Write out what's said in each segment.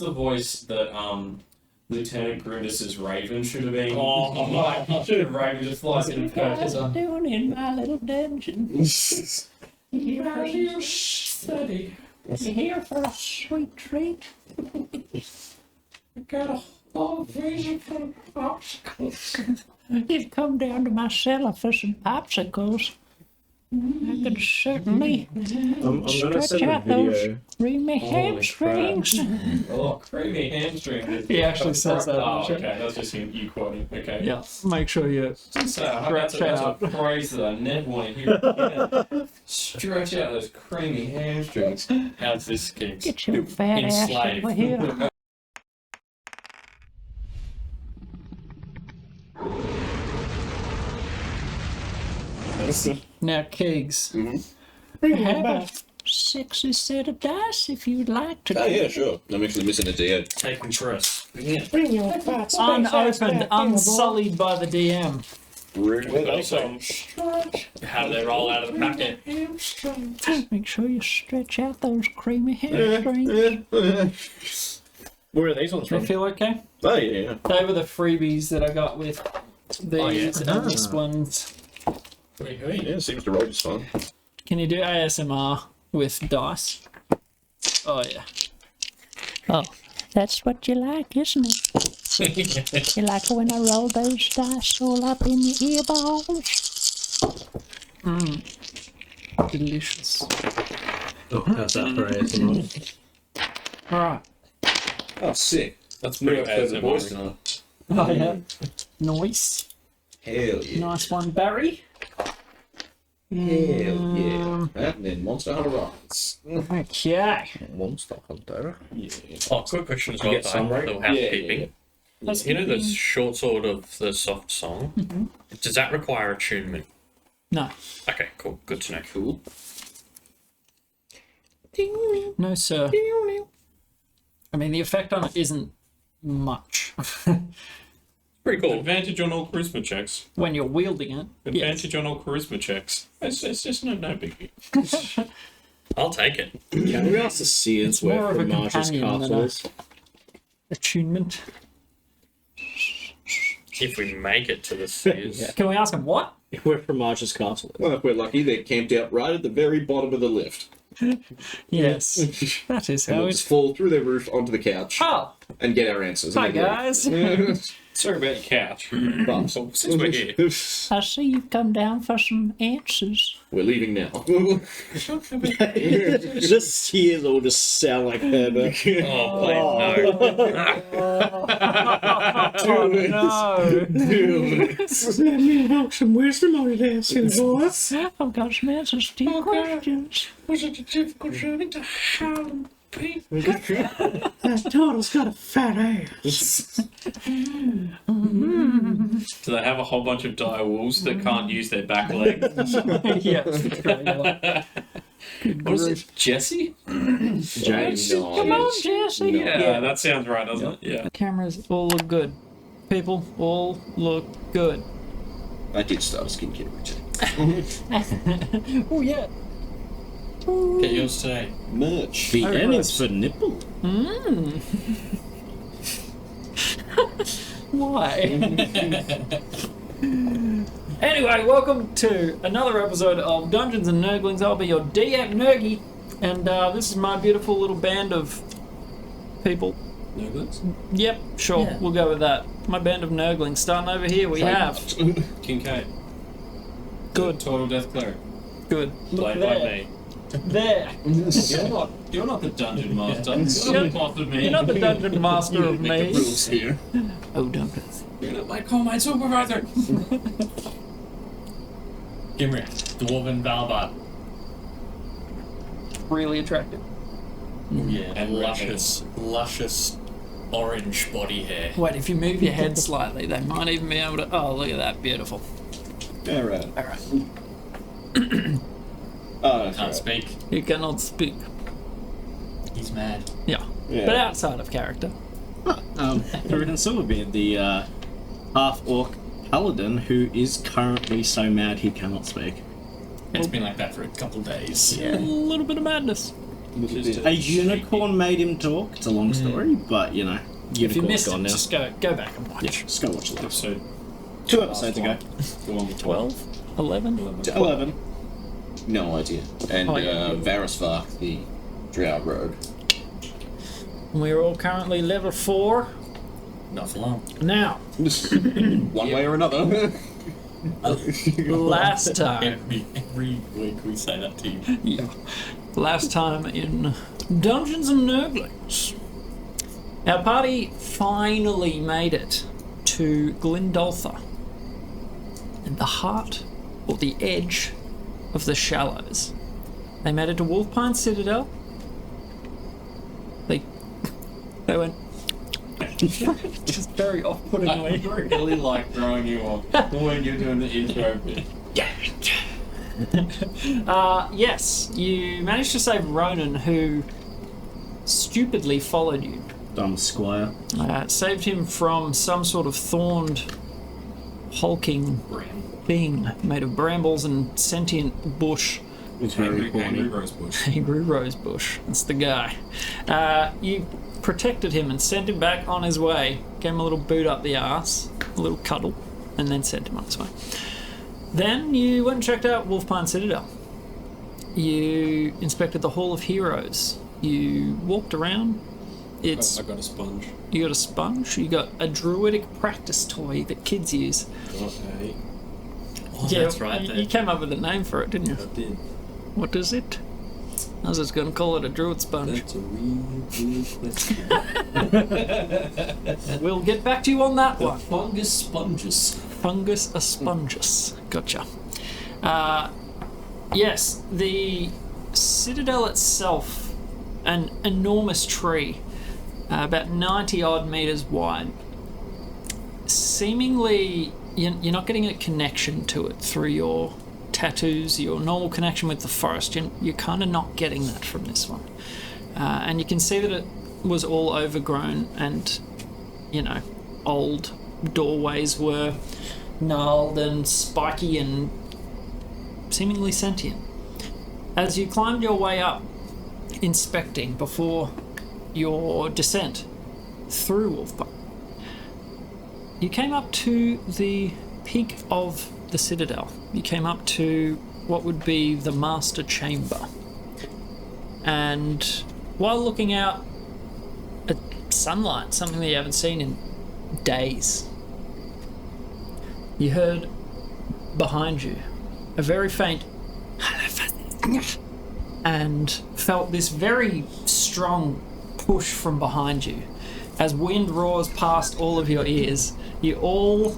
the voice that Lieutenant Grundus's Raven should have been. Should have Raven just flies in and perches on. Doing in my little dungeon. You are here study. You here for a sweet treat? I got a whole vision for popsicles. You've come down to my cellar for some popsicles. I could certainly I'm gonna stretch send a out those video. creamy Holy hamstrings. Oh, creamy hamstring. He actually says that. Oh, okay, that's just you quoting. Okay. Yeah, make sure you That's a phrase that I never want to hear. Yeah. Stretch out those creamy hamstrings. How's this kid? Get your fat ass Enslaved. over here. now, Keegs. I have a sexy set of dice if you'd like to. Oh, yeah, sure. I'm actually missing a D8. Take interest. Bring your fat space ass Unopened, back here, boy. unsullied by the DM. How do they roll out of the packet? Make sure you stretch out those creamy hamstrings. Where are these ones Do you from? feel okay? Oh, yeah. They were the freebies that I got with these disciplines. Yeah, seems to roll just fine. Can you do ASMR with dice? Oh, yeah. Oh, that's what you like, isn't it? You like when I roll those dice all up in your earballs? Delicious. Oh, how's that for ASMR? Alright. Oh, sick. That's pretty As a voice bad. tonight. Oh, yeah. Nice. Hell yeah. Nice one, Barry. Hell yeah. And then Monster Hunter Rise. Okay. Monster Hunter. Yeah. Oh, quick question as You well, get some right? though. Housekeeping. You know the Housekeeping. short sword of the soft song? Does that require attunement? No. Okay, cool. Good to know. Cool. No, sir. I mean, the effect on it isn't much. Pretty cool. Advantage on all charisma checks. When you're wielding it. Yes. Advantage on all charisma checks. It's just no biggie. I'll take it. Can we ask the Seers It's more where of a Marge's companion than castle a- is? Attunement. If we make it to the seas. Yeah. Can we ask him what? Where Marge's castle is. Well, if we're lucky, they're camped out right at the very bottom of the lift. Yes. That is And how we'll just it... fall through their roof onto the couch Oh! and get our answers. Hi, And then guys. leave. Sorry about your couch. But So, since we're here. I see you've come down for some answers. we're leaving now. The Seers all just sound like Herbert. Oh, please, Oh, no. Let me have some wisdom on your dancing boy. I've got some answers to your questions. Was it a difficult journey to Harlem, Pete? That turtle's got a fat ass. Do they have a whole bunch of dire wolves that can't use their back leg? Yeah. Regular. Was it Jesse? James. Come on, Jesse. Yeah, that sounds right, doesn't it? Yeah. Cameras all look good. People all look good. I did start a skincare routine. Oh, yeah. Get yours today. Merch. The Alright. N is for nipple. Why? Anyway, welcome to another episode of Dungeons and Nerglings. I'll be your DM Nergy, and this is my beautiful little band of people. Nerglings? Yep, sure, we'll go with that. My band of Nerglings. Starting over here, we have Kincaid. good, Total Death Cleric. good. Look Played by there, me. there. You're not the dungeon master. You're not boss of me. You're not the dungeon master of Make me. the rules here. Oh, don't. You're not like call my supervisor. Gimri, Dwarven Valbard. Really attractive. Yeah, and luscious orange body hair. Wait, if you move your head slightly, they might even be able to. Oh, look at that, beautiful. Alright. All right. Oh, that's Can't right. speak. You cannot speak. He's mad. Yeah. Yeah. But outside of character. Peruvian Silverbeard, the half-orc paladin who is currently so mad he cannot speak. It's been like that for a couple days. A little bit of madness. Little A unicorn made him talk. It's a long story, but you know, If you unicorn's missed it, gone now. just go back and watch. Yeah, just go watch it. episode 2 episodes ago. the one with 12? 11? 11. No idea. And Oh, yeah. Varusvark, the drow rogue. We're all currently level 4. Not for long. Now, One way or another. last time. Every week we say that to you. Last time in Dungeons and Nerglings, our party finally made it to Glindoltha, in the heart or the edge of the Shallows. They made it to Wolfpine Citadel. They went just very I off-puttingly. really like throwing you off when you're doing the intro bit. Yes, you managed to save Ronan, who stupidly followed you. Dumb squire. Saved him from some sort of thorned, hulking thing made of brambles and sentient bush. It's very Angry corny. rosebush. Angry Rosebush. That's the guy. You protected him and sent him back on his way. Gave him a little boot up the arse, a little cuddle, and then sent him on his way. Then you went and checked out Wolfpine Citadel. You inspected the Hall of Heroes. You walked around. It's I got a sponge. You got a sponge. You got a druidic practice toy that kids use. Okay. That's right. You came up with a name for it, didn't you? I did. What is it? I was just going to call it a druid sponge. That's a really good question. We'll get back to you on that one. Fungus sponges. Fungus aspongus. Gotcha. Yes, the citadel itself, an enormous tree, about 90 odd meters wide. Seemingly, you're not getting a connection to it through your tattoos, your normal connection with the forest. You're kind of not getting that from this one. And you can see that it was all overgrown and, old doorways were gnarled and spiky and seemingly sentient. As you climbed your way up, inspecting before your descent through Wolfpine, you came up to the peak of the citadel. You came up to what would be the master chamber. And while looking out at sunlight, something that you haven't seen in days, you heard behind you a very faint and felt this very strong push from behind you. As wind roars past all of your ears, you all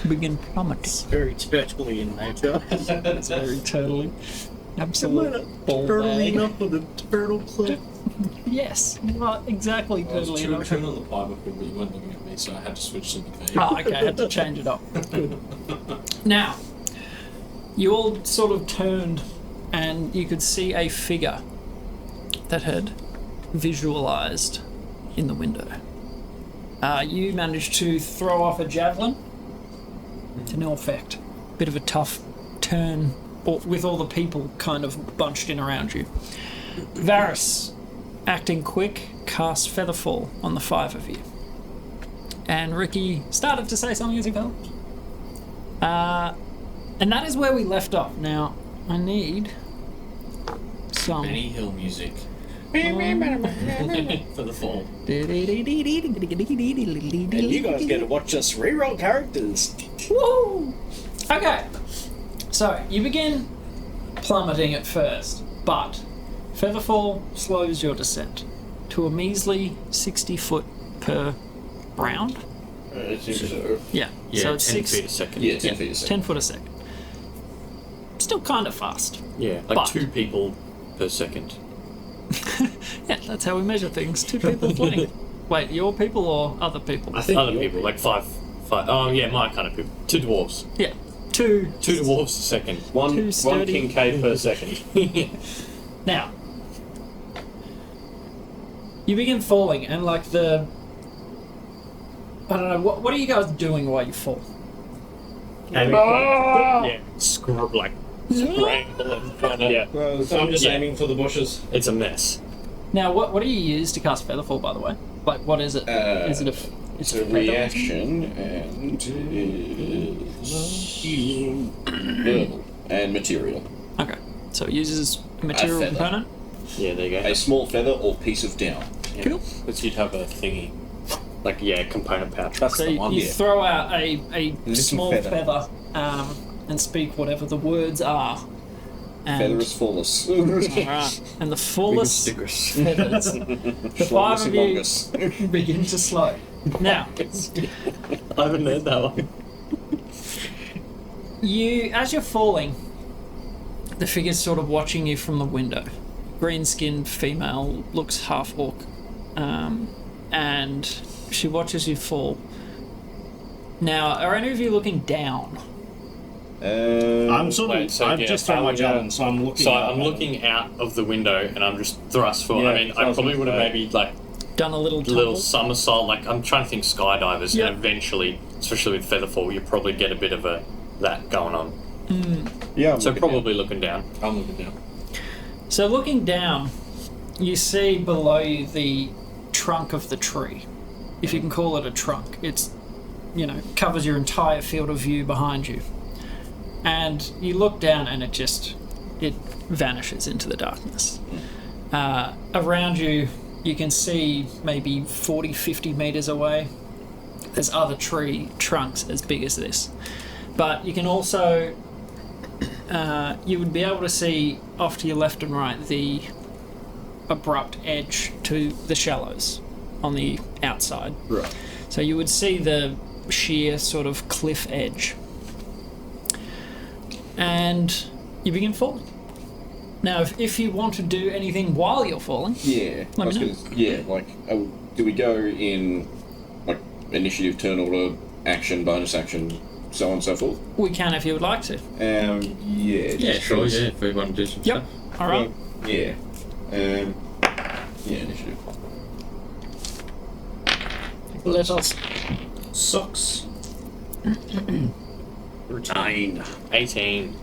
begin plummeting. Very turtly in nature. It's very turtly. Absolute ball Turtling bag. up with a turtle clip. Yes, well, exactly I was turtly chewing enough. on the pie before, but you weren't looking at me, so I had to switch to the feed. Oh, okay, I had to change it up. Good. Now, you all sort of turned and you could see a figure that had visualized in the window. You managed to throw off a javelin to no effect. Bit of a tough turn with all the people kind of bunched in around you. Varus, acting quick, cast Featherfall on the 5 of you. And Ricky started to say something as he fell. And that is where we left off. Now, I need some... Benny Hill music. For the fall. And you guys get to watch us reroll characters. Woo! Okay, so you begin plummeting at first, but Featherfall slows your descent to a measly 60 foot per round. Yeah, so it's 10 6, feet a second. Yeah, 10 feet a second. 10 foot a second. Still kind of fast. Yeah, like But- 2 people per second. Yeah, that's how we measure things. 2 people flying. Wait, your people or other people? I think Other your people, like 5. Oh, yeah, my kind of people. 2 dwarves. Yeah, 2. 2 dwarves a second. One Two sturdy- Kincaid per second. Now, you begin falling, and like the... I don't know, what are you guys doing while you fall? And yeah, scrub like Wrangling, yeah, Well, so I'm just Yeah. aiming for the bushes. it's a mess. Now, what do you use to cast Featherfall, by the way? Like, what is it? Is it a... It's it a feather? reaction and verbal and material. Okay. So it uses a material feather. component? Yeah, there you go. A small feather or piece of down. Cool. Because you'd have a thingy. Like, yeah, component pouch. That's So the one. you yeah. throw out a Little small feather. feather and speak whatever the words are. And, Feather is fullest. Alright. And the fullest Stickers. feathers, the five of you begin to slow. Now, I haven't heard that one. as you're falling, the figure's sort of watching you from the window. Green-skinned female, looks half orc, and she watches you fall. Now, are any of you looking down? I'm sort of. Wait, so, I've yeah, just thrown my falling javelin, down. so I'm looking. So I'm looking out of the window and I'm just thrust forward. Yeah, I mean, so I I was probably gonna would have say. maybe like Done a little tumble? little somersault. Like I'm trying to think skydivers, Yep. and eventually, especially with Featherfall, you probably get a bit of that going on. Yeah, I'm So looking probably looking down. I'm looking down. So looking down, you see below you the trunk of the tree. If you can call it a trunk. It's, covers your entire field of view behind you. And you look down and it vanishes into the darkness. Around you, you can see maybe 40, 50 meters away. There's other tree trunks as big as this. But you can also, you would be able to see off to your left and right the abrupt edge to the shallows on the outside. Right. So you would see the sheer sort of cliff edge. And you begin falling. Now, if you want to do anything while you're falling, Yeah. Let me know. Do we go in like initiative, turn order, action, bonus action, so on and so forth? we can if you would like to. Yeah. just because- If we want to do some Yep. All right. Yeah. Initiative. Let us. Sucks. Retain. 18.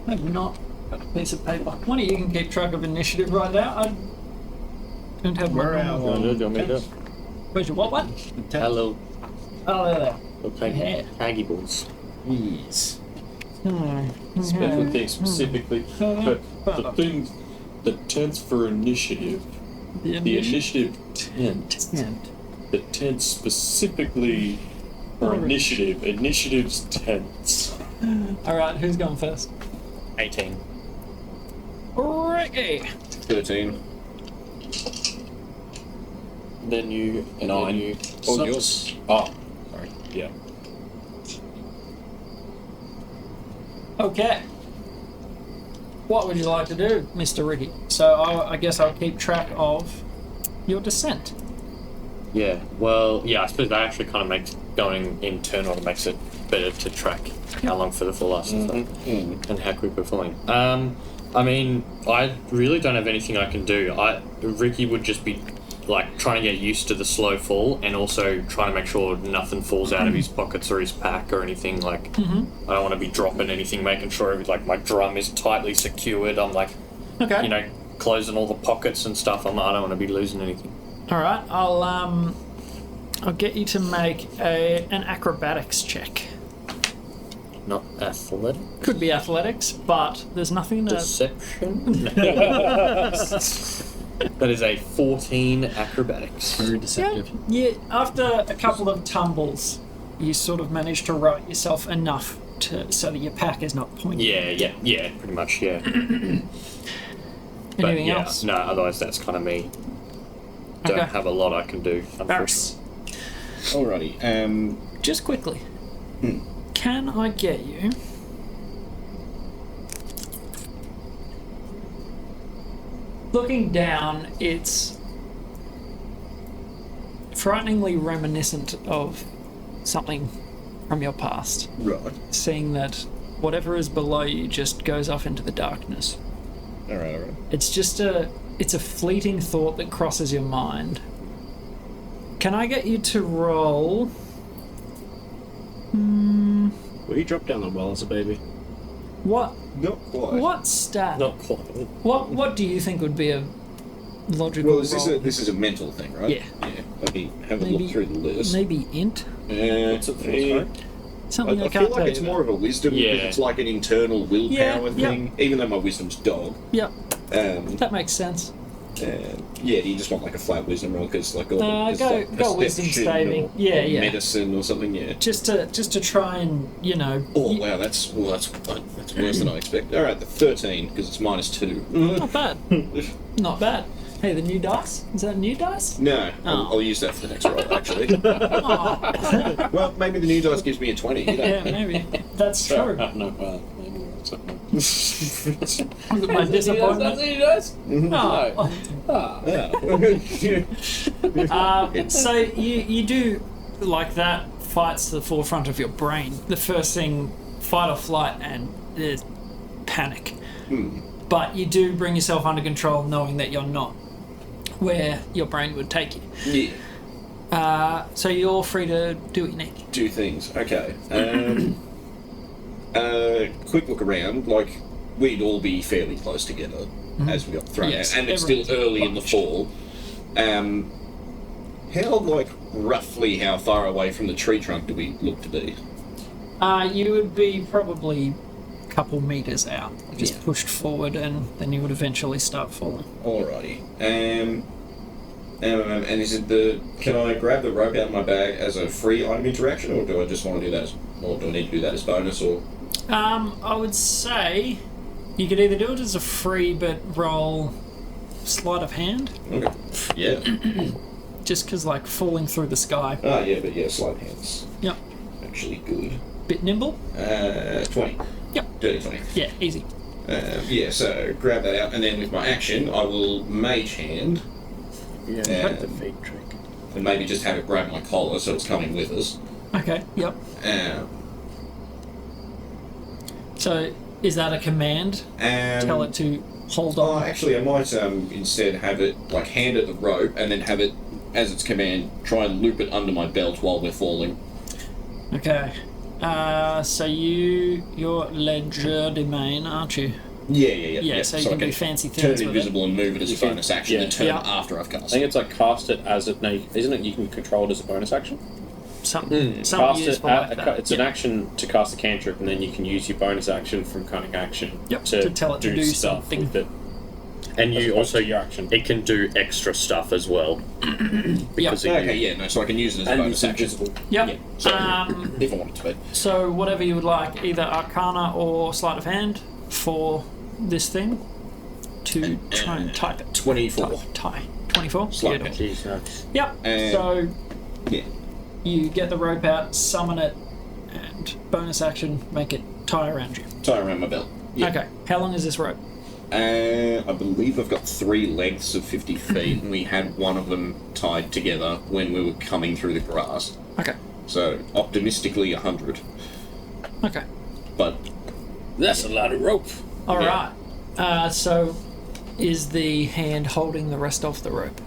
I have not got a piece of paper. One of you can keep track of initiative right now. I don't have my Where are normal- our- Do you want me to do it? Where's your what one? Hello. Oh, there. Okay. Taggy balls. Yes. Special thing specifically, but the thing that tents for initiative, the initiative tent, the tent specifically for initiative, initiative's tents. All right, who's going first? 18. Ricky. 13. Then you. And then I. you. Oh, Sucks. yours. Oh, sorry. Yeah. Okay. What would you like to do, Mr. Ricky? So I guess I'll keep track of your descent. Yeah, well, yeah, I suppose that actually kind of makes going internal makes it better to track how long for the full lasts and stuff, and how quick we're falling. I mean, I really don't have anything I can do. Ricky would just be like trying to get used to the slow fall, and also trying to make sure nothing falls out of his pockets or his pack or anything. Like, I don't want to be dropping anything, making sure like my drum is tightly secured. I'm like, Okay. closing all the pockets and stuff. I don't want to be losing anything. All right. I'll get you to make an acrobatics check. Not athletic. Could be athletics, but there's nothing to. Deception? That is a 14 acrobatics. Very Yeah, deceptive. yeah. After a couple of tumbles, you sort of manage to right yourself enough so that your pack is not pointing. Yeah, pretty much, yeah. Anything yeah, else? no, otherwise that's kind of me. Don't Okay. have a lot I can do, Barris, unfortunately. Alrighty. just quickly, can I get you? Looking down, it's frighteningly reminiscent of something from your past. Right. Seeing that whatever is below you just goes off into the darkness. Alright. It's a fleeting thought that crosses your mind. Can I get you to roll Well, he dropped down the well as a baby. What Not quite. what stat? Not quite. What do you think would be a logical Well, roll? this is a mental thing, right? Yeah. Yeah. Let me have a Maybe- look through the list. Maybe int? What's it for? Something I, I can't feel tell like it's you more of a wisdom. Yeah. It's like an internal willpower Yeah, thing. Even though my wisdom's dog. Yep, Um, that makes sense. yeah, do you just want like a flat wisdom roll? Because like, it's Go like wisdom perception saving. or Yeah. medicine or something. Yeah. Just to try and Oh wow, that's worse than I expected. All right, the 13 because it's -2. Not bad. Not bad. Hey, the new dice? Is that new dice? No, Oh. I'll use that for the next roll. Actually, well, maybe the new dice gives me a 20. You know? Yeah, maybe. That's true. No, My disappointment. Yeah. So you do like that fights to the forefront of your brain. The first thing, fight or flight, and there's panic. But you do bring yourself under control, knowing that you're not where your brain would take you. Yeah. So you're free to do what you need. Do things. Okay. Quick look around. Like we'd all be fairly close together as we got thrown Yes, out, and it's still everyone's early in the fall. How roughly how far away from the tree trunk do we look to be? You would be probably a couple meters out, just Yeah. pushed forward, and then you would eventually start falling. Alrighty. And is it can I grab the rope out of my bag as a free item interaction, or do I just want to do that or do I need to do that as bonus, or? I would say you could either do it as a free, but roll sleight of hand, Okay. Yeah. just because like falling through the sky. But sleight of hands. Yep. Actually good. Bit nimble. 20. Yep. Dirty 20. Yeah, easy. So grab that out, and then with my action, I will mage hand, Yeah, the feet trick. and maybe just have it grab my collar so it's coming with us. Okay. Yep. So is that a command? Tell it to hold Oh, on. actually, I might instead have it hand it the rope, and then have it as its command. Try and loop it under my belt while we're falling. Okay. So you're legerdemain, aren't you? Yeah. So you can do fancy turn things it with invisible and move it as a bonus action, yeah. and turn Yeah. it after I've I cast. think it's like cast it as it. No, isn't it? You can control it as a bonus action. Something Cast it. useful like that. It's an action to cast a cantrip, and then you can use your bonus action from cunning action Yep, to tell it to do stuff something. with it. And you also your action. It can do extra stuff as well. Because of Okay, you. yeah, no, so I can use it as a And bonus it's action. invisible. Yep. Yeah, so if I wanted to be. So whatever you would like, either Arcana or Sleight of Hand for this thing to try and type it. 24. Tie. 24? Sleight of Beautiful. Jeez, no. Yep. And- So Yeah. you get the rope out, summon it, and bonus action, make it tie around you. Tie around my belt. Yeah. Okay. How long is this rope? I believe I've got 3 lengths of 50 feet, and we had one of them tied together when we were coming through the grass. Okay. So, optimistically 100. Okay. But, That's a lot of rope. All Yeah. right. So is the hand holding the rest of the rope?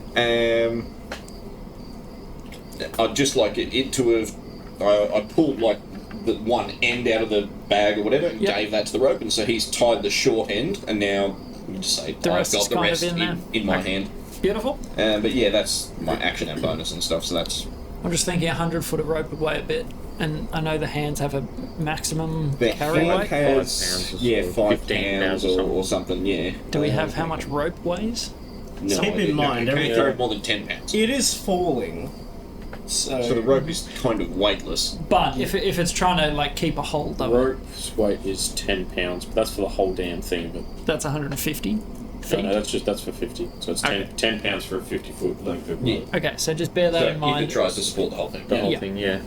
I'd just like it to have... I pulled, the one end out of the bag or whatever, and Yep. gave that to the rope, and so he's tied the short end, and now, let me just say, The I've rest is got the kind of rest in there? in my Okay. hand. Beautiful. But yeah, that's my action and bonus and stuff, so that's... I'm just thinking 100 foot of rope would weigh a bit, and I know the hands have a maximum The carry hand weight. has, 5 pounds or yeah, so, 5 15 pounds pounds or something, yeah. Do we have how much rope weighs? No, Keep in idea. mind, it can't every- carry more than 10 pounds. It is falling. So So the rope is kind of weightless. But if it's trying to keep a hold of it, Rope's weight is 10 pounds, but that's for the whole damn thing. But that's 150 feet. no, that's for 50. So it's Okay. 10 pounds for a 50-foot length of rope. Yeah. Okay, so just bear that So in if mind. it tries to support the whole thing. The whole Yeah. thing, yeah.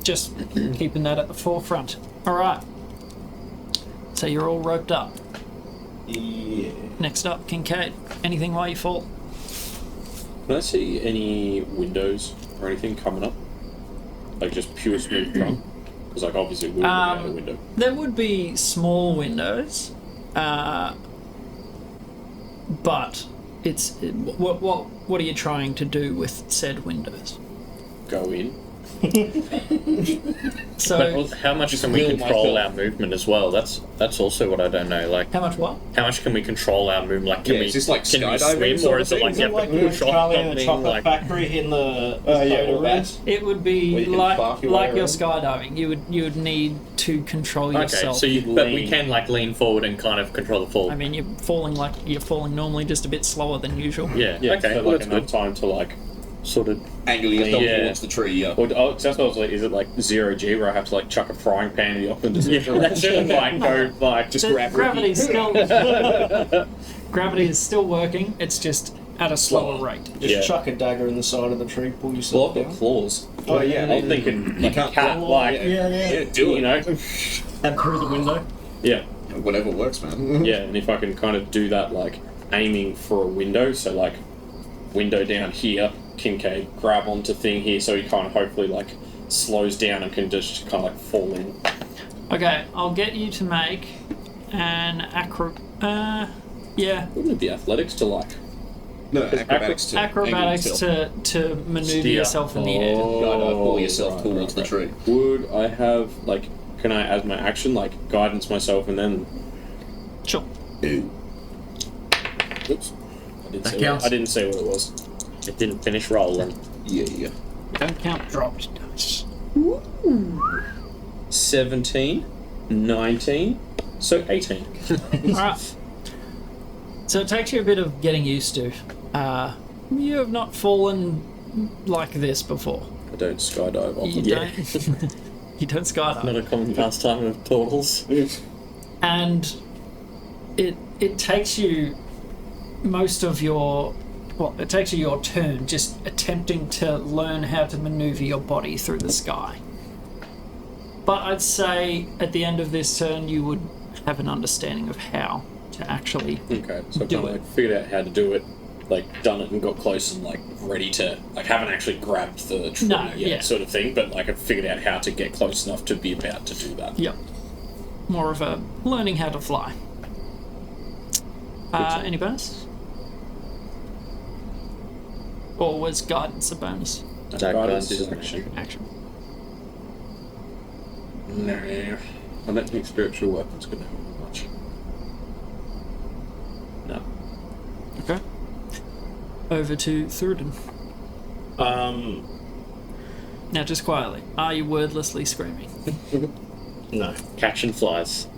Just keeping that at the forefront. All right. So you're all roped up. Yeah. Next up, Kincaid. Anything while you fall? Can I see any windows or anything coming up? Like just pure smooth trunk? Because obviously we're out a window. There would be small windows, but what are you trying to do with said windows? Go in So, But how much can we will control myself. our movement as well? That's also what I don't know. Like, how much what? how much can we control our movement? Like, can Yeah, we is this like can we skydiving swim, sort or of is it thing? like Is you it have Like to you're push off Charlie in a something? chocolate Like, factory in the yeah, soda all that. res. It would be Where you can like bark your way you're around. skydiving. You would need to control okay, yourself. so but we lean. can like lean forward and kind of control the fall. I mean, you're falling normally, just a bit slower than usual. yeah. Yeah, Okay. so Well, like that's enough good. time to like Sort of. Angle yourself Yeah. towards the tree, yeah. Or, oh, 'cause that's what I was like, is it like 0G where I have to like chuck a frying pan in the oven and Yeah, just like go like just grab Gravity Ricky? still gravity is still working. It's just at a slower rate. Just Yeah. chuck a dagger in the side of the tree, pull Well, yourself I've down. got claws. Oh, yeah. I'm thinking You like can't cat claw, like yeah, do you it. know. And through the window. Yeah. Whatever works, man. Yeah, and if I can kind of do that, like aiming for a window, so like window down here, Kincaid grab onto thing here, so he kind of hopefully like slows down and can just kind of like fall in. Okay, I'll get you to make an yeah, Wouldn't it be athletics to like? No, acrobatics to acrobatics angle yourself. to maneuver Steer. yourself in the air. Pull yourself towards the tree. Would I have like? Can I, as my action, like guidance myself and then? Sure. Oops. I didn't That say. counts. I didn't say what it was. It didn't finish rolling. Yeah. Don't count dropped dice. 17, 19, so 18. Alright. So it takes you a bit of getting used to. You have not fallen like this before. I don't skydive off You the don't. You don't skydive. Not a common pastime of turtles. And it takes you most of your it takes you your turn just attempting to learn how to maneuver your body through the sky. But I'd say at the end of this turn you would have an understanding of how to actually Okay, so I've Do kind of it. like figured out how to do it, like done it and got close and like ready to, like haven't actually grabbed the tree No, yet, yeah. sort of thing, but like I've figured out how to get close enough to be about to do that. Yep. More of a learning how to fly. Any bonus? Or was guidance a bonus? Guidance is action. Action. No. I don't think spiritual weapons going to help me much. No. Okay. Over to Thurden. Now, just quietly, are you wordlessly screaming? No. Catching flies.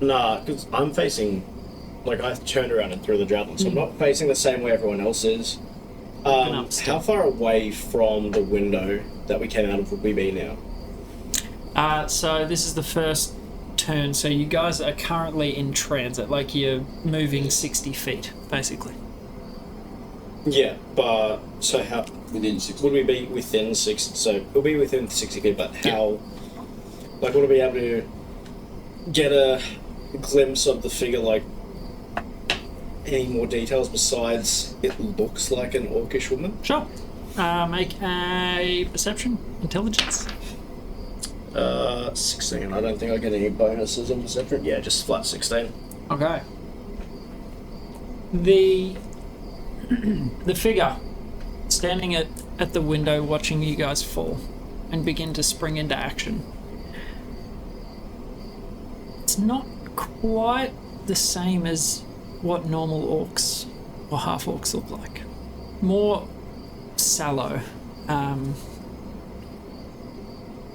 Nah, because I'm facing. Like, I turned around and threw the javelin, so I'm not facing the same way everyone else is. up still. How far away from the window that we came out of would we be now? So this is the first turn, so you guys are currently in transit, like you're moving 60 feet, basically. Yeah, but so how Within 6. would we be within 60? So we'll be within 60 feet, but how? Like, would we be able to get a glimpse of the figure? Like, any more details besides it looks like an orcish woman? Sure. Make a perception, intelligence. 16. I don't think I get any bonuses on perception. Yeah, just flat 16. Okay. The figure standing at the window watching you guys fall and begin to spring into action. It's not quite the same as what normal orcs or half orcs look like. More sallow.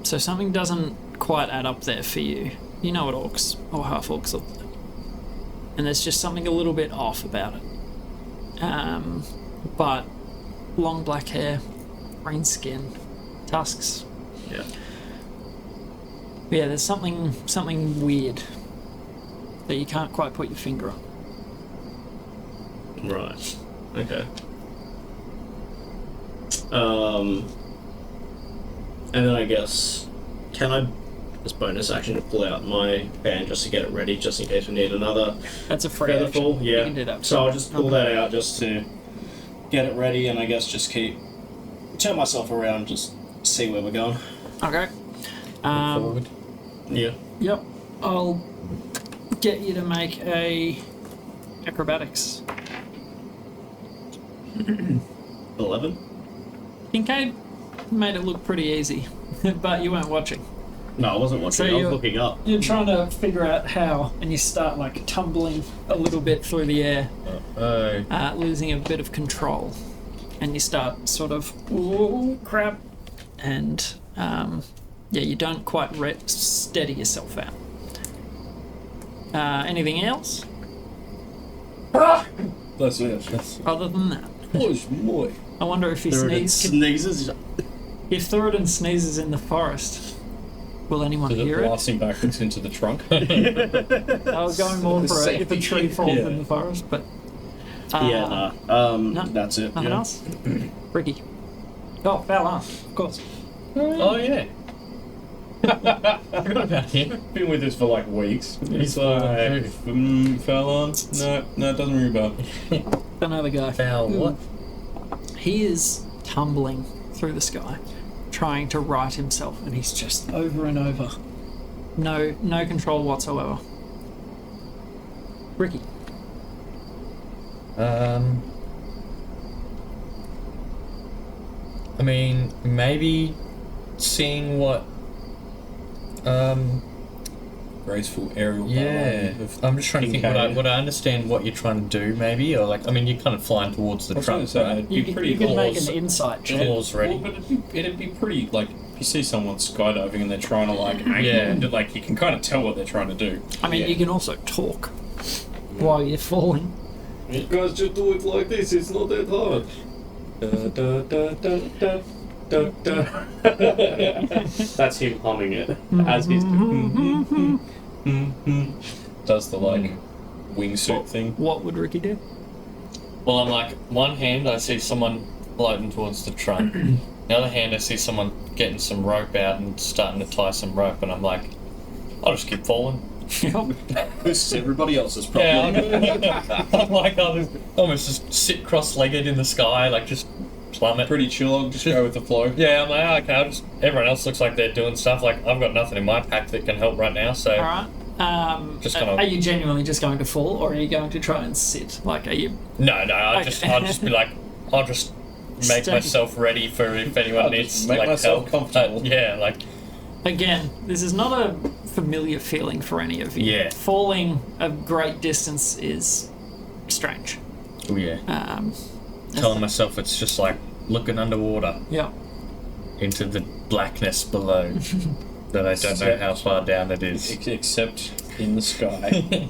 So something doesn't quite add up there for you. You know what orcs or half orcs look like. And there's just something a little bit off about it. But long black hair, green skin, tusks. Yeah. Yeah, there's something weird that you can't quite put your finger on. Right. Okay. And then I guess, can I, as bonus action, to pull out my band just to get it ready, just in case we need another That's a free action. featherful? Yeah. You can do that. So I'll just pull that out just to get it ready, and I guess just turn myself around, just see where we're going. Okay. Forward. Yeah. Yep. I'll get you to make a acrobatics. 11. Kincaid made it look pretty easy, but you weren't watching. No, I wasn't watching. So I was you're- looking up. You're trying to figure out how, and you start like tumbling a little bit through the air, losing a bit of control, and you start sort of, ooh, crap, and you don't quite steady yourself out. Anything else That's it. other than that? Oh, boy. I wonder if he Thuridin sneezes. sneezes. If Thuridin sneezes in the forest, will anyone Is it hear it? blasting backwards into the trunk? I was going more for if a tree falls Yeah. in the forest, but Yeah, no. no. That's it. Nothing yeah. else? Ricky. Oh, Fallon, of course. Oh yeah. I forgot about him. Been with us for like weeks. He's like, fell on? No, it doesn't ring a bell. Another guy. Foul what? He is tumbling through the sky, trying to right himself, and he's just over and over. No control whatsoever. Ricky. I mean, maybe seeing what. Graceful aerial Yeah. ballet of I'm just trying to think. Kincaid. Would I understand what you're trying to do? Maybe, or like, I mean, you're kind of flying towards the I was trying trunk, to say, right? it'd be You pretty can make claws- an insight check. Claws ready. Well, but it'd be pretty, like, if you see someone skydiving and they're trying to, like, aim Yeah. and, like, you can kind of tell what they're trying to do. I mean, Yeah. you can also talk while you're falling. You guys just do it like this, it's not that hard. That's him humming it as he's does the, like, wingsuit thing. What would Ricky do? Well, I'm like, one hand I see someone floating towards the trunk. The other hand I see someone getting some rope out and starting to tie some rope, and I'm like, I'll just keep falling. This is everybody else's Yeah, problem. I'm like, I'll just almost just sit cross-legged in the sky, like just plummet. Pretty chill, I'll just go with the flow. Yeah, I'm like, okay, everyone else looks like they're doing stuff. Like, I've got nothing in my pack that can help right now, so. All right. Just kind of- Are you genuinely just going to fall, or are you going to try and sit? Like, are you? No, I'll Okay. just be like, I'll just make Stay. myself ready for if anyone I'll needs just make like myself help. comfortable. Yeah, like Again, this is not a familiar feeling for any of you. Yeah. Falling a great distance is strange. oh yeah. Um, Telling myself it's just like looking underwater yeah. into the blackness below. That I don't know how far down it is. Except in the sky.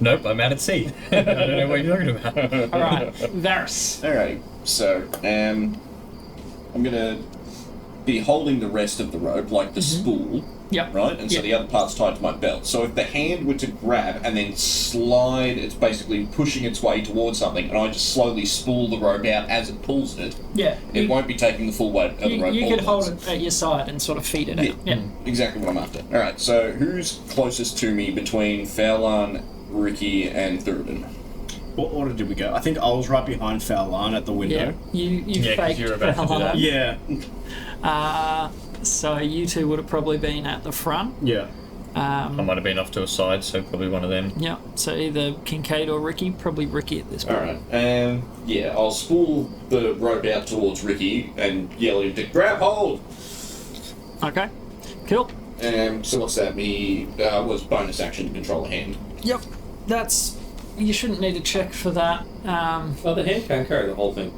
Nope, I'm out at sea. I don't know what you're talking about. All right, Varys. Alright, so I'm gonna be holding the rest of the rope, like the spool, Yep. right? And so Yep. the other part's tied to my belt. So if the hand were to grab and then slide, it's basically pushing its way towards something, and I just slowly spool the rope out as it pulls it, Yeah. it won't be taking the full weight of the rope. You all could at hold once. it at your side and sort of feed it Yeah. out. Yeah. Exactly what I'm after. Alright, so who's closest to me between Fowlan, Ricky, and Thuridin? What order did we go? I think I was right behind Fowlan at the Yeah. window. You Yeah, 'cause faked you're about to do that. Yeah. So you two would have probably been at the front. Yeah. I might have been off to a side, so probably one of them. Yeah. So either Kincaid or Ricky. Probably Ricky at this point. Alright, yeah, I'll spool the rope out towards Ricky and yell at him to grab hold! Okay. Cool. So what's that? Me was bonus action to control a hand. Yep. That's. You shouldn't need a check for that. Oh, the hand can't carry the whole thing.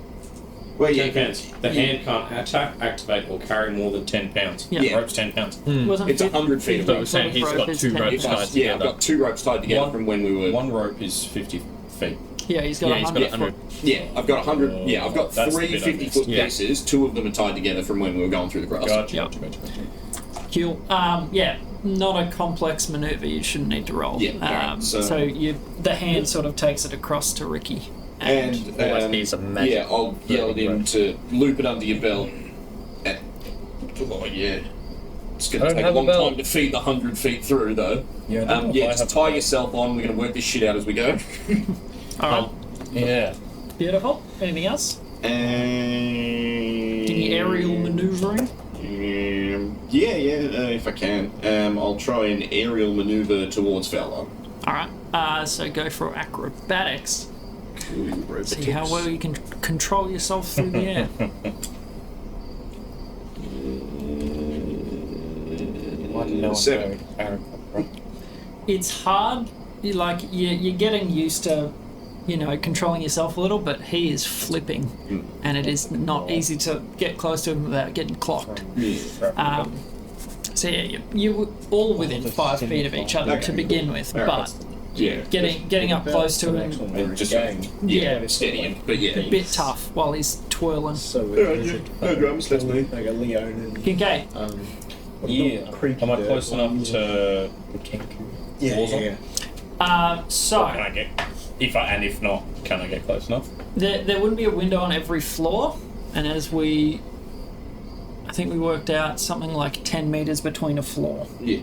Well, 10 pounds. The hand can't attack, activate, or carry more than 10 pounds. Yeah. The rope's 10 pounds. Wasn't It's 100 feet So away. I was saying he's got two ropes tied I've together. got 2 ropes tied together from when we were. One rope is 50 feet. Yeah, he's got Yeah, he's got 100 100. foot. Yeah, I've got 100. Yeah, I've got That's the 3 bit I 50-foot missed. Yeah. pieces. 2 of them are tied together from when we were going through the grass. Gotcha, Yeah. gotcha. Cool. Yeah, not a complex maneuver. You shouldn't need to roll. Yeah, alright, so- the hand sort of takes it across to Ricky. And Almost needs a magic yeah, I'll yell at him rope. to loop it under your belt. And, oh yeah, it's I going to don't take a have a long belt. time to feed the 100 feet through, though. Yeah, I don't know if I just have a tie belt. yourself on. We're going to work this shit out as we go. All right. Yeah. Beautiful. Anything else? Any aerial maneuvering? Yeah, if I can. I'll try an aerial maneuver towards Fowler. All right. So go for acrobatics. See how well you can control yourself through the air. No one's 7. very arrogant. It's hard. You're getting used to, controlling yourself a little, but he is flipping, and it is not easy to get close to him without getting clocked. So yeah, you were all within 5 feet of each other to begin with, but getting up close to him, And just steady him. But yeah, a bit tough while he's twirling. So no drums, that's me. like a Leon and Kincaid, Yeah. Am I close enough to Warzone? so Can I get? If not, can I get close enough? there wouldn't be a window on every floor, and I think we worked out something like 10 meters between a floor. Yeah.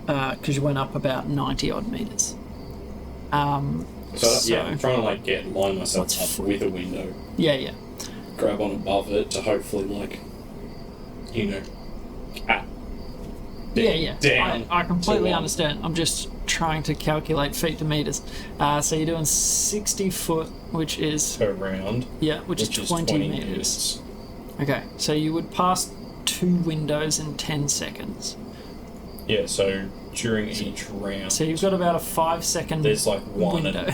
Because you went up about 90 odd meters. I'm trying to line myself What's up with a window, Yeah. grab on above it to hopefully cat. Yeah. Down I completely to one. understand. I'm just trying to calculate feet to meters. So you're doing 60 foot, which is Per round, which is 20 meters. Okay, so you would pass 2 windows in 10 seconds. Yeah, so during each round, So you've got about a 5-second there's like one window.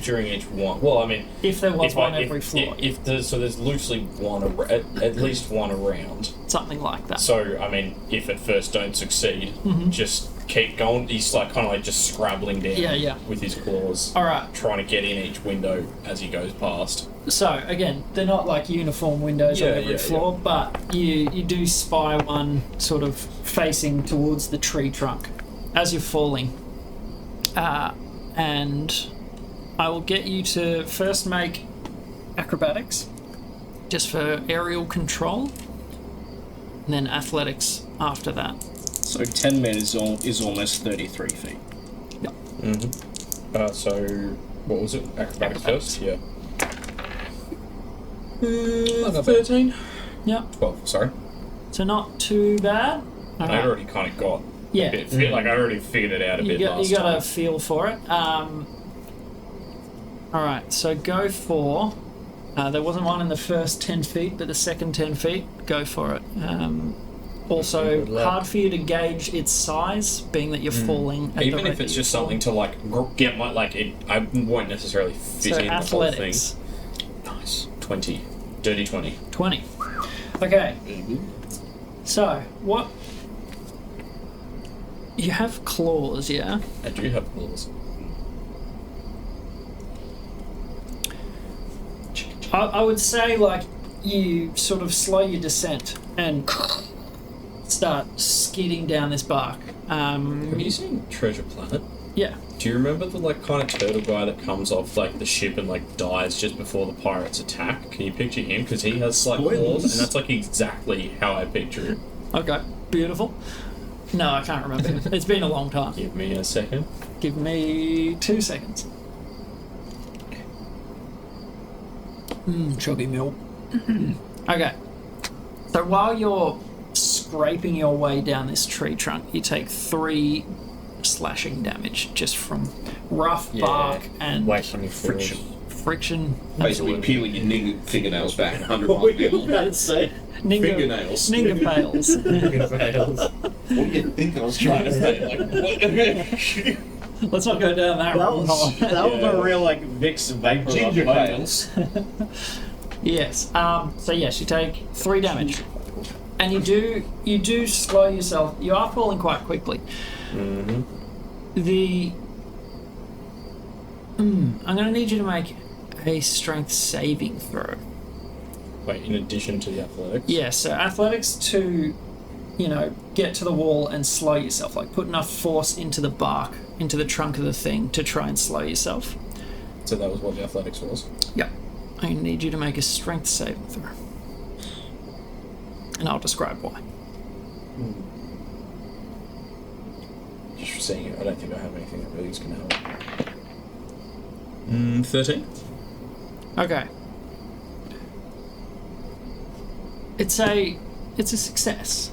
during each one. Well, I mean, if there was one every floor. If there's loosely one at least one around. Something like that. So I mean, if at first don't succeed, just keep going. He's kind of just scrabbling down with his claws. All right. Trying to get in each window as he goes past. So again, they're not like uniform windows on every floor, but you do spy one sort of facing towards the tree trunk as you're falling. And I will get you to first make acrobatics, just for aerial control, and then athletics after that. So 10 meters is almost 33 feet. So what was it? Acrobatics first. Yeah. 13. Yeah. 12. Sorry. So not too bad. All I right. already kind of got. Yeah. A bit, I already figured it out a bit last You got time. a feel for it. All right, so go for. There wasn't one in the first 10 feet, but the second 10 feet, go for it. Also, Good luck. hard for you to gauge its size, being that you're falling. At Even the if rate it's that just you're something falling. to get my I won't necessarily fit So in athletics, the whole thing. Nice. 20. Dirty 20. 20. Okay. So what? You have claws, yeah. I do have claws. I would say you sort of slow your descent and start skidding down this bark. Have you seen Treasure Planet? Yeah. Do you remember the kind of turtle guy that comes off the ship and dies just before the pirates attack? Can you picture him? Because he has claws, and that's exactly how I picture it. Okay. Beautiful. No, I can't remember. It's been a long time. Give me a second. Give me 2 seconds. Chuggy milk. Okay. So while you're scraping your way down this tree trunk, you take 3 slashing damage just from rough bark and Waste on your friction. friction. Basically peeling your fingernails back 100 miles an hour. to say. Fingernails. Ninga fails. What do you think I was trying to say? Let's not go down that road. was a real Vicks vapor. Ginger fails. Yes. So yes, you take 3 damage, and you do slow yourself. You are falling quite quickly. I'm going to need you to make a strength saving throw. Wait, in addition to the athletics? Yeah. So athletics to, get to the wall and slow yourself. Put enough force into the bark, into the trunk of the thing to try and slow yourself. So that was what the athletics was? Yep. I need you to make a strength saving throw. And I'll describe why. Just seeing it, I don't think I have anything that really is going to help. 13? Okay. It's a success.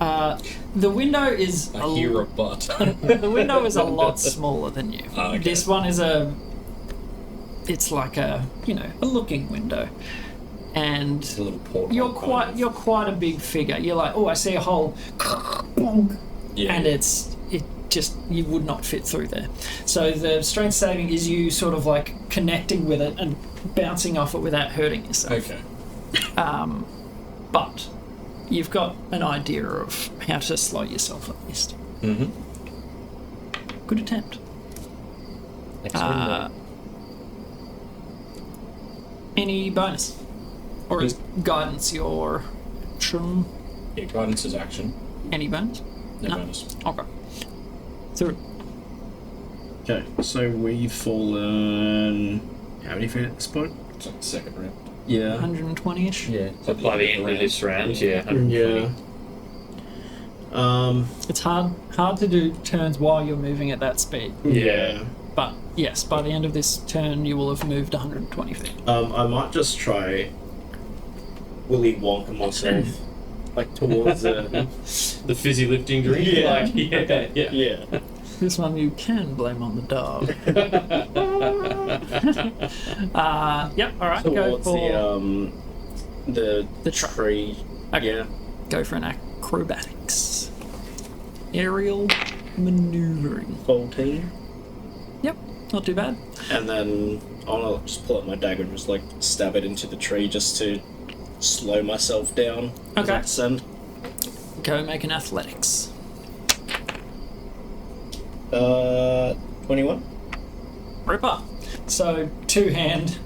The window is I hear a butt. the window is a lot smaller than you. Okay. This one is it's like a looking window, and A little portal. you're quite a big figure. You're like, oh, I see a hole. and you would not fit through there. So the strength saving is you sort of like connecting with it and bouncing off it without hurting yourself. Okay. But you've got an idea of how to slow yourself at least. Mm-hmm. Good attempt. Any bonus? Or is guidance your action? Yeah, guidance is action. Any bonus? No bonus. Okay. Through. Okay, so we've fallen. How many feet at this point? It's like the second round. Yeah. 120-ish? Yeah. So by the end of this round, yeah. 120. Yeah. It's hard to do turns while you're moving at that speed. Yeah. But yes, by the end of this turn, you will have moved 120 feet. I might just try Willy Wonka myself, like towards the fizzy lifting drink. Yeah. Yeah. This one you can blame on the dog. Yep. All right. Go towards for the truck. tree. Okay. Yeah. Go for an acrobatics. Aerial maneuvering. 14. Yep. Not too bad. And then I'll just pull out my dagger and just like stab it into the tree just to slow myself down. as I Okay. descend. Go make an athletics. 21. Ripper. So two hand.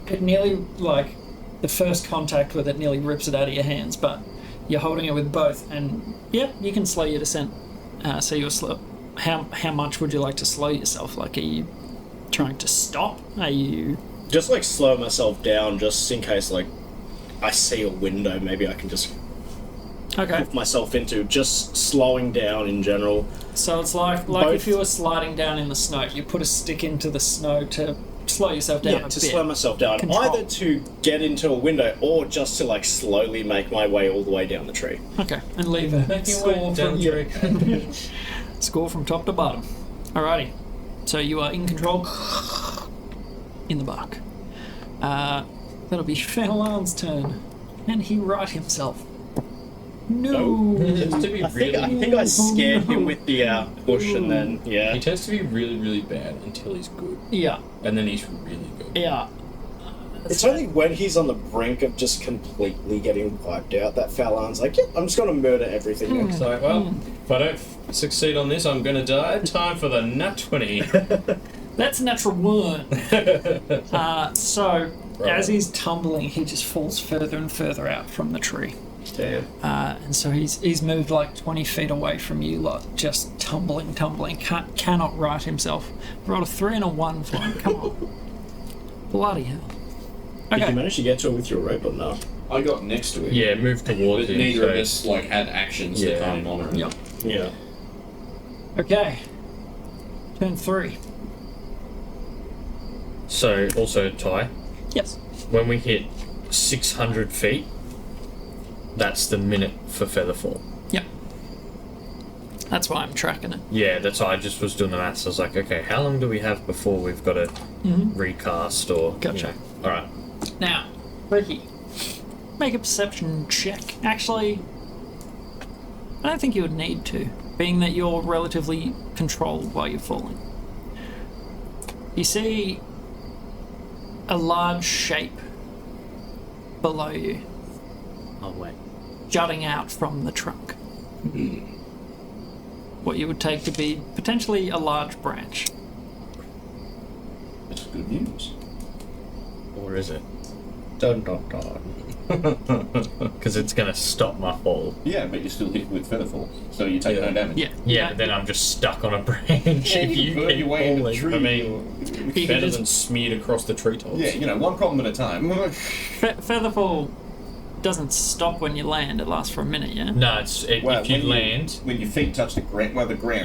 It nearly like the first contact with it nearly rips it out of your hands, but you're holding it with both, and yep, you can slow your descent. So you're slow. How much would you like to slow yourself? Like, are you trying to stop? Are you Just like slow myself down just in case like I see a window, maybe I can just okay? put myself into just slowing down in general. So it's like Both. if you were sliding down in the snow, you put a stick into the snow to slow yourself down a To bit. slow myself down. Control. Either to get into a window or just to like slowly make my way all the way down the tree. Okay, and leave a score from score from top to bottom. Alrighty, so you are in control in the bark. That'll be Fenelon's turn. Can he right himself? No. He tends to be I think I scared him with the push and then He tends to be really, really bad until he's good, Yeah, and then he's really good. yeah. It's only when he's on the brink of just completely getting wiped out that Fallon's like, yep, I'm just gonna murder everything now. It's like, well, if I don't succeed on this, I'm gonna die. Time for the nat 20. That's a natural one. So as he's tumbling, he just falls further and further out from the tree. Damn. And so he's moved like 20 feet away from you lot, just tumbling, cannot right himself. Rolled a 3 and a 1 for him, come on. Bloody hell. Did you Okay, manage to get to it with your rope or no? I got next to it. Yeah, move towards But him. neither so- of us like had actions Yeah. that can't monitor. yep. Yeah. Okay. Turn 3. So, also, Ty, Yes. when we hit 600 feet, that's the minute for Featherfall. Yep. That's why I'm tracking it. Yeah, that's why I just was doing the maths. I was like, okay, how long do we have before we've got to recast or... Gotcha. Alright. Now, Ricky, make a perception check. Actually, I don't think you would need to, being that you're relatively controlled while you're falling. You see a large shape below you, Oh, wait. jutting out from the trunk. What you would take to be potentially a large branch. That's good news. Or is it? Dun dun dun. Because it's going to stop my fall. Yeah, but you're still hit with Featherfall, so you take no damage. Yeah. Yeah, but then I'm just stuck on a branch Yeah, if you burn keep your way into the falling. tree. I mean, You better can than smeared across the treetops. Yeah, you know, one problem at a time. Featherfall doesn't stop when you land, it lasts for a minute, yeah? No, it's Well, if you when land... when your feet touch the ground,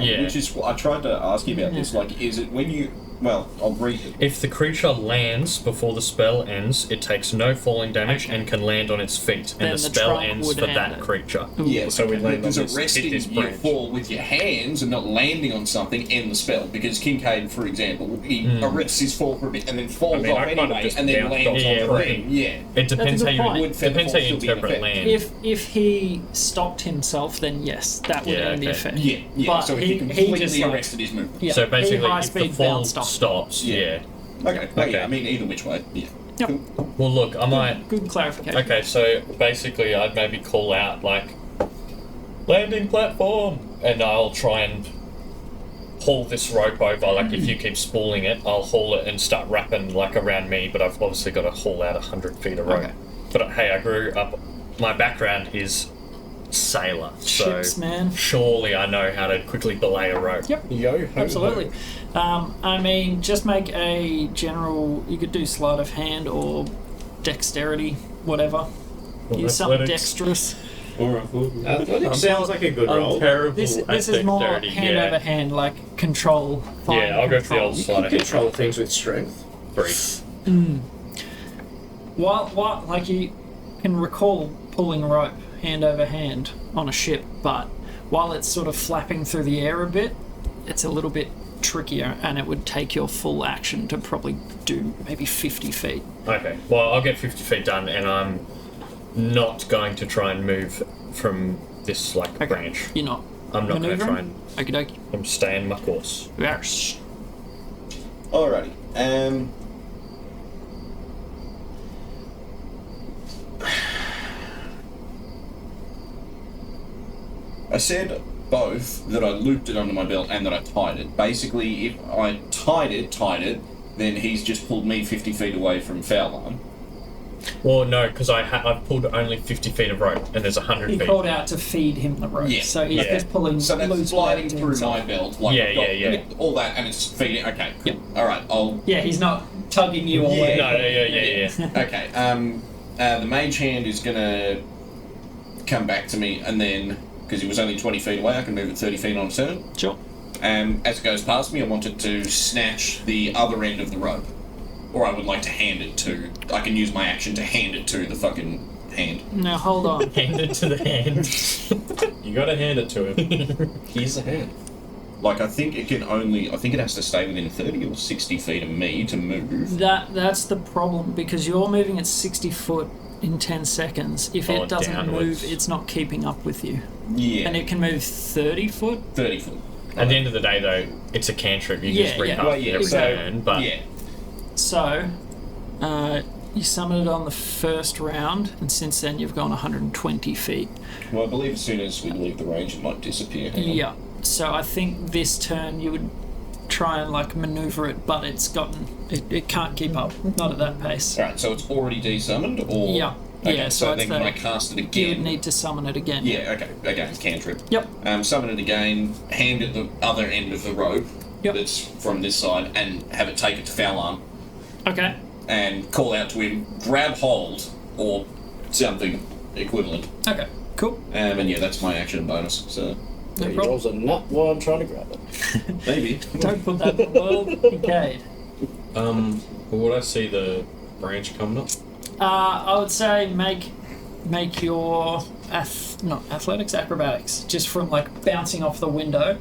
Yeah. which is what I tried to ask you about this. Like, is it when you Well, I'll read it. If the creature lands before the spell ends, it takes no falling damage and can land on its feet, Then and the the spell trunk ends would for end that it. creature. Yeah, So we land on because this, arresting hit this you branch. fall with your hands and not landing on something end the spell. Because Kincaid, for example, he arrests his fall for a bit and then falls I mean, off I kind of anyway just and then bounced lands off on the the ring. ring. Yeah. It depends a how good point. you Would feather depends how fall you still be in interpret effect? land. If he stopped himself, then yes, that would Yeah, end the okay. effect. Yeah, yeah. But So he he completely just, like, arrested his movement. Yeah, So basically, he high if the speed fall bounced off. stops, yeah. Okay. Well, Okay. yeah, I mean, either which way. Yeah. Yep. Cool. Well, look, I might. Good clarification. Okay, so basically, I'd maybe call out like landing platform, and I'll try and haul this rope over. Like, if you keep spooling it, I'll haul it and start wrapping like around me. But I've obviously got to haul out 100 feet of rope. Okay. But hey, I grew up. My background is sailor, so Ships, man. surely I know how to quickly belay a rope. Yep. Yo, ho, Absolutely. ho. I mean, just make a general. You could do sleight of hand or dexterity, whatever. Use something athletics. dexterous. Athletics sounds like a good roll. Terrible. This at is more dexterity, hand yeah. over hand, like control. fine Yeah, I'll go for the control. old sleight of hand. Control things with strength. 3. While like you can recall pulling rope hand over hand on a ship, but while it's sort of flapping through the air a bit, it's a little bit trickier, and it would take your full action to probably do maybe 50 feet. Okay, well, I'll get 50 feet done, and I'm not going to try and move from this, like, branch. You're not. I'm not going to try maneuvering? and... Okie dokie. I'm staying my course. Yes. Alrighty. I said both that I looped it under my belt and that I tied it. Basically, if I tied it, then he's just pulled me 50 feet away from foul line. Well, no, because I've pulled only 50 feet of rope, and there's 100 He feet. called out to feed him the rope, Yeah. so he's Yeah. just pulling So that's loose sliding rope to through himself. my belt. Like Yeah, I've got yeah. all that, and it's feeding. Okay, cool. Yep. Alright, I'll... Yeah, he's not tugging you away. No, yeah. Okay, the mage hand is gonna come back to me, and then, because he was only 20 feet away, I can move it 30 feet on a turn. Sure. As it goes past me, I wanted to snatch the other end of the rope. Or I would like to hand it to... I can use my action to hand it to the fucking hand. Now hold on. Hand it to the hand. You gotta hand it to him. Here's the hand. Like, I think it has to stay within 30 or 60 feet of me to move. That's the problem, because you're moving at 60 foot in 10 seconds. If Oh, it doesn't downwards. move, it's not keeping up with you. Yeah. And it can move 30 foot. 30 foot. At the end of the day, though, it's a cantrip. You Yeah, just bring yeah. it up Well, yeah, every so- turn, but... Yeah. So, you summon it on the first round, and since then you've gone 120 feet. Well, I believe as soon as we leave the range, it might disappear. Hang on. Yeah. So I think this turn you would try and like maneuver it, but it can't keep up. Not at that pace. Alright, so it's already desummoned, or... Yeah. Okay, Yeah, so so then it's can I the- cast it You again? would need to summon it again. Yeah, okay. Again, cantrip. Yep. Summon it again, hand it the other end of the rope Yep. that's from this side, and have it take it to foul arm, Okay. and call out to him, grab hold, or something equivalent. Okay. Cool. And yeah, that's my action bonus, so No He problem. rolls a nut while I'm trying to grab it. maybe. Don't put that in the world, Kincaid. Well, would I see the branch coming up? I would say make your athletics, acrobatics, just from like bouncing off the window,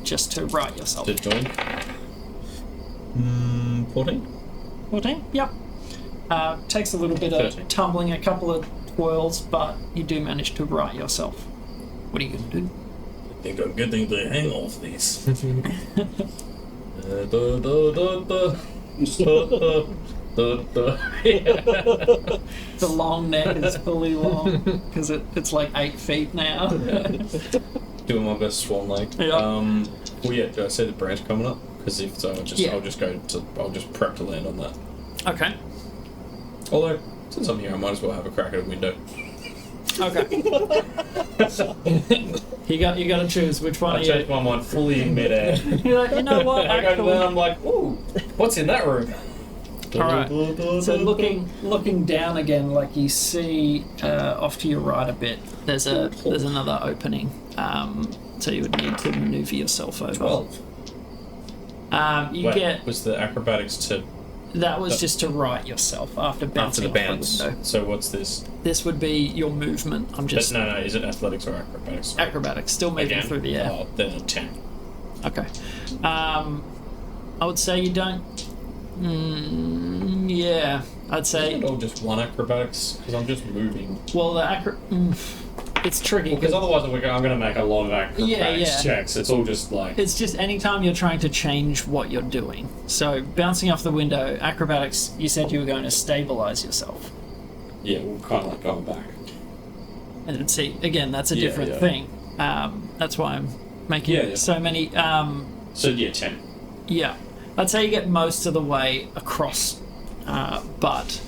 just to right yourself. To join? 14? 14? Yep. Takes a little bit of 13. tumbling, a couple of twirls, but you do manage to right yourself. What are you going to do? I think I'm getting the hang of this. The long neck is fully long because it's like 8 feet now. Doing my best swan lake. Yeah. Well, yeah. Do I see the branch coming up? Because if so, Yeah. I'll just prep to land on that. Okay. Although, since I'm here, I might as well have a crack at a window. Okay. you got to choose which one I are you. changed my mind fully in midair. You're like, you know what? I go to there, Actually, I'm like, ooh, what's in that room? all right. So looking down again, like you see off to your right a bit. There's another opening. So you would need to maneuver yourself over. 12. You Wait, get was the acrobatics to that was just to right yourself after After bouncing the off the bounce. window. So what's this? This would be your movement. I'm just No, is it athletics or acrobatics? acrobatics, still moving Again? through the air. Oh, then a 10. Okay. I would say you don't. Yeah, I'd say. Isn't it all just one acrobatics? Because I'm just moving. Well, it's tricky Because otherwise I'm going to make a lot of acrobatics Yeah. checks. It's all just like... it's just anytime you're trying to change what you're doing. So bouncing off the window, acrobatics. You said you were going to stabilize yourself. Yeah, we're kind of like going back. And see, again, that's a Yeah, different yeah. thing. That's why I'm making Yeah. so many. So yeah, 10. Yeah, I'd say you get most of the way across, but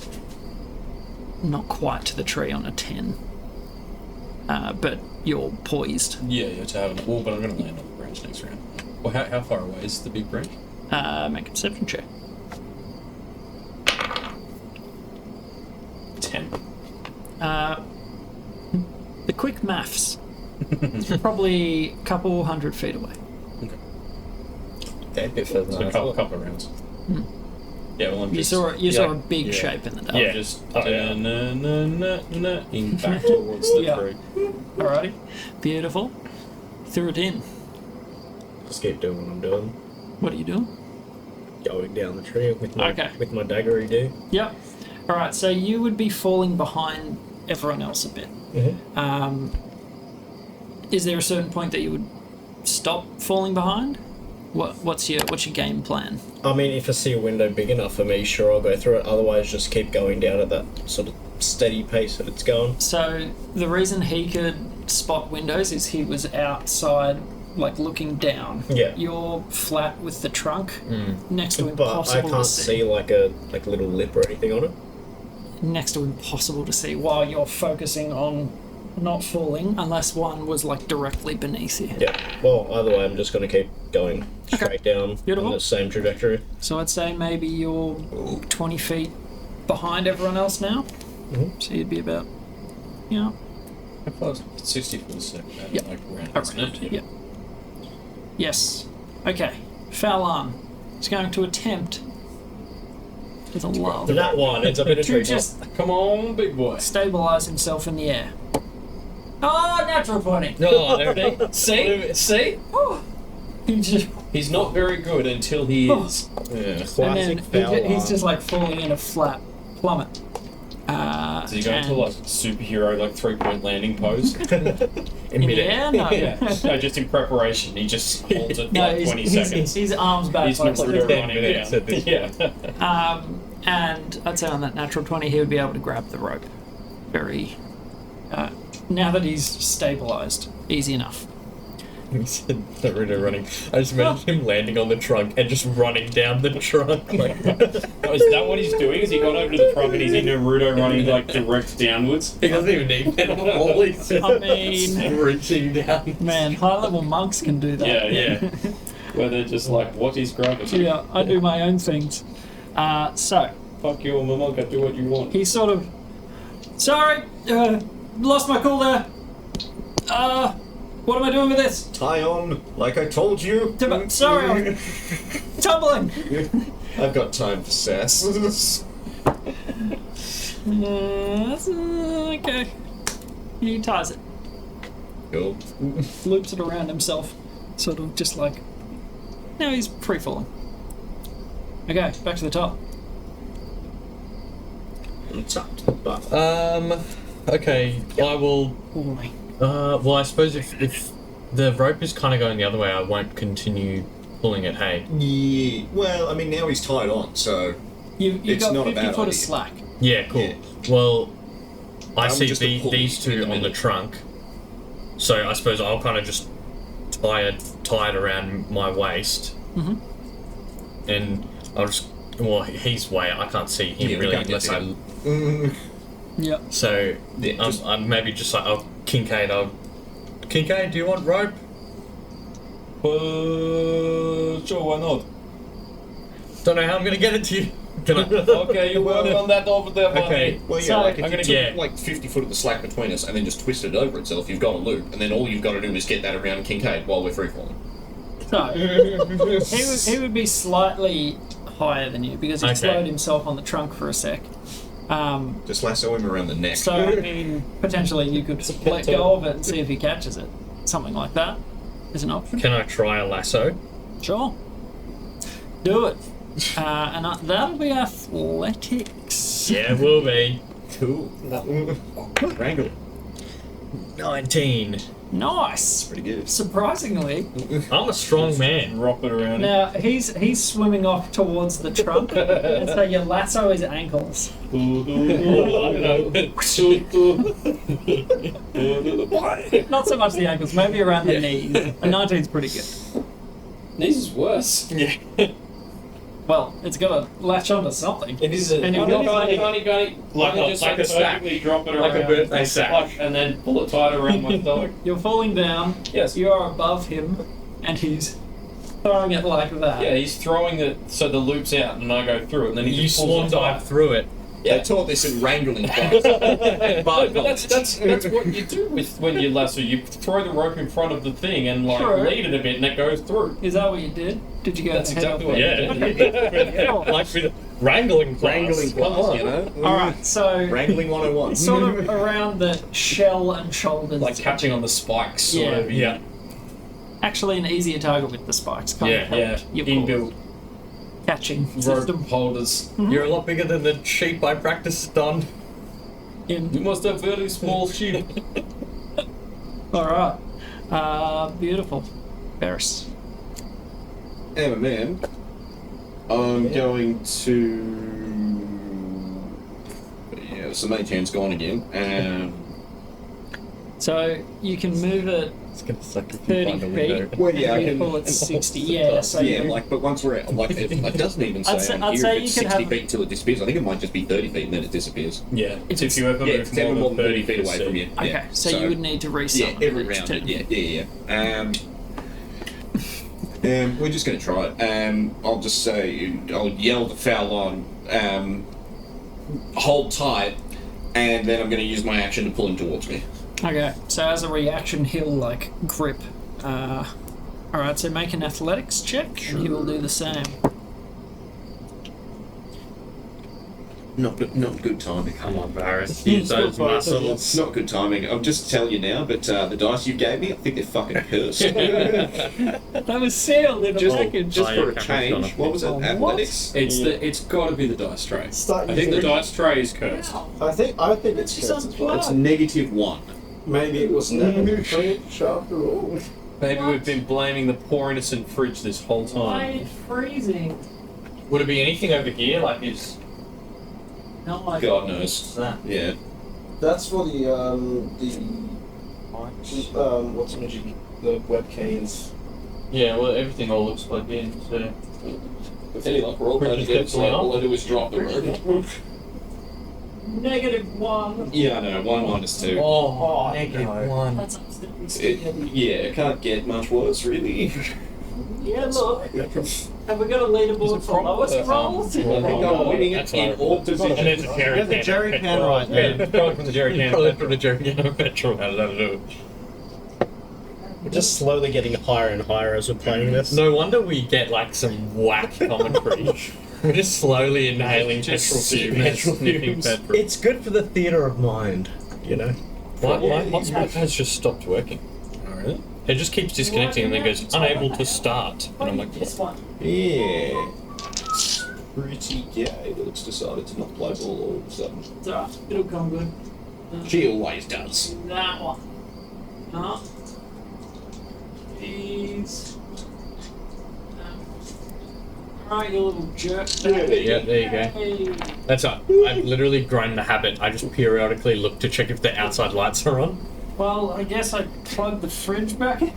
not quite to the tree on a 10. But you're poised. Yeah, to have an... Well, but I'm going to land on the branch next round. Well, how far away is the big branch? Make a perception check. 10. The quick maths. It's probably a couple 100 feet away. Okay, a bit further So than a I thought. couple of rounds. Yeah, well, I'm You just... saw a big yeah. shape in the dark. I'm just... in back towards the Yeah. tree. Alrighty, beautiful. Threw it in. Just keep doing what I'm doing. What are you doing? Going down the tree with my Okay. with my daggery do. Yep. Alright, so you would be falling behind everyone else a bit. Mm-hmm. Is there a certain point that you would stop falling behind? What's your game plan? I mean, if I see a window big enough for me, sure, I'll go through it. Otherwise, just keep going down at that sort of steady pace that it's going. So the reason he could spot windows is he was outside, like looking down. Yeah. You're flat with the trunk next to But impossible I can't to see like a little lip or anything on it. Next to impossible to see while you're focusing on not falling, unless one was like directly beneath you. Yeah. Well, either way, I'm just going to keep going straight down Beautiful. on the same trajectory. So I'd say maybe you're 20 feet behind everyone else now. Mhm. So you'd be about, you know, How far is it? 60 for the second. Yep. Like around, around. isn't it? Yep. Yes. Okay. Fallon is going to attempt with a lull That one, it's a bit of to tree just Come on, big boy. stabilize himself in the air. Oh, natural 20. Oh, there it is. See? See? Oh. He just, He's not very good until he is. Yeah, and classic then he's foul just like falling in a flat plummet. Does he go into and- like superhero, like 3-point landing pose? in in mid the air? No. Yeah. No, just in preparation. He just holds it for No, like he's, 20 he's, seconds. his arms back He's like Naruto this. running minutes down. at this Yeah. And I'd say on that natural 20, he would be able to grab the rope. Very. Now that he's stabilized, easy enough. He said Naruto running. I just imagined him landing on the trunk and just running down the trunk. Like, Oh, is that what he's doing? Has he gone over to the trunk and he's in Naruto running like direct downwards? he doesn't even need it all. He's just I mean, reaching down. man, high level monks can do that. Yeah. Where they're just like, what is gravity? Yeah, I do my own things. So, Fuck you, Mamonka, do what you want. he sort of. Sorry, lost my cool there. What am I doing with this? Tie on, like I told you. Sorry, I'm tumbling. I've got time for sass. Okay. He ties it, Cool. loops it around himself, sort of just like. Now he's free falling. Okay, back to the top. It's up to the buff. Okay, I will. Oh my. Well, I suppose if the rope is kind of going the other way, I won't continue pulling it. Hey. Yeah. Well, I mean, now he's tied on, so You've It's got not a 50 bad foot of idea. slack. Yeah, cool. Yeah. Well, I I'm see just a pulley these in two the on the middle. trunk, so I suppose I'll kind of just tie it around my waist, and I'll just. Well, he's way. I can't see him Yeah, we really can't get unless to I. him. Yep. So Yeah, just- I'm maybe just like, oh, Kincaid, do you want rope? Sure, why not? Don't know how I'm gonna get it to you. Can I? Okay, you work on that over there, buddy. Okay. Well, yeah, So, like if I'm you gonna took get- like 50 foot of the slack between us and then just twist it over itself, you've got a loop, and then all you've got to do is get that around Kincaid while we're free falling. So he would be slightly higher than you because he Okay. slowed himself on the trunk for a sec. Just lasso him around the neck. So I mean, potentially you could let go of it and see if he catches it. Something like that is an option. Can I try a lasso? Sure. Do it. And that'll be athletics. Yeah, it will be. Cool. Wrangle. 19. Nice. Pretty good. Surprisingly. I'm a strong man. Wrap it around. Now he's swimming off towards the trunk, and so you lasso his ankles. Not so much the ankles, maybe around the knees. A 19's pretty good. This is worse. Yeah. Well, it's got to latch onto something. It is a. And if Gunny, you're Like a- just like a sack. perfectly drop it Like a around, birthday sack. flush, and then pull it tight around my stomach. You're falling down. Yes. You are above him, and he's throwing it like that. Yeah, he's throwing it so the loop's out, and I go through it, and then he You just pulls swan it tight. dive through it. They taught this in wrangling class. But that's what you do with when you lasso. You throw the rope in front of the thing and like Sure. lead it a bit, and it goes through. Is that what you did? Did you go? That's head exactly off? what Yeah. Like with wrangling class. Wrangling class, you know? All right, so Wrangling 101. sort of around the shell and shoulders. Like catching on the spikes, sort Yeah. of. Yeah. Actually, an easier target with the spikes. Kind Yeah, of helped your core Inbuilt catching rope system. holders. You're a lot bigger than the sheep I practiced on. You must have very small sheep. All right, beautiful. Ferris. Man, I'm going to. Yeah, so my turn's gone again. So you can move it It's gonna suck if 30 feet. Well, yeah, I You can. call it 60. Yeah, so Yeah, you- like, but once we're at, like, it doesn't even say I'd say- on I'd here say if it's you could 60 have- feet till it disappears. I think it might just be 30 feet and then it disappears. Yeah, it's if you ever Yeah, move it's never more than 30 feet away from you. Okay, Yeah. so you would need to reset. Yeah, every round. Yeah. We're just going to try it. I'll just say, I'll yell the foul on, hold tight, and then I'm going to use my action to pull him towards me. Okay, so as a reaction, he'll like grip. Alright, so make an athletics check, and he will do the same. Not good timing. Come on, Barris. Use those muscles. It's not good timing. I'll just tell you now, but the dice you gave me, I think they're fucking cursed. That was sealed in a package. Just Oh, for yeah, a camera's gone change, off. what was it? Athletics? It's got to be the dice tray. Start I think the using- dice tray is cursed. I think it's cursed as well. It's -1. Maybe it was never French after all. Maybe we've been blaming the poor innocent fridge this whole Why time. it's freezing? Would it be anything over here? Like is Not like God knows. that? Yeah. That's for the what's the webcams. Yeah, well everything all looks plugged in, so With any luck, we're all Fridge going is to get definitely on. all I do is drop the rope. -1. Yeah, I know. 1 -2. Oh, -1. That's absolutely It, stupid. yeah, it can't get much worse, really. Yeah, look. Have we got a leaderboard for lowest rolls? I think I'm winning it That's in right. all And there's positions. a jerry There's a can. jerry of can petrol. right there. Yeah, probably from the jerry can. Probably from the jerry can of petrol. We're just slowly getting higher and higher as we're playing this. No wonder we get like some whack commentary. We're just slowly inhaling petrol fumes. It's good for the theatre of mind, you know. My hotspot has just stopped working. Oh, really? It just keeps disconnecting and then goes unable to start. And I'm like, This one. Yeah. It's pretty gay that it's decided to not play ball all of a sudden. It's alright. It'll come good. She always does. That one. Huh? These. Alright, you little jerk. Yeah, yeah, there you go. Hey. That's right. I've literally grown the habit. I just periodically look to check if the outside lights are on. Well, I guess I plugged the fridge back in.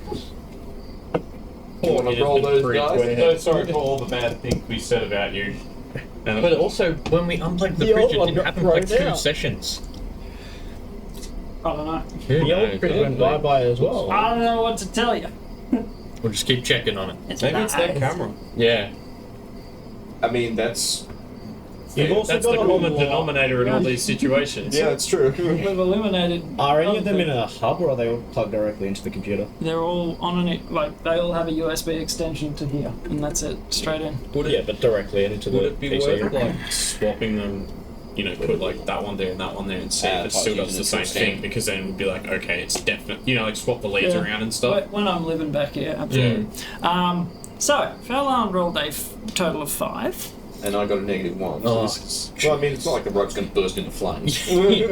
Want It to roll is those pretty dice? clear. So sorry for all the bad things we said about you. But also, when we unplugged the The fridge, old it one didn't got happen for like thrown 2 out. sessions. I don't know. Who The old knows? fridge went bye-bye as well. I don't know what to tell you. We'll just keep checking on it. It's Maybe it's that nice. camera. Yeah. I mean, that's You've also That's got the a common lot- denominator in all these situations. Yeah, that's true. We've eliminated. Are any of them in a hub, or are they all plugged directly into the computer? They're all on an they all have a USB extension to here, and that's it, straight in. Yeah, but directly into the Would it be PC. worth like swapping them? You know, put like that one there and that one there, and see if it still does the same thing. Because then we'd be like, okay, it's definite. You know, like swap the leads Yeah. around and stuff. When I'm living back here, absolutely. So Fallon rolled a total of 5. And I got a -1. So this is, well, I mean, it's not like the rope's going to burst into flames.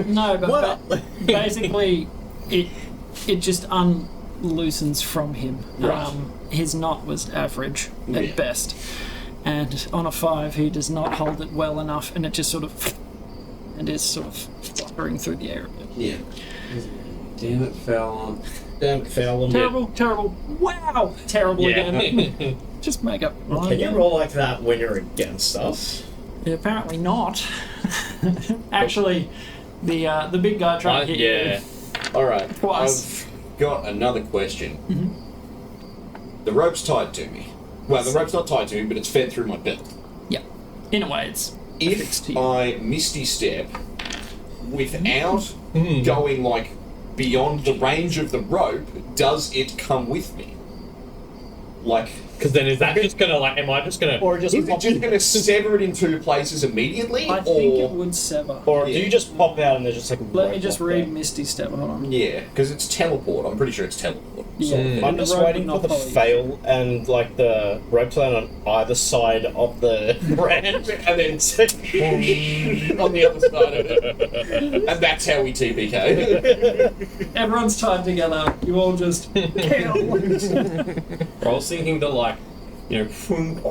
No, but basically, it just unloosens from him. Right. His knot was average at Yeah. best, and on a 5, he does not hold it well enough, and it just sort of is sort of fluttering through the air a bit. Yeah. Damn it, Fallon. Damn, Fallon. Terrible. Wow, terrible again. Just make up. Can you roll like that when you're against us? Apparently not. Actually, the big guy trying to hit Yeah. All right. Twice. I've got another question. The rope's tied to me. Well, the rope's not tied to me, but it's fed through my belt. you. Yeah. In a way, it's fixed If to you. I misty step without going like beyond the range of the rope, does it come with me? Like, Because then is that just gonna like? Am I just gonna? Or just is it just going to sever it in 2 places immediately? I think it would sever. Or do Yeah. you just pop out and there's just like a Let rope me just lock read there? Misty Step. Hold on. Yeah, because it's teleport. I'm pretty sure it's teleport. Yeah. I'm The just rope waiting would for not the follow you. fail and like the rope line on either side of the branch, and then On the other side of it. And that's how we TPK. Everyone's tied together. You all just. I was thinking that like, you know, we're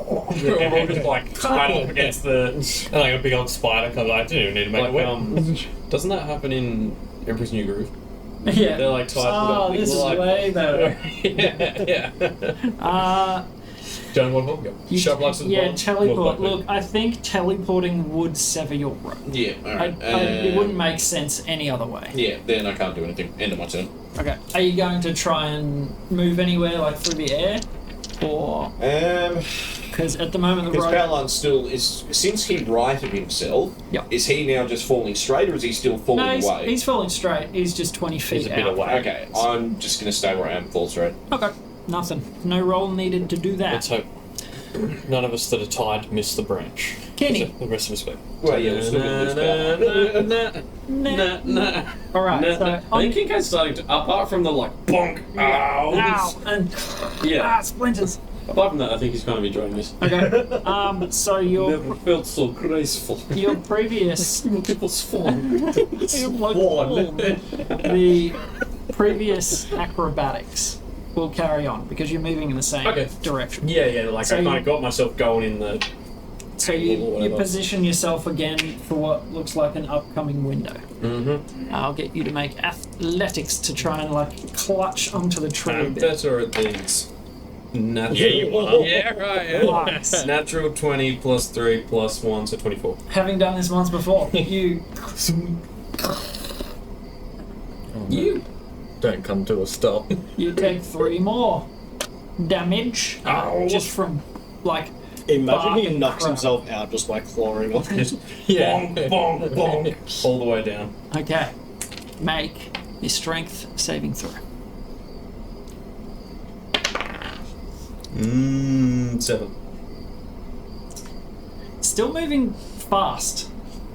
all just like tied up against the, and like a big old spider comes. I didn't even need to make a web. Doesn't that happen in Emperor's New Groove? Yeah. They're like tied. Oh, with a this big, is like, way better. yeah. John, what about You Sharp Lux is yeah, one? teleport. Most likely. Look, I think teleporting would sever your rope. Yeah, alright. It wouldn't make sense any other way. Yeah, then I can't do anything. End of my turn. Okay. Are you going to try and move anywhere, like through the air, or because at the moment the Because rope? Fallon still is, since he righted himself, Yep. is he now just falling straight or is he still falling No, away? he's falling straight. He's just 20 feet He's a bit out. away. Okay, I'm just going to stay where I am, fall straight. Okay. Nothing. No roll needed to do that. Let's hope none of us that are tied miss the branch. Kenny. The rest of us will. Well, yeah, we're still going to lose power. All right. So I think Kincaid's starting to, apart from the like bonk, ow, and yeah. splinters. Apart from that, I think he's kind of enjoying this. Okay. So Never felt so graceful. your previous People's form. the previous acrobatics will carry on because you're moving in the same Okay. direction. Yeah, like So I you- kind of got myself going in the. So Or you whatever. position yourself again for what looks like an upcoming window. Mm-hmm. I'll get you to make athletics to try and like clutch onto the tree a I'm bit. better at these. Natural. Yeah, you are. Yeah, right. Nice. Natural 20 plus 3 plus 1, so 24. Having done this once before, you Don't come to a stop. take 3 more damage just from like Imagine he bark knocks crap. himself out just by clawing on it. Yeah. Bonk, bonk, bonk. All the way down. Okay, make your strength saving throw. 7. Still moving fast.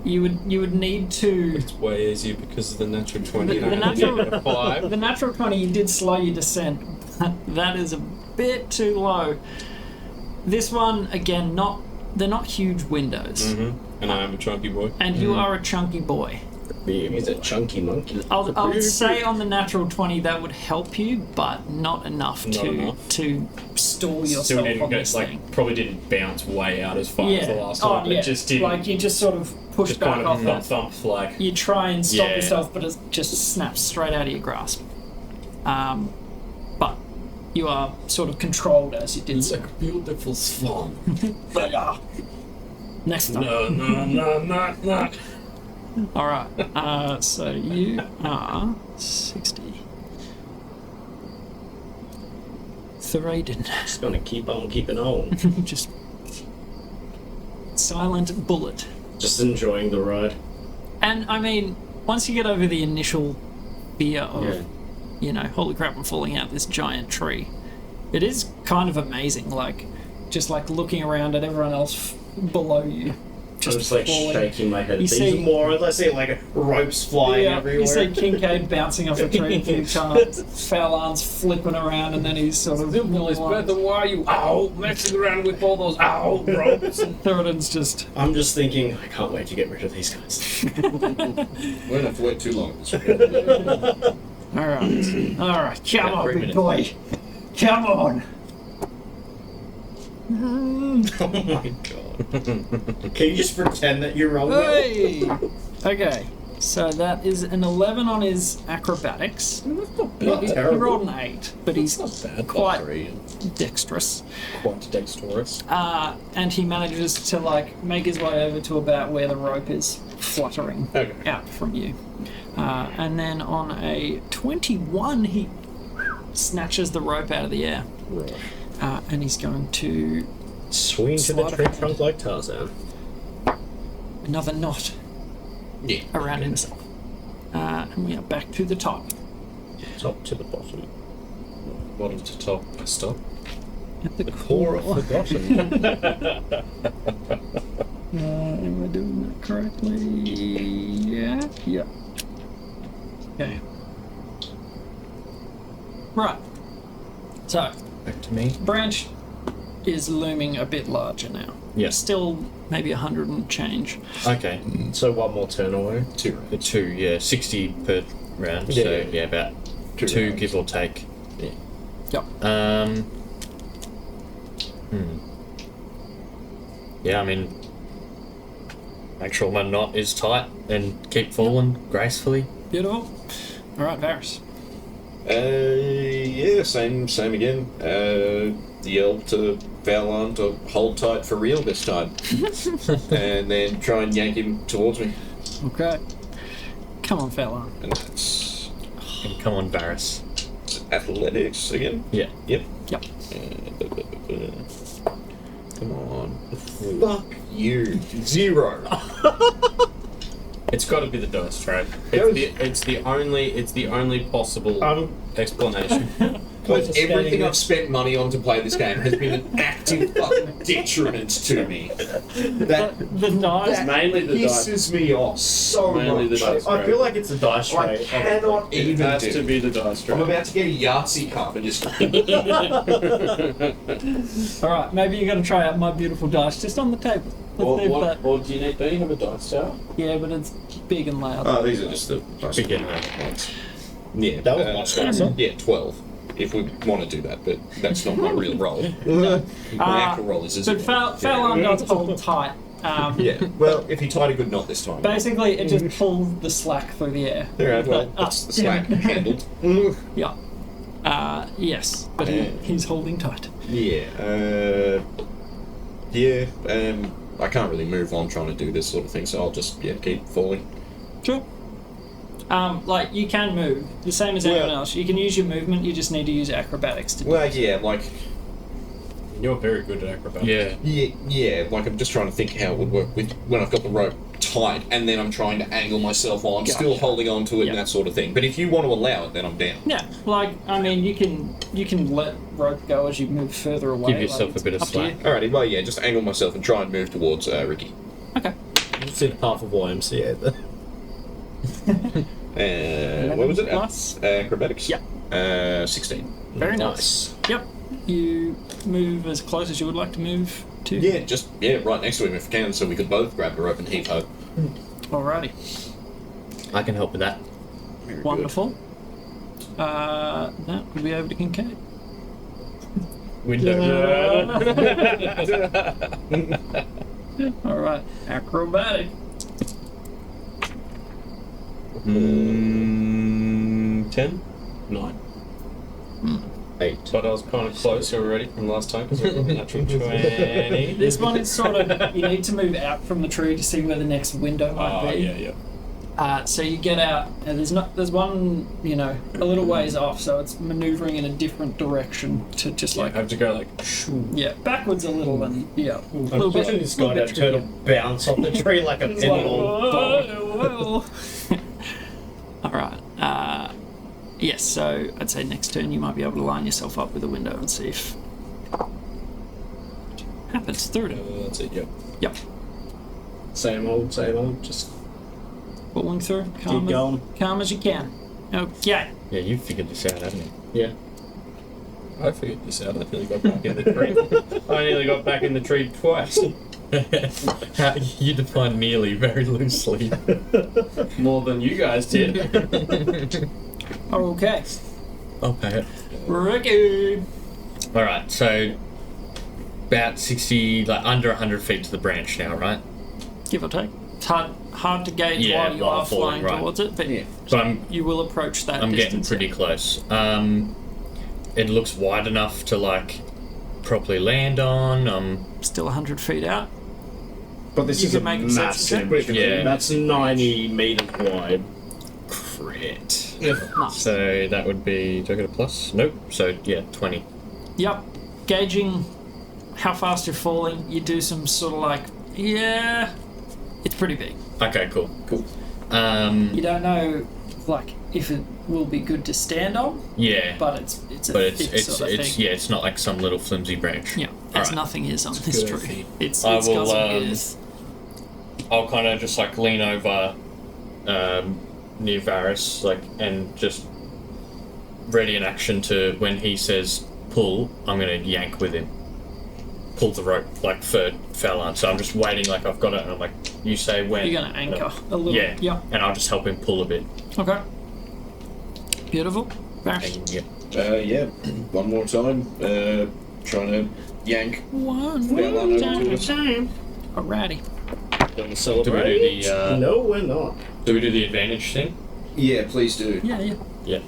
You would need to. It's way easier because of the natural 20. The and I natural- had a 5. The natural 20 did slow your descent. That is a bit too low. This one again, they're not huge windows, Mm-hmm. And I am a chunky boy. and you are a chunky boy. He's a chunky monkey. I would say on the natural 20 that would help you, but not enough Not to enough. to stall Still yourself didn't on go, this thing. like, probably didn't bounce way out as far Yeah. as the last time. Oh, yeah. It just didn't. Like you just sort of push just back kind off of it. thump, like. You try and stop Yeah. yourself, but it just snaps straight out of your grasp. But you are sort of controlled as you did so. a beautiful swan. Next time. No. Alright, so you are 60. Thraden. Just gonna keep on keeping on. Just silent bullet Just enjoying the ride. And I mean, once you get over the initial fear of, you know, holy crap, I'm falling out this giant tree, it is kind of amazing. Like, just like looking around at everyone else below you. I'm just like falling. shaking my head. You These see- more, I see like ropes flying everywhere. You see Kincaid bouncing off a tree a few times, Fowlan's flipping around, and then he's sort of... Why are you out messing around with all those ropes? Thoradin's just... I'm just thinking, I can't wait to get rid of these guys. We don't have to wait too long. Alright, come on, big boy. Come on. Oh my god. Can you just pretend that you're wrong? Hey! Okay, so that is an 11 on his acrobatics. He rolled an 8, but he's quite dexterous. Quite dexterous. And he manages to like make his way over to about where the rope is fluttering out from you. And then on a 21, he snatches the rope out of the air. Right. And he's going to Swing to the slide tree ahead. trunk like Tarzan. Another knot around himself. And we are back to the top. Top to the bottom. Bottom to top. I stop. At the Core of forgotten. am I doing that correctly? Yeah. Yeah. Okay. Right. So, Back to me. branch is looming a bit larger now. Yeah. Still maybe 100 and change. Okay. So one more turn away. Two, yeah. 60 per round. Yeah. So, yeah, about two rounds. give or take. Yep. Yeah, I mean, make sure my knot is tight and keep falling gracefully. Beautiful. Alright, Varys. Yeah, same again. Yell to Fowlan to hold tight for real this time. And then try and yank him towards me. Okay. Come on, Fowlan. And that's And come on, Varys. athletics again. Yeah. Yep. Yep. Come on. Fuck you. 0. It's got to be the dice trade. It's the only possible explanation. Because everything I've spent money on to play this game has been an active fucking detriment to me. That The dice. Mainly the dice. pisses me off so Mainly much. the dice. I feel like it's a dice I tray. cannot It even has do. to be the dice I'm trade. about to get a Yahtzee cup and just. Alright, maybe you're going to try out my beautiful dice just on the table. Let's see if that... Or do you need? Don't you have a dice tower? Yeah, but it's big and loud. Oh, these are just the Beginner. ones. Yeah, That was much nicer. Yeah, 12. If we want to do that, but that's not my real roll. My actual roll is a But 0. Fowlan does hold tight. Yeah, well, if he tied a good knot this time. Basically, it just pulls the slack through the air. Alright, well, that's the slack handled. Yeah. Yes, but he's holding tight. Yeah, I can't really move on trying to do this sort of thing, so I'll just, keep falling. Sure. Like, you can move, the same as everyone else. You can use your movement, you just need to use acrobatics to do Well, it. yeah, like, You're very good at acrobatics. Yeah. like I'm just trying to think how it would work with when I've got the rope tight and then I'm trying to angle myself while I'm still holding on to it Yeah. and that sort of thing. But if you want to allow it, then I'm down. Yeah, like, I mean, you can let rope go as you move further away. Give yourself like, a bit of it's up to you. slack. Alrighty, well, yeah, just angle myself and try and move towards Ricky. Okay. It's in half of YMCA. What was it? Plus? Acrobatics? Yeah. 16. Very nice. Yep. You move as close as you would like to move to. Yeah, just, right next to him if we can, so we could both grab the rope and heave ho. Alrighty. I can help with that. Wonderful. That would be over to Kincaid. Window. Alright. Acrobatic. 10? 9. 8. But I was kind of close already from last time because I got a natural 20. This one is sort of, you need to move out from the tree to see where the next window might be. Yeah. So you get out, and there's one, you know, a little ways off, so it's maneuvering in a different direction to just I like, have to go like. yeah, backwards a little and yeah, a I'm little bit. watching this guy that turtle bounce off the tree like a pinball. All right. Yes. So I'd say next turn you might be able to line yourself up with a window and see if happens through it. That's it. Yep. Yep. Same old, just Pulling through. keep Calm, going. calm as you can. Okay. Yeah, you figured this out, haven't you? Yeah. I figured this out. I nearly got back in the tree. I nearly got back in the tree twice. How, you define nearly very loosely. More than you guys did. Okay. I'll pay it. Ricky. Alright, so about 60, like under 100 feet to the branch now, right? Give or take. It's hard to gauge Yeah, while you while are falling, flying right. towards it, but So you will approach that I'm getting distance. pretty close. It looks wide enough to like properly land on. Still 100 feet out. But this You is can a make a sense massive. check. Yeah. That's 90 meters wide. Crit. Nice. So that would be. Do I get a plus? Nope. So yeah, 20. Yep. Gauging how fast you're falling, you do some sort of like, yeah, it's pretty big. Okay, cool. Cool. You don't know, like, if it will be good to stand on, Yeah. but it's a But thick it's sort of thing. yeah, it's not like some little flimsy branch. Yeah, as Alright. nothing is on this good. tree. It's I got will, some gears. I'll kind of just like lean over near Varys, like, and just ready in action to when he says pull, I'm gonna yank with him. Pull the rope like for Fallon. So I'm just waiting, like I've got it, and I'm like, you say when. You're gonna anchor a little. Yeah. Yeah. And I'll just help him pull a bit. Okay. Beautiful. Bash. And, yeah. Yeah, one more time. Trying to yank. One Fallon time. over to us. Alrighty. Don't Do we celebrate. do the No, we're not. do we do the advantage thing? Yeah, please do. Yeah, yeah. Yeah.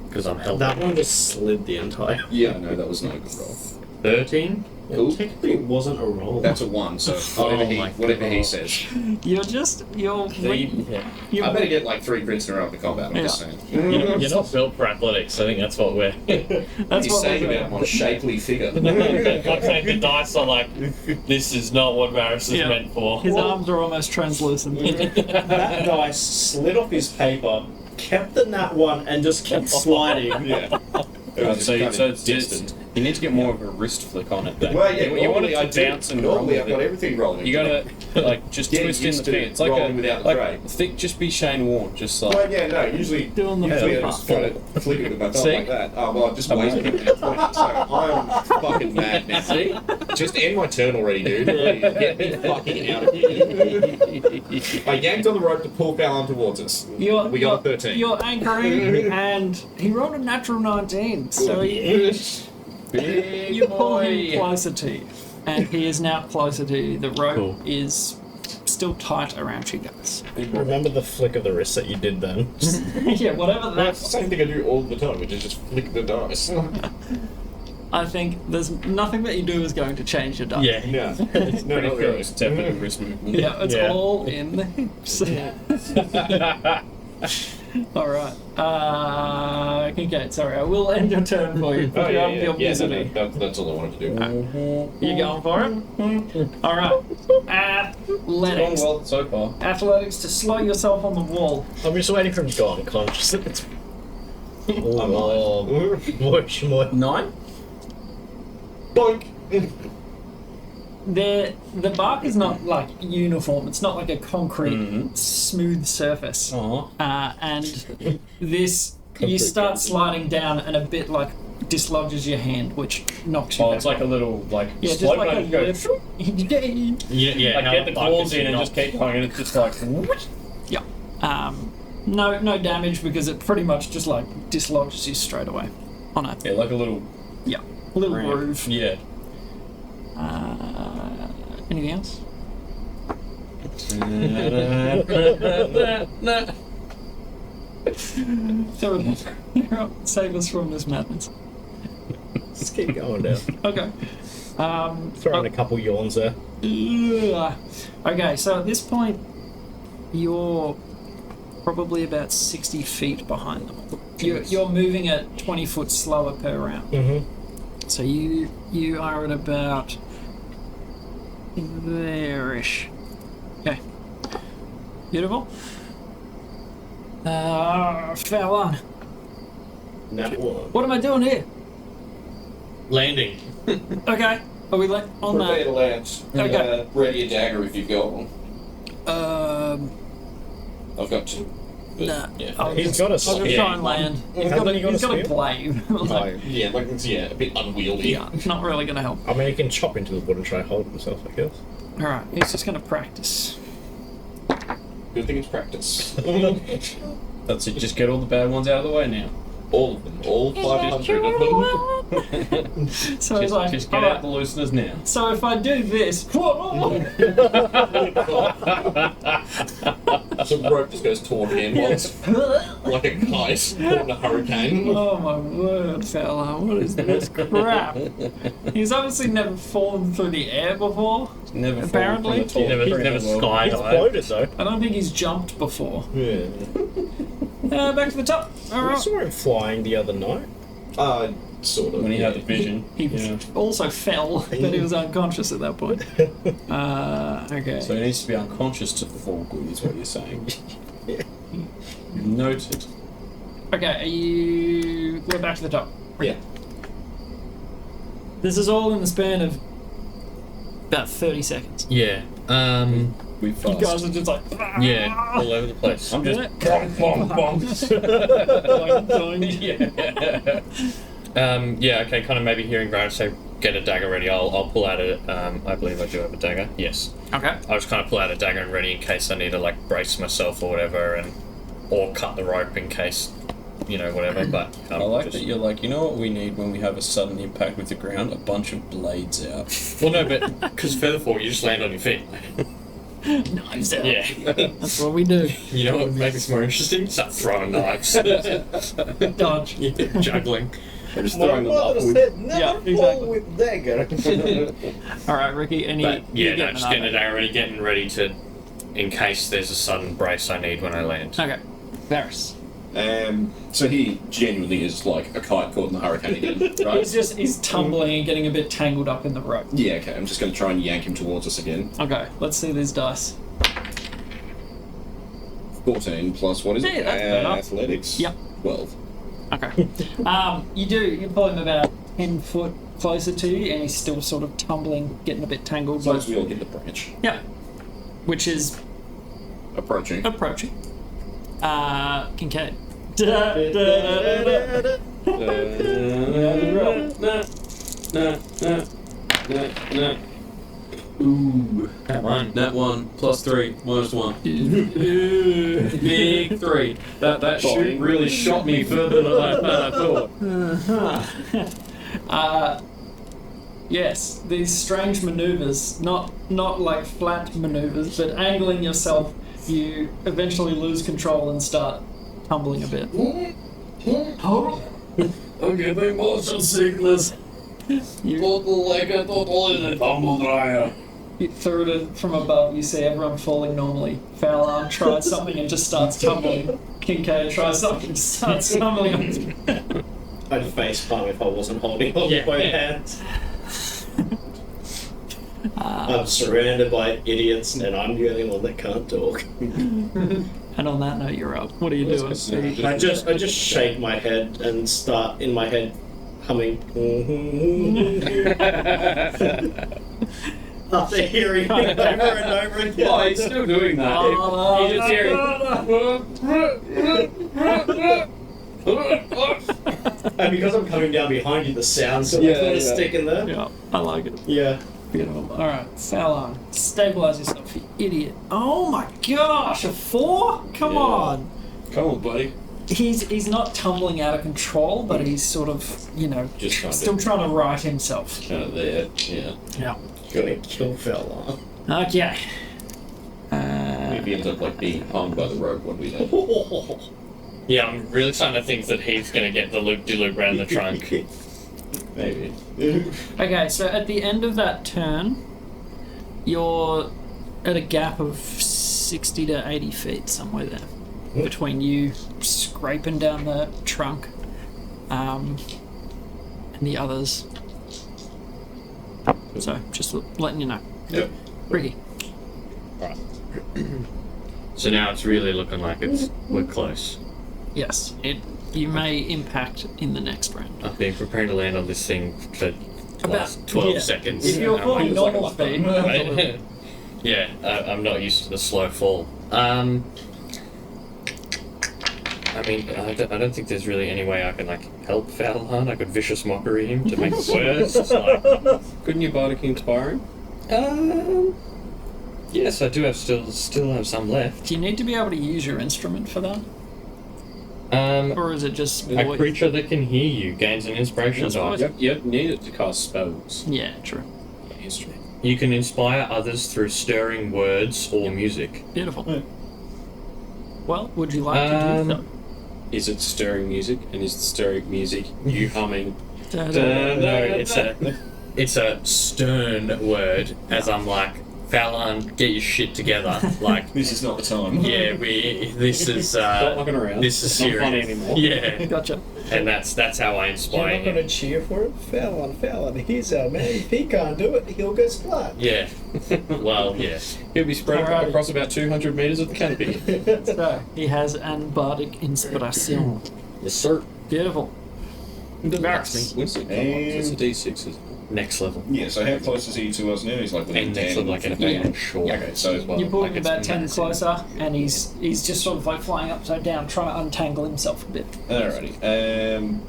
Because I'm helping. That one just slid the entire. Yeah, no, that was not a good roll. 13. Cool. Technically, it wasn't a roll. That's a 1, so whatever he says. You're I better get like 3 crits in a row in the combat, I'm just saying. You're not built for athletics. I think that's what we're. That's He's what saying we're about my shapely figure. I'm saying the dice are like, this is not what Varys is Yeah. meant for. His arms are almost translucent. That guy slid off his paper, kept the nat one, and just kept sliding. Yeah. So it's distant. you need to get more of a wrist flick on it. Though. Well, yeah, you want it normally to bounce and roll. Normally with I've got it. everything rolling. You gotta like just Get twist in used the to pants, like rolling without the tray. think. Just be Shane Warne, just like. Well, yeah, no, usually Doing the usually I flip just try to flick it with my thumb See? like that. Oh, well, I've just wasted it now. So I'm fucking mad now. See? Just end my turn already, dude. Please, get me fucking out of here. I yanked on the rope to pull Fallon towards us. We got 13. You're anchoring, and he rolled a natural 19, so Big you pull him boy. closer to you, and he is now closer to you. The rope Cool. is still tight around you guys. Remember the flick of the wrist that you did then? Yeah, whatever Well, it's the that. same thing I do all the time, which is just flick the dice. I think there's nothing that you do is going to change your dice. Yeah. Yeah. Pretty close, except for the wrist movement. Yeah, it's Yeah. all in the hips. Alright. Okay, sorry, I will end your turn for you. Oh, yeah, You're busy. that's all I wanted to do. You going for it? Alright. Athletics. Well, so far. Athletics to slow yourself on the wall. I'm just waiting for him to go unconscious. It's... I'm Boy, 9. Boink! The bark is not like uniform. It's not like a concrete, smooth surface. And this, you start sliding down, and a bit like dislodges your hand, which knocks you. Oh, back it's like up. a little like Yeah, just slow like a motion go. lip. Yeah. Like how get the fuck claws is it in and not- just keep going, and it's just like. Yeah. No damage because it pretty much just like dislodges you straight away on a Yeah, like a little. little ramp. groove. Yeah. Anything else? So save us from this madness. just keep going down. Okay. Throwing a couple yawns there. Okay, so at this point, you're probably about 60 feet behind them. You're moving at 20 foot slower per round. Mm-hmm. So you are at about there-ish. Okay. Beautiful. Foul on. That one. What am I doing here? Landing. Okay. Are we on Prepare that? to land. Okay. Ready a dagger if you've got one. I've got two. But, Nah. Yeah. I'll He's just, got a I'll just spear. try and land. He's Hasn't got he got a a spear? blade. Like, Yeah, like it's a bit unwieldy. yeah, not really going to help. I mean, he can chop into the wood and try to hold himself, I guess. Alright, he's just going to practice. Good thing it's practice. That's it. Just get all the bad ones out of the way now. All of them. All 500 of them. So he's like, Just get out the looseners now. so if I do this, The rope just goes taut again while it's like a kite caught in a hurricane. oh my word, fella, what is this crap? He's obviously never fallen through the air before. Never Apparently. fall from the He's tall never tree in the world. He's skydived. floated, though. I don't think he's jumped before. Yeah. Back to the top. I Alright. saw him flying the other night. Sort of. When he had the vision. He Yeah. also fell, but he was unconscious at that point. Okay. So he needs to be unconscious to fall good, is what you're saying. Noted. Okay, we're back to the top. Yeah. This is all in the span of about 30 seconds. Yeah. We You fast. guys are just like, Yeah. All over the place. I'm just Yeah. bonk, bonk, Yeah, okay, kind of maybe hearing Grant say, get a dagger ready. I'll pull out a, I believe I do have a dagger. Yes. Okay. I'll just kind of pull out a dagger and ready in case I need to, like, brace myself or whatever, or cut the rope in case, whatever, but... I like that you're like, you know what we need when we have a sudden impact with the ground? A bunch of blades out. Well, no, but because featherfall, you just land on your feet. Knives out. Yeah. That's what we do. You know what would make this more interesting? Start throwing knives. Dodge. Juggling. We're just My throwing them mother upwards. said never Yeah, fall exactly. with dagger. Alright, Ricky, any... But, yeah, no, getting just getting a another. dagger ready, getting ready to... in case there's a sudden brace I need when I land. Okay. Varys. So he genuinely is like a kite caught in the hurricane again, right? He's tumbling and getting a bit tangled up in the rope. Yeah, okay. I'm just going to try and yank him towards us again. Okay, let's see these dice. 14 plus what is it? Yeah, that's better. Athletics. Yep. 12. Okay. You pull him about 10 foot closer to you, and he's still sort of tumbling, getting a bit tangled. As long as we all hit the branch. Yeah. Which is Approaching. approaching. Kincaid. Ooh. That one. That one, plus 3, minus 1. Big 3. That shoot really shot me further than I thought. Yes, these strange maneuvers, not like flat maneuvers, but angling yourself, you eventually lose control and start tumbling a bit. Oh, I'm getting motion sickness. Total like a total in a tumble dryer. you throw it from above, you see everyone falling normally. Foul arm tries something and just starts tumbling. Kincaid tries something and just starts tumbling. I'd facepalm if I wasn't holding on Yeah. my hands. I'm surrounded by idiots, and I'm the only one that can't talk. And on that note, you're up. What are you doing? I just shake my head and start in my head humming. After hearing it over and over again. Oh, he's still doing that. Oh, You just hear And because I'm coming down behind you, the sounds sort of stick in there. Yeah, I like it. Yeah. Beautiful. Alright, foul arm. Stabilize yourself, you idiot. Oh my gosh, a 4? Come on. Come on, buddy. He's not tumbling out of control, but he's sort of, Just trying still trying to right himself. Kind of there. Yeah. Yeah. Gonna kill fella. Okay. If he ends up like being hung by the rope, what do we do? Yeah, I'm really starting to think that he's going to get the loop-de-loop around the trunk. Maybe. Okay, so at the end of that turn, you're at a gap of 60 to 80 feet, somewhere there. between you scraping down the trunk and the others. So, just letting you know. Yep. Ricky. Right. So now it's really looking like we're close. Yes, you may impact in the next round. I've been preparing to land on this thing for the last 12 seconds. If you're flying normal speed, Right? Yeah, I'm not used to the slow fall. I mean, I don't think there's really any way I can help Fowlhan. I could vicious mockery him to make it worse. It's Couldn't you bardic inspire him? Yes, I do have still have some left. do you need to be able to use your instrument for that? Or is it just A voice? creature that can hear you gains an inspiration That's die. voice. You need it to cast spells. Yeah, true. Instrument. You can inspire others through stirring words or music. Beautiful. Well, would you like to do so? Is it stirring music? And is the stirring music you humming? No, it's a stern word. As I'm like, Fallon, get your shit together. Like, This is not the time. yeah, this is Stop fucking around. this is It's not funny serious. anymore. Yeah, Gotcha. and that's how I You're inspire not going him. to cheer for him? Fallon, here's our man. If he can't do it, he'll go splat. Yeah. Well, yeah. He'll be spread Alrighty. across about 200 meters of the canopy. So, he has an bardic inspiration. Yes, sir. Beautiful. Embarrass me. What's it? It's a D6, isn't it? Next level. Yeah, so how close is he to us now? He's like within And 10. next level, like an 8 short. Yeah, okay, so as well. You pull Like, him it's about 10 massive. closer, and he's just sort of like flying upside down, trying to untangle himself a bit. Alrighty.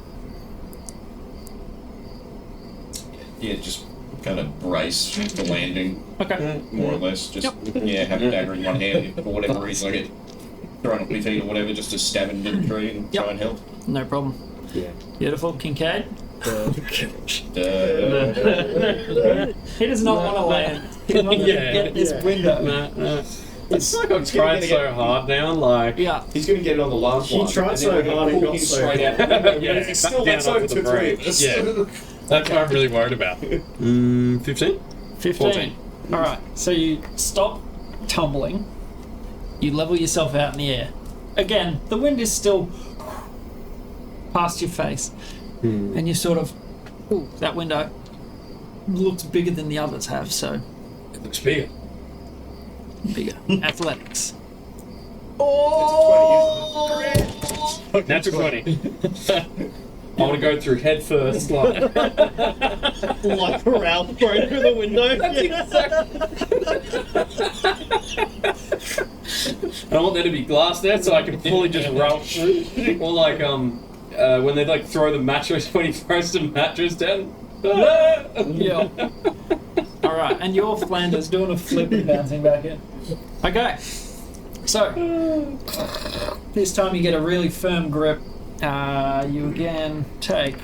Yeah, just kind of brace for landing, Okay. more or less. Just Yep. yeah, have a dagger in one hand if for whatever reason I get thrown off my feet or whatever, just to stab into the tree and Yep. try and help. No problem. Yeah. Beautiful. Kincaid. Uh, He does not want to land. He wants to get this window. It's like I've tried so hard now, like... Yeah. He's going to get it on the last He one. tried and so then we're gonna hard and pull got him so straight out. Yeah, He's still down that's over onto to the 3 brain. of us. Yeah. That's what I'm really worried about. 15? 15. 14. Alright, so you stop tumbling, you level yourself out in the air. Again, the wind is still past your face, and you sort of, ooh, that window looks bigger than the others have, so It looks bigger. bigger. Athletics. Natural 20. I want to go through head first, like... Like Ralph broke through the window. And I want there to be glass there so I can fully just roll through. Or like, when they like throw the mattress, when he throws the mattress down. Yeah. Alright, and your Flanders doing a flip and bouncing back in. Okay. So, this time you get a really firm grip. You again take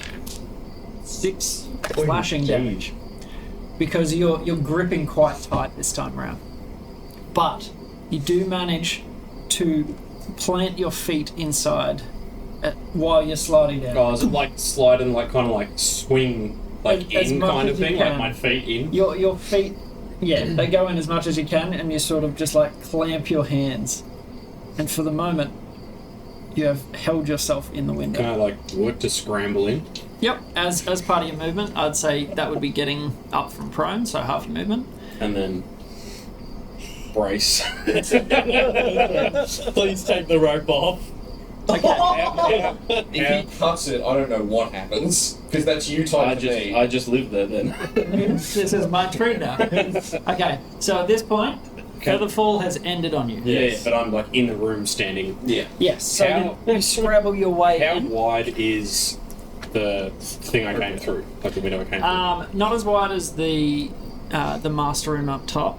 6 slashing damage. Because you're gripping quite tight this time around. But you do manage to plant your feet inside while you're sliding down. Oh, is it like slide and like kind of like swing like As in much kind of as you thing? Like can. my feet in? Your feet, yeah, they go in as much as you can, and you sort of just like clamp your hands. And for the moment, you have held yourself in the window. Can I like work to scramble in? Yep, as part of your movement, I'd say that would be getting up from prone, so half your movement. And then brace. Please take the rope off. If he cuts it, I don't know what happens. Because that's you tied to me. I just live there then. This is my tree now. Okay, so at this point, Featherfall has ended on you. Yeah, but I'm like in the room standing. Yeah. Yes, so How- you scrabble your way How in. wide is the thing I came through? Like the window I came through? Not as wide as the master room up top,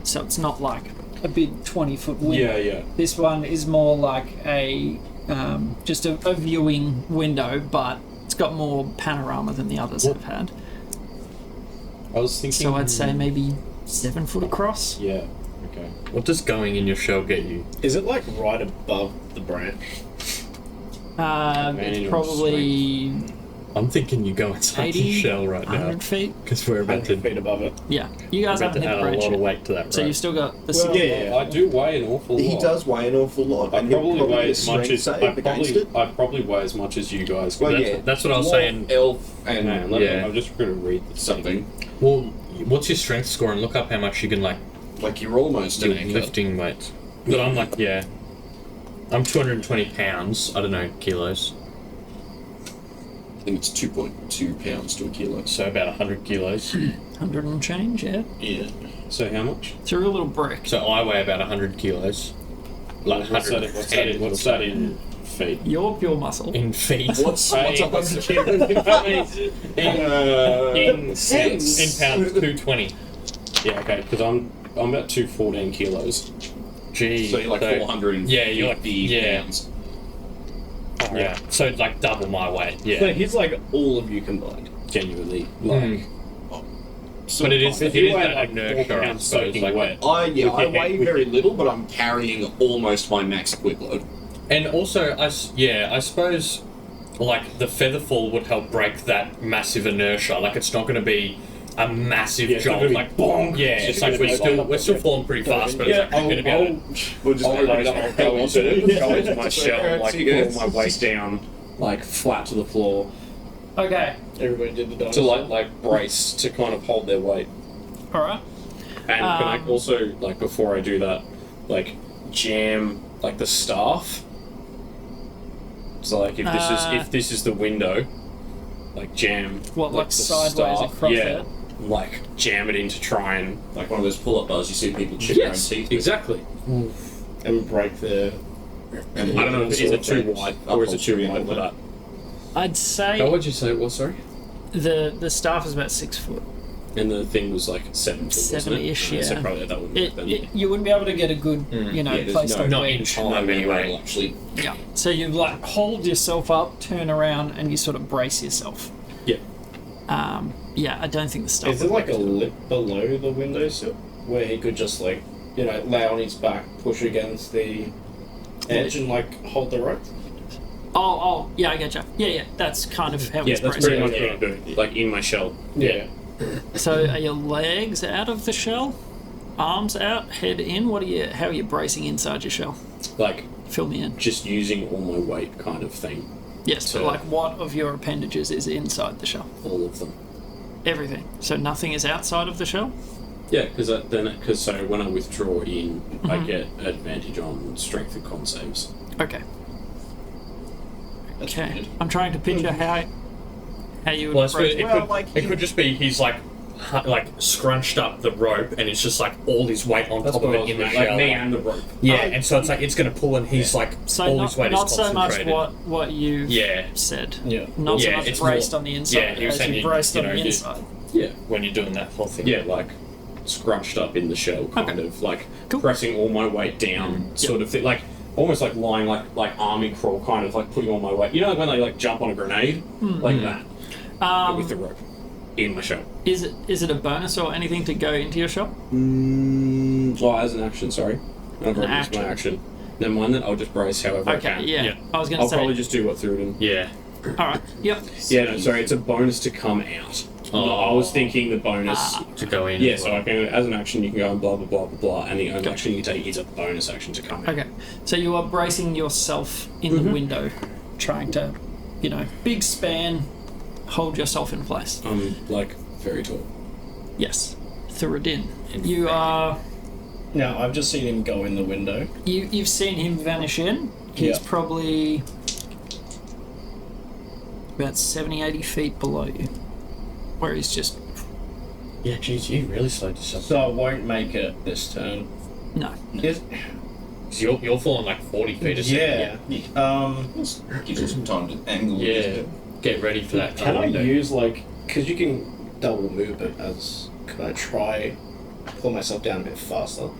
so it's not like a big 20-foot window. Yeah. This one is more like a just a viewing window, but it's got more panorama than the others have had. I was thinking. So I'd say maybe 7 foot across. Yeah. Okay. What does going in your shell get you? Is it like right above the branch? Advantage It's on probably I'm thinking you go inside the 80, shell right now 100 feet. because we're about 100 to, feet above it. Yeah, you guys about haven't to hit add the a bridge lot of yet. weight to that. So right? you've still got the Well, yeah. I do weigh an awful lot. He does weigh an awful lot. I and he'll probably weigh get as much strength as save against it. I probably weigh as much as you guys. Well, That's- yeah, that's what I was dwarf, saying. Elf and Man, Yeah. I'm just going to read the something. Well, what's your strength score and look up how much you can like Like you're almost do an anchor. lifting weights. But I'm like, yeah, I'm 220 pounds. I don't know kilos, I think it's 2.2 pounds to a kilo. so about 100 kilos. 100 and change, yeah. Yeah. So how much? Through a little brick. So I weigh about 100 kilos. Like What's that, 110 what's that in feet? You're pure muscle. in feet. What's 100 kilos? In cents. In pounds, 220. Yeah, okay, because I'm about 214 kilos. Gee. So you're like 450 yeah, you're like yeah. pounds. Yeah. So it's like double my weight. So Yeah. he's like all of you combined. Genuinely, like. Mm. But it is If it you is weigh that like inertia, 4 I pounds suppose. soaking Like, wet. I With weigh your- very little, but I'm carrying almost my max equip load. and also, I suppose, like the feather fall would help break that massive inertia. Like it's not going to be a massive Yeah, it's not jolt, gonna be like bonk. Yeah, it's like we're still falling pretty fast, but it's like we're going to be able to. We'll just I'll go into my shell, like pull my weight down, like flat to the floor, Okay, Everybody did the to dinosaur. like brace to kind of hold their weight. alright. And can I also, like, before I do that, like jam like the staff? So like if this is the window, like jam What, like the sideways staff, across yeah, it? like jam it in to try and like one of those pull-up bars you see people chip their own yes, teeth. exactly. And break the. I don't know if is it too wide or is it too wide for that? I'd say How would you say it was? Sorry. the staff is about 6 foot. And the thing was like 7 foot, wasn't it? 7-ish, So yeah. probably that wouldn't work then. You wouldn't be able to get a good, you know, Yeah, there's place to not wedge. in time anyway. Actually, Yeah. So you like hold yourself up, turn around, and you sort of brace yourself. Yeah. Yeah, I don't think the stuff. Is there like a lip below the windowsill where he could just like, you know, lay on his back, push against the edge, and like hold the rope? Oh, yeah, I get you. Yeah, that's kind of how Yeah, it's that's braced. pretty much what I'm doing. Like in my shell. Yeah. So are your legs out of the shell? Arms out, head in? How are you bracing inside your shell? Like Fill me in. just using all my weight kind of thing. Yes, but So- like what of your appendages is inside the shell? All of them. Everything. So nothing is outside of the shell? Yeah, because so when I withdraw in, I get advantage on strength and con saves. Okay. That's Okay. weird. I'm trying to picture how you would Well, I suppose brace. it could just be he's like scrunched up the rope and it's just like all his weight on top of it in the shell. Like me and the rope. Yeah, and so it's like it's going to pull and he's like So all not, his weight not is so much concentrated. what you Yeah. said. Yeah. Not so Yeah, much it's braced more- on the inside yeah, he was as saying you you- braced you on know, the you- inside. Yeah. when you're doing that whole thing. Yeah, like scrunched up in the shell, kind of like Cool. pressing all my weight down, sort of thing, like almost like lying like army crawl, kind of like putting all my weight. You know, like when they like jump on a grenade, like that, but with the rope in my shell. Is it a bonus or anything to go into your shell? Oh, as an action, sorry, I've already used my action. Never mind that. I'll just brace however I Okay, can. yeah. Yeah. I was going to I'll say. probably just do what threw it in. Yeah. All right. Yep. Yeah, no, sorry, it's a bonus to come out. I was thinking the bonus. To go in. Yeah, as so well. I can, as an action, you can go and blah blah blah blah blah, and the only action you take is a bonus action to come out. Okay. So you are bracing yourself in the window, trying to, big span, hold yourself in place. I'm like very tall. Yes. Thuradin. You are. Now, I've just seen him go in the window. You've seen him vanish in. He's Yeah. probably about 70, 80 feet below you, where he's just Yeah, geez, you really slowed yourself. So I won't make it this turn. no. Is, You're falling like 40 feet a second. yeah. gives you some time to angle. Yeah. Get ready for that. Can I window. use, like... Because you can double move it as... Can I try pull myself down a bit faster?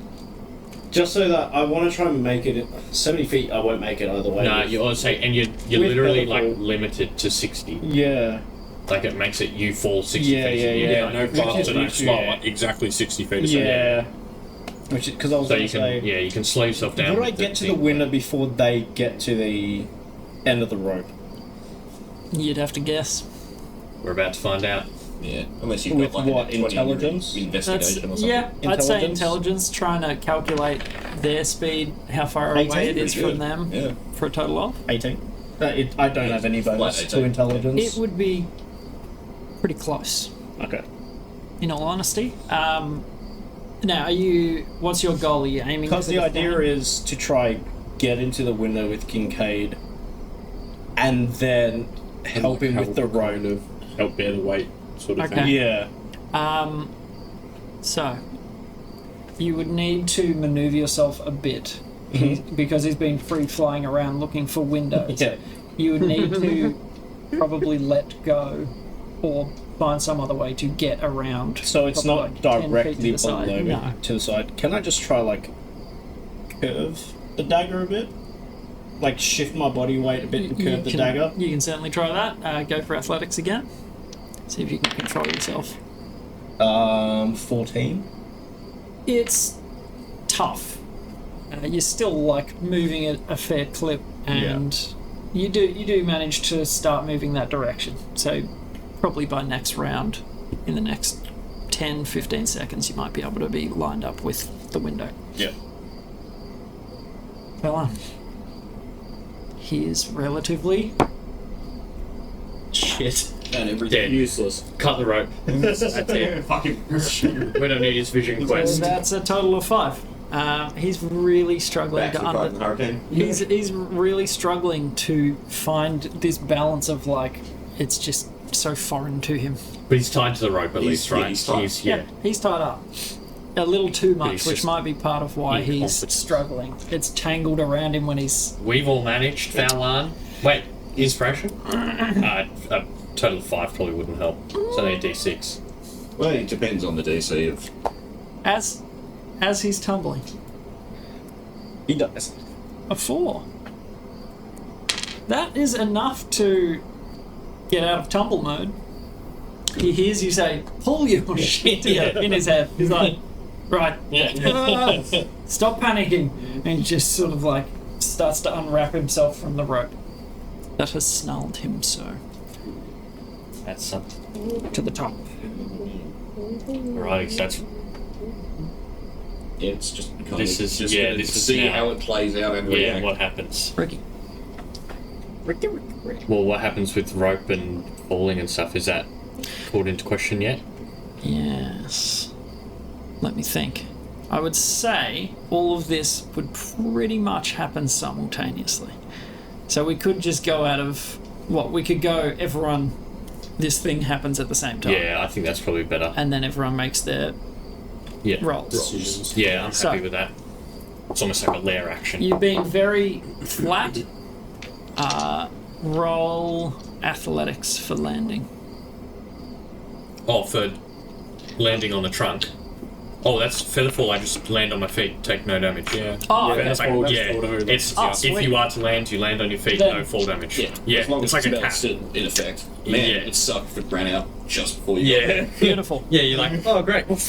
Just so that I want to try and make it... 70 feet, I won't make it either way. No, you always say, and you're with literally vertical- like limited to 60. Yeah. Like it makes it you fall 60 Yeah, feet. yeah, and you yeah. don't No fall faster, to no that. slower. Exactly 60 feet a second. Yeah. Which because I was So going you to can, say... you can slow yourself down. Would I with get to the thing. window before they get to the end of the rope? You'd have to guess. We're about to find out. Yeah, unless you've With got like what, a 20 intelligence? investigation or something. Yeah, I'd say Intelligence? intelligence, trying to calculate their speed, how far away 18? it is Pretty from good. them, Yeah. for a total of. 18. I don't have any bonus Flat to 18. intelligence. It would be pretty close, Okay. in all honesty. Now, what's your goal? Are you aiming Because for the idea thing? is to try get into the window with Kincaid, and then help him with the road. of help bear the weight, sort of Okay. thing. Yeah. So, you would need to maneuver yourself a bit, because he's been free flying around looking for windows. Yeah. You would need to probably let go or find some other way to get around. So it's probably not like 10 feet directly to the side. below me, No. to the side. Can I just try, like, curve the dagger a bit? Like, shift my body weight a bit and curve the dagger? You can certainly try that. Go for athletics again. See if you can control yourself. 14. It's tough. You're still like moving at a fair clip, and you do manage to start moving that direction. So probably by next round, in the next 10-15 seconds, you might be able to be lined up with the window. Yeah. Fella, he is relatively Shit. And everything. Dead. Useless. Cut the rope. That's it. Fucking. We don't need his vision quest. That's a total of 5. He's really struggling Back to to the Cloak and Hurricane. He's really struggling to find this balance of like it's just so foreign to him. But he's tied to the rope at least, yeah, right? he's tied. He's tied up a little too much, he's which just might be part of why he's incompetent. struggling. It's tangled around him when he's We've all managed, Fowlan. Wait, inspiration? A total of 5 probably wouldn't help. It's only a d6. Well, it depends on the DC of. as he's tumbling. He does. A 4. That is enough to get out of tumble mode. He hears you say, "Pull your shit," in his head. He's like, "Right, stop panicking," and just sort of like starts to unwrap himself from the rope that has snarled him so That's something. to the top. Right, that's. Yeah, it's just kind This of is- just yeah, gonna this is see now. how it plays out and Yeah, react. what happens? Ricky. Well, what happens with rope and falling and stuff? Is that called into question yet? Yes. Let me think. I would say all of this would pretty much happen simultaneously. So we could just go out of we could go everyone. This thing happens at the same time. Yeah, I think that's probably better. And then everyone makes their Yeah. rolls. Decisions. Yeah, I'm So- happy with that. It's almost like a lair action. You've been very flat. Roll athletics for landing. Oh, for landing on the trunk. Oh, that's featherfall. I just land on my feet, take no damage. Yeah. Oh, yeah, okay. that's Like, what yeah, it's Oh, if sweet. you are to land, you land on your feet, Then- no fall damage. Yeah, yeah, as long it's as like a the cat. spell's still in effect. Man, Yeah. it sucked if it ran out just before you Yeah, Beautiful. yeah. You're like, oh great. Just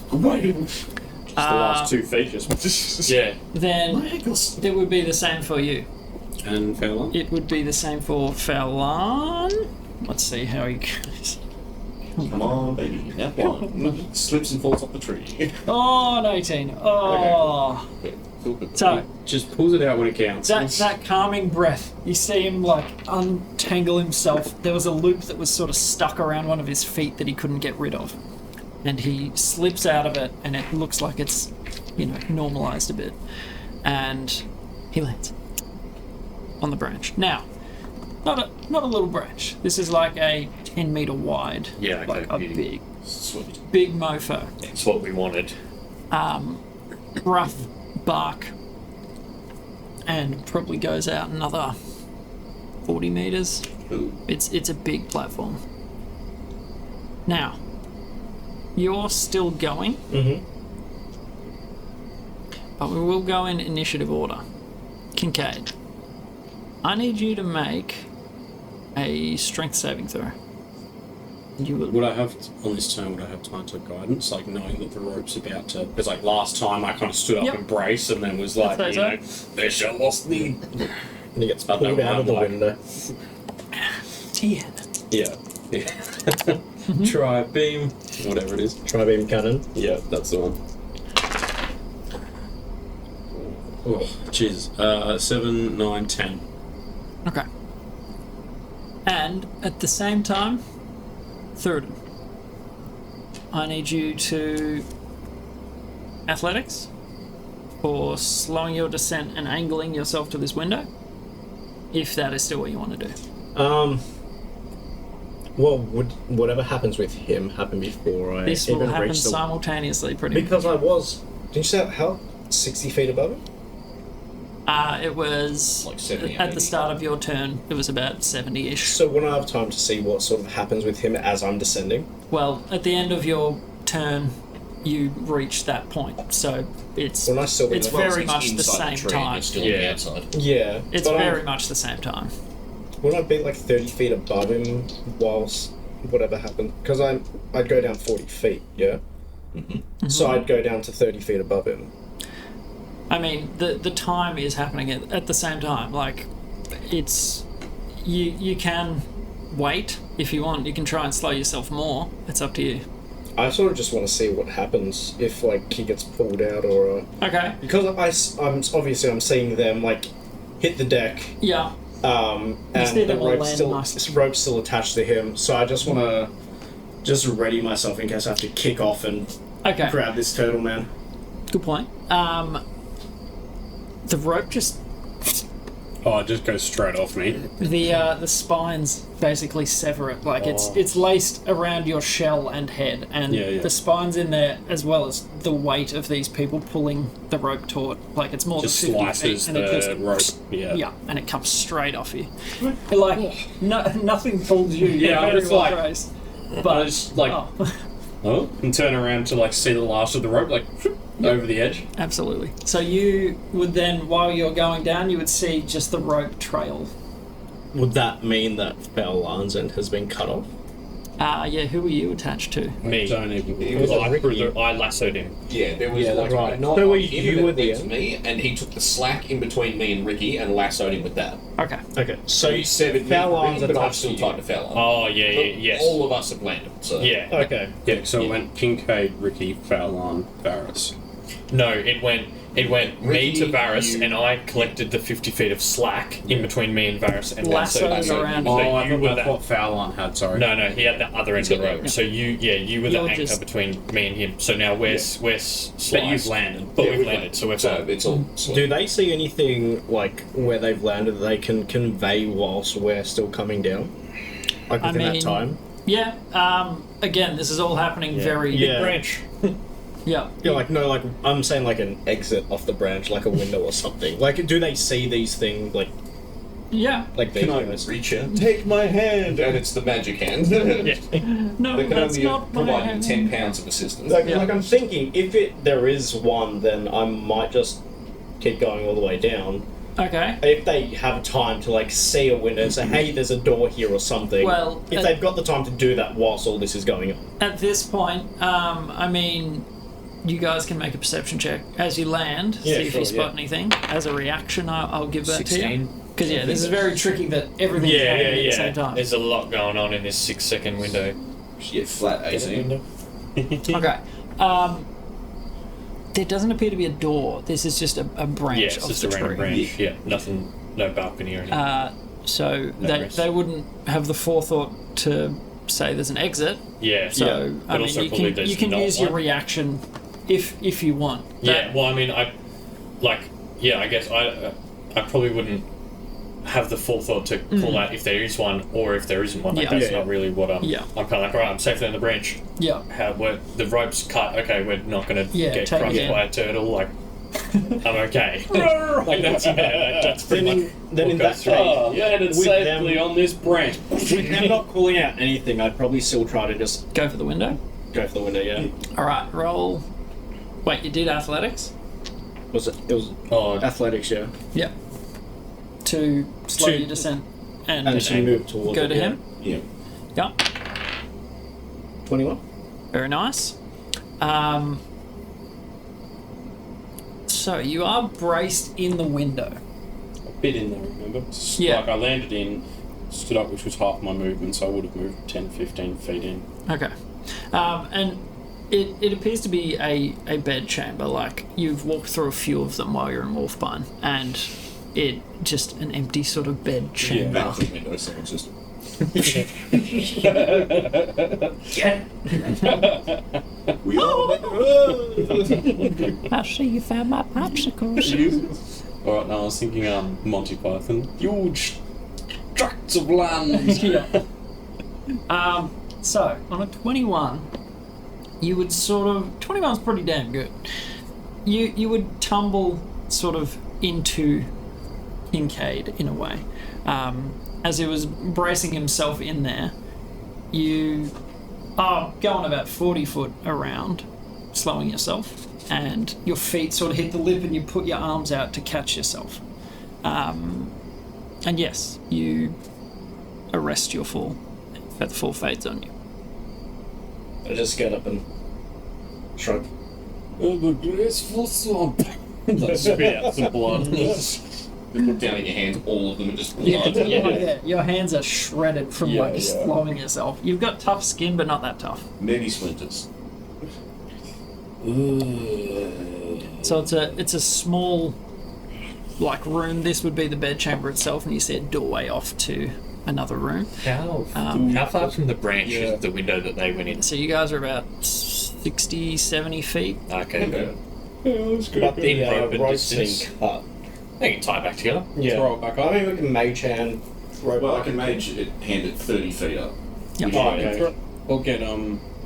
the last 2 feet just. Yeah, Then it would be the same for you. And Fowler? It would be the same for Fallon. Let's see how he goes. Come on, baby. That one. Slips and falls off the tree. Oh, an 18. Oh. Okay, cool. So, Just pulls it out when it counts. that calming breath, you see him like untangle himself. There was a loop that was sort of stuck around one of his feet that he couldn't get rid of. And he slips out of it, and it looks like it's, normalized a bit. And he lands on the branch. Now, not a little branch. This is like a 10-meter wide. Yeah, okay, Like a beauty. Sweet. big mofo. it's what we wanted. Rough bark, and probably goes out another 40 meters. Ooh. It's a big platform. Now, you're still going, but we will go in initiative order. Kincaid, I need you to make a strength saving throw. You will. Would I have, on this turn, would I have time to guidance, like knowing that the rope's about to... Because like last time I kind of stood up Yep. and braced and then was like, That's right, they shall lost me. And he gets Pulled out of the window. 10. Yeah. Try beam, whatever it is. Tri-beam cannon. Yeah, that's the one. Oh, Jesus. 7, 9, 10. Okay. And at the same time, Thurden, I need you to athletics for slowing your descent and angling yourself to this window, if that is still what you want to do. Well, would whatever happens with him happen before I This even will happen reach the... simultaneously, pretty much. Because I was... Did you say how? 60 feet above him? It was Like 70, at the 80. start of your turn. It was about 70-ish. So when I have time to see what sort of happens with him as I'm descending? Well, at the end of your turn, you reach that point. So it's When I still be it's like- very It's much the inside same tree and time. you're still on the outside. Yeah. It's but very much the same time. Wouldn't I be like 30 feet above him whilst whatever happened? Because I'd go down 40 feet, yeah? Mm-hmm. So I'd go down to 30 feet above him. I mean, the time is happening at the same time. Like, it's you can wait if you want. You can try and slow yourself more. It's up to you. I sort of just want to see what happens if like he gets pulled out or Okay. because I'm obviously I'm seeing them like hit the deck, Yeah. and see the them all rope's land still nice. this rope's still attached to him. So I just want to just ready myself in case I have to kick off and Okay. grab this turtle man. Good point. The rope just Oh, it just goes straight off me. the spines basically sever it. Like it's laced around your shell and head, and Yeah. the spines in there, as well as the weight of these people pulling the rope taut. Like it's more Just than 50 slices feet, and it just the rope. Yeah. yeah, and it comes straight off you. Like nothing pulls you. Yeah, I'm very just well like- traced. I But just like oh, oh, and turn around to like see the last of the rope, like over the edge. absolutely. So you would then, while you're going down, you would see just the rope trail. Would that mean that Fowlan's end has been cut off? Yeah. Who were you attached to? Me. Don't even. was I, Ricky. I lassoed him. Yeah, there was Yeah, like right. a knot So on were him you and were it the went to me, and he took the slack in between me and Ricky and lassoed him with that. Okay. Okay, so So he severed me, Fowlan's but I'm attached still to tied you. to Fowlan. Oh yeah, yes. All of us have landed. So Yeah. Okay. Yeah. So Yeah. it went Kincaid, Ricky, Fowlan, Varys. No, it went me Ricky, to Varys, you- and I collected the 50 feet of slack in between me and Varys, and Lassoed lassoed around. you. Oh, So I you thought were that's that. what Fowlan had. Sorry. No, he had the other end of the rope. Yeah. So you were the You're anchor just- between me and him. So now we're sliced. But you've landed. But Yeah, we've we've landed, so we're So fine. it's all. Do they see anything like where they've landed that they can convey whilst we're still coming down? Like I within mean- that time? Yeah. Again, this is all happening very. Yeah. branch. Yeah. Yeah, like no, like I'm saying like an exit off the branch, like a window or something. Like, do they see these things like Yeah. these Can I guys? reach out? Take my hand, and it's the magic hand. No, They can that's only not my provide you hand. 10 pounds of assistance. Like, Yeah. like I'm thinking, if there is one, then I might just keep going all the way down. Okay. If they have time to like see a window and say, "Hey, there's a door here" or something. Well, if they've got the time to do that whilst all this is going on. At this point, I mean, you guys can make a perception check as you land, Yeah, see if sure, you spot yeah. anything. As a reaction, I'll give that to you. 16. Because yeah, this is very tricky that everything's happening at the same time. There's a lot going on in this 6-second window. Yeah, flat 18. Okay. There doesn't appear to be a door. This is just a branch Yeah, it's of just the a random tree. branch. Yeah, nothing, no balcony or anything. So No they, rest. they wouldn't have the forethought to say there's an exit. yeah, So but I mean, also you probably can there's you can not use your one. reaction if you want. Yeah, well, I mean, I guess I probably wouldn't have the forethought to call out if there is one or if there isn't one. Like, Yeah. that's Yeah. not really what I'm. Yeah. I'm kind of like, all right, I'm safe there in the branch. Yeah. The rope's cut. Okay, we're not going to Yeah, get take crushed it. by a turtle. Like, I'm okay. Like that's pretty much. Then in what that goes through. case, landed with safely them- on this branch. with them not calling out anything, I'd probably still try to just Go for the window. go for the window. Yeah. All right, roll. Wait, you did athletics? Was it? It was Oh, athletics, yeah. Yeah. To slow To- your descent and, And to move towards go it, to yeah. him. Yeah. Yeah. 21. Very nice. So you are braced in the window. Bit in there, remember? Yeah. Like I landed in, stood up, which was half my movement, so I would have moved 10, 15 feet in. Okay. And it appears to be a bed chamber. Like, you've walked through a few of them while you're in Wolfpine, and it just an empty sort of bed chamber. Back to the window, someone's just. We all. I see you found my popsicles. Alright, now I was thinking Monty Python. Huge tracts of land! So, on a 21, you would sort of... 21's pretty damn good. You would tumble sort of into Kincaid in a way. As he was bracing himself in there, you are going about 40 foot around, slowing yourself, and your feet sort of hit the lip and you put your arms out to catch yourself. And yes, you arrest your fall. The fall fades on you. I just get up and shrug. Oh, the graceful swamp! That spit out some blood. Put down in your hands, all of them, and just blood. Yeah, your hands are shredded from slowing yourself. You've got tough skin, but not that tough. Many splinters. So it's a small, like, room. This would be the bed chamber itself, and you see a doorway off to another room. How far from the branch is the window that they went in? So you guys are about 60, 70 feet. Okay. But the Open rope's been distance. cut. They can tie it back together. Yeah. Throw it back up. I mean, we can mage hand rope. Well, I can mage it, hand it 30 feet up. Yep. Oh, okay. Or get,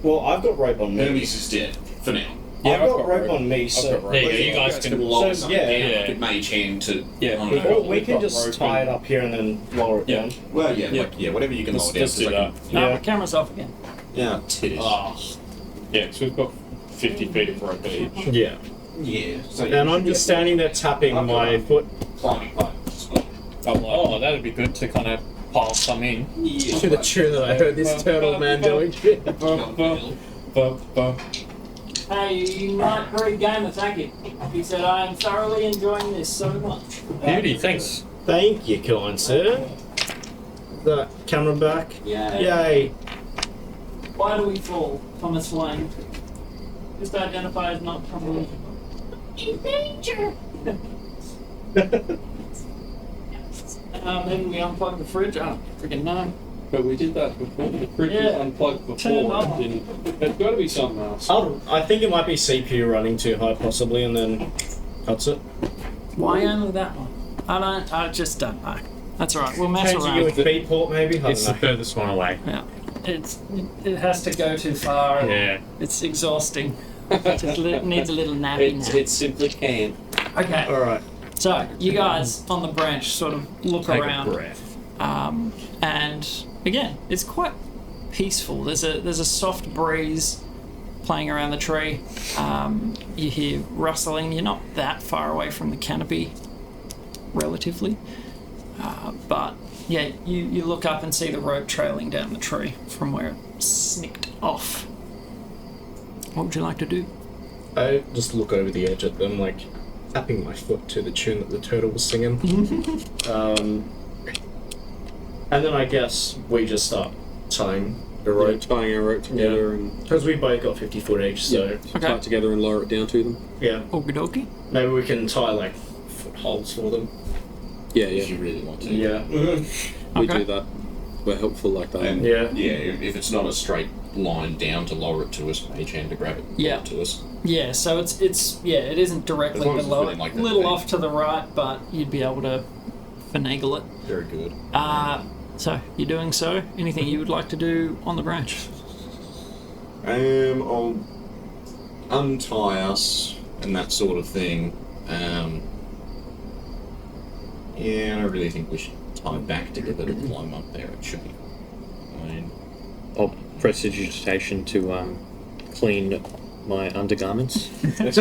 Well, I've got rope on me. Hermes is dead, for now. Yeah, I've got rope on me, so... I've got rope. There you go, you guys can lower So, something yeah. down. I could mage hand to... Yeah. I don't know. Well, we We've can got just rope tie and- it up here and then lower it Yeah. down. Well, yeah, Yeah. like, whatever you can Let's lower down. just do that. No, the camera's off again. Yeah, titties. Yeah, so we've got 50 feet of rope each. Yeah. Yeah. So And I'm just standing there tapping I've got my a foot climbing pipe as well. I'm like, Oh, that'd be good to kind of pile some in. Yeah. to the tune that I heard this turtle man doing. Hey, not very gamer, thank you. He said, I am thoroughly enjoying this so much. Beauty, thanks. Thank you, kind sir. The camera back. Yay. Yay. Why do we fall, Thomas Wayne? Just identify as not from in danger. Maybe we unplug the fridge. Oh, freaking no. but we did that before. The fridge was Yeah. unplugged Turn before. on. It didn't. There's got to be something else. I think it might be CPU running too high, possibly, and then cuts it. Why only that one? I just don't know. That's alright, we'll mess Change around. it with feedport, maybe? I It's the don't know. furthest one away. Yeah. It has to go too far. Yeah. It's exhausting. It needs a little nappy nap. It simply can't. Okay. Alright. So you guys on the branch sort of look Take around, a breath. and again, it's quite peaceful. There's a soft breeze playing around the tree. You hear rustling. You're not that far away from the canopy, relatively, but yeah, you look up and see the rope trailing down the tree from where it snicked off. What would you like to do? I just look over the edge at them, like tapping my foot to the tune that the turtle was singing. And then I guess we just start tying the Right, rope. tying our rope together and Because we both got 50 foot each, so tie it together and lower it down to them. yeah. Okie dokie. Maybe we can tie like footholds for them. Yeah, If yeah. you really want to. Yeah. We Okay. do that. We're helpful like that. And Yeah. yeah, if it's not a straight line down to lower it to us, mage hand to grab it, Yeah. lower it to us. Yeah, so it's it isn't directly As long as it's below within, it. like, A the little thing. off to the right, but you'd be able to finagle it. Very good. So you're doing so. Anything you would like to do on the branch? I'll untie us and that sort of thing. Yeah, I really think we should tie back together to climb up there. It should be fine. I'll prestidigitation to clean my undergarments. Fair.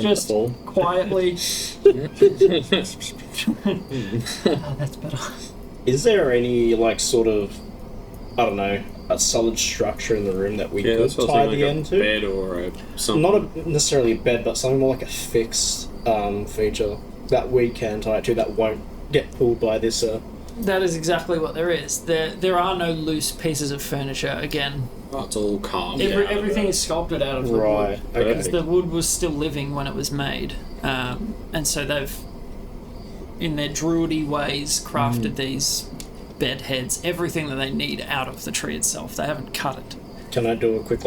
Just Fall. quietly. Oh, that's better. Is there any like sort of, I don't know, a solid structure in the room that we Yeah, could that's what I tie was the thinking, end like a to? bed or something. Not necessarily a bed, but something more like a fixed feature that we can tie it to that won't get pulled by this That is exactly what there is. There are no loose pieces of furniture. Again, Oh, it's all carved. everything is sculpted out of the Right. wood. Okay. Because the wood was still living when it was made. And so they've, in their druidy ways, crafted these bed heads, everything that they need out of the tree itself. They haven't cut it. Can I do a quick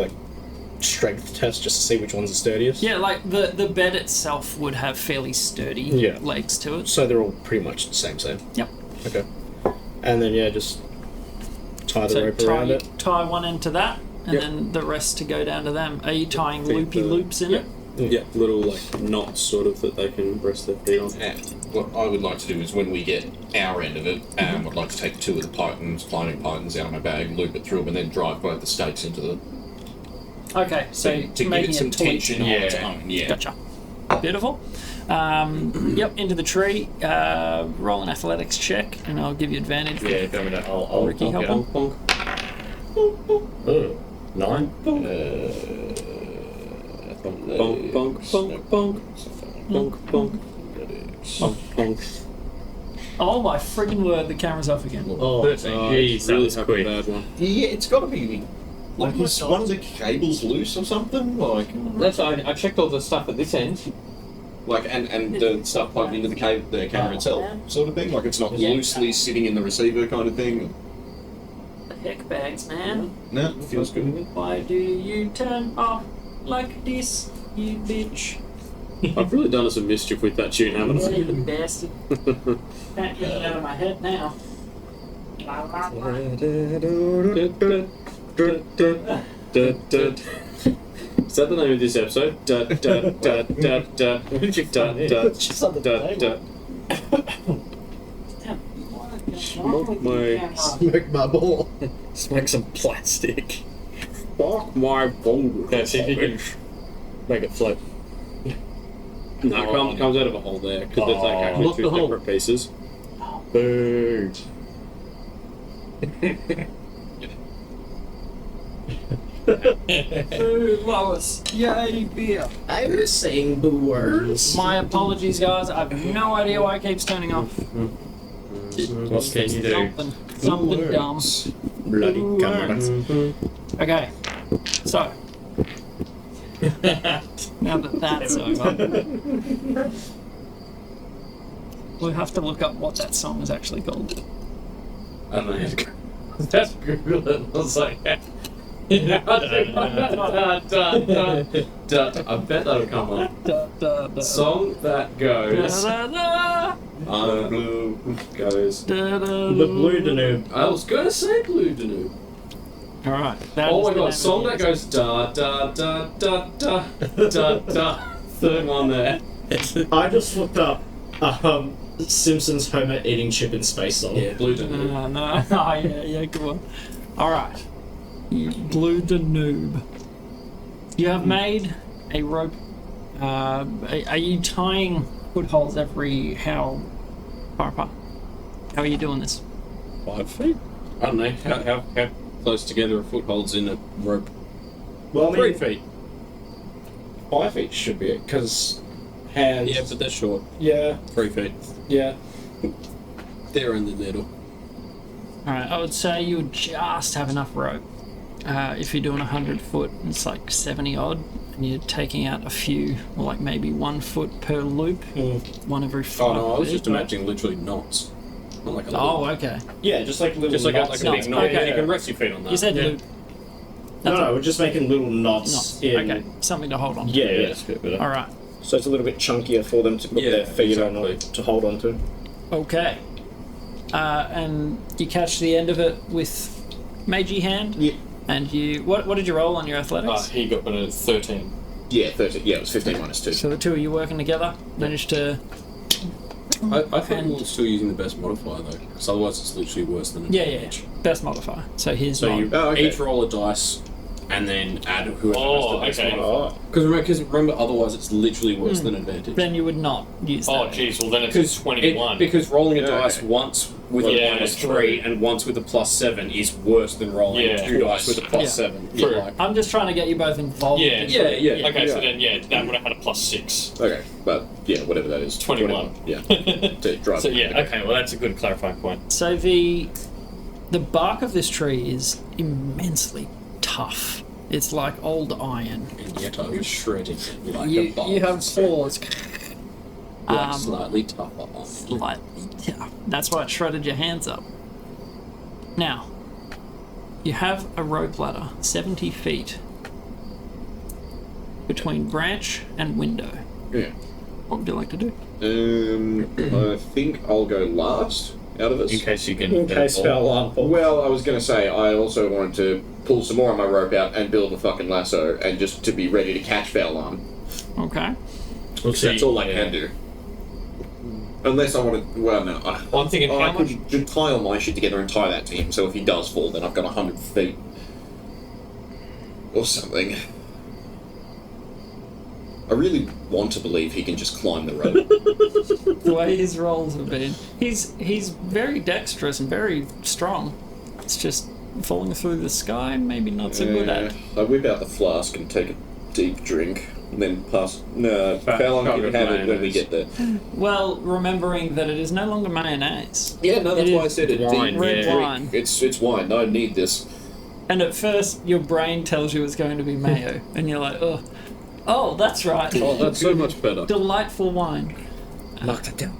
strength test just to see which one's the sturdiest? Yeah, like the bed itself would have fairly sturdy legs to it. So they're all pretty much the same. Yep. Okay. And then just tie the So rope around it. tie one end to that, and Yep. then the rest to go down to them. Are you tying Think loopy loops in it? Yeah, little knots sort of that they can rest their feet on. And what I would like to do is when we get our end of it, I'd like to take 2 of the climbing pythons out of my bag, loop it through them, and then drive both the stakes into the Okay, so to give making it some a twitch. tension on its own. Yeah. Gotcha. Beautiful. Yep, into the tree. Roll an athletics check, and I'll give you advantage. Yeah, if you want me to, I'll Ricky, help yeah. him. 9. Bonk, bonk, bonk, bonk. Bonk, bonk. Bonk, bonk. Oh my friggin' word! The camera's off again. Oh, 13. Jeez, that really was have a quick. bad one. Yeah, it's got to be like is one of the cables loose or something. That's I checked all the stuff at this end. And the stuff plugged into the camera itself, sort of thing. Like it's not loosely sitting in the receiver, kind of thing. The heck bags, man. No, it feels good. Why do you turn off like this, you bitch? I've really done us a mischief with that tune, haven't I? You bastard. Can't get it out of my head now. Is that the name of this episode? Smoke my... Smoke my ball. Smoke some plastic. Fuck my boulder. Yeah, see if you can make it float. No, it comes out of a hole there, because it's actually Look 2 the hole. separate pieces. Boo. Boo, Lois. Yay, beer. I was saying boo words. My apologies, guys. I have no idea why it keeps turning off. What can you do? Something dumb. Bloody cameras. Okay, so now that that's over, we'll have to look up what that song is actually called. I don't know. That's Google it. I was like, I bet that'll come up. Song that goes. Blue goes. The blue Danube. I was going to say Blue Danube. Alright. Oh my god, song that goes da da da da da da da. Third one there. I just looked up Simpsons Homer eating chip in space song. Yeah, Blue Danube. No, yeah, good one. Alright. Blue Danube. You have made a rope. Are you tying footholds every how far apart? How are you doing this? 5 feet? I don't know. How close together are footholds in a rope? Well, I 3 mean, feet. 5 feet should be it, because hands. Yeah, but they're short. Yeah, 3 feet. yeah. They're in the middle. Alright, I would say you would just have enough rope. If you're doing 100 foot, it's like 70 odd, and you're taking out a few, or like maybe 1 foot per loop, one every 5 Oh no, I was feet. just imagining literally knots. Not like a Oh, loop. okay. Yeah, just like little Just like knots. a big knot. Okay. You can rest your feet on that. You said loop. No, we're just making little knots. Knots. In, Okay, something to hold on. Yeah, yeah. that's a bit better. Alright, So it's a little bit chunkier for them to put Yeah, their feet exactly. on to hold on to. okay. And you catch the end of it with Meiji hand? Yeah. And you... What did you roll on your athletics? He got a 13. Yeah, 30. Yeah, it was 15 minus 2. So the two of you working together managed to... I think we're still using the best modifier though, because otherwise it's literally worse than Yeah. advantage. Best modifier. So here's So mod. you Oh, okay. each roll a dice, and then add whoever Oh, has the best okay. modifier. Oh. Because remember, otherwise it's literally worse than advantage. Then you would not use that. Oh, jeez. Well, then it's 21. Because rolling a Yeah, dice okay. once with a Yeah, -3 and once with a +7 is worse than rolling Yeah. 2 dice with a +7. Yeah. True. Like, I'm just trying to get you both involved. Yeah, in yeah, yeah. Okay, so then that would have had a +6. Okay, but yeah, whatever that is. 21. Yeah. To drive. So yeah, okay, well that's a good clarifying point. So the bark of this tree is immensely tough. It's like old iron. and yet I was shredded like a You bolt. have claws. Like slightly tougher on. Slightly tough. That's why it shredded your hands up. Now, you have a rope ladder 70 feet between branch and window. Yeah. What would you like to do? I think I'll go last out of us. In case you can. In case foul alarm. Well, I was going to say, I also wanted to pull some more of my rope out and build a fucking lasso and just to be ready to catch foul alarm. Okay. That's all I can do. Unless I want to. Well, no. I'm thinking I how much. could just tie all my shit together and tie that to him, so if he does fall, then I've got 100 feet. Or something. I really want to believe he can just climb the rope. The way his rolls have been, he's very dexterous and very strong. It's just falling through the sky, maybe not so good at. I whip out the flask and take a deep drink, and then pass. No, Fat how long can covered we have it when we mayonnaise. get there? Well, remembering that it is no longer mayonnaise. Yeah, no, that's It why I is said a wine, deep red drink. wine. It's wine. I need this. And at first, your brain tells you it's going to be mayo, and you're like, oh, that's right. Oh, that's so much better. Delightful wine. Knocked it down.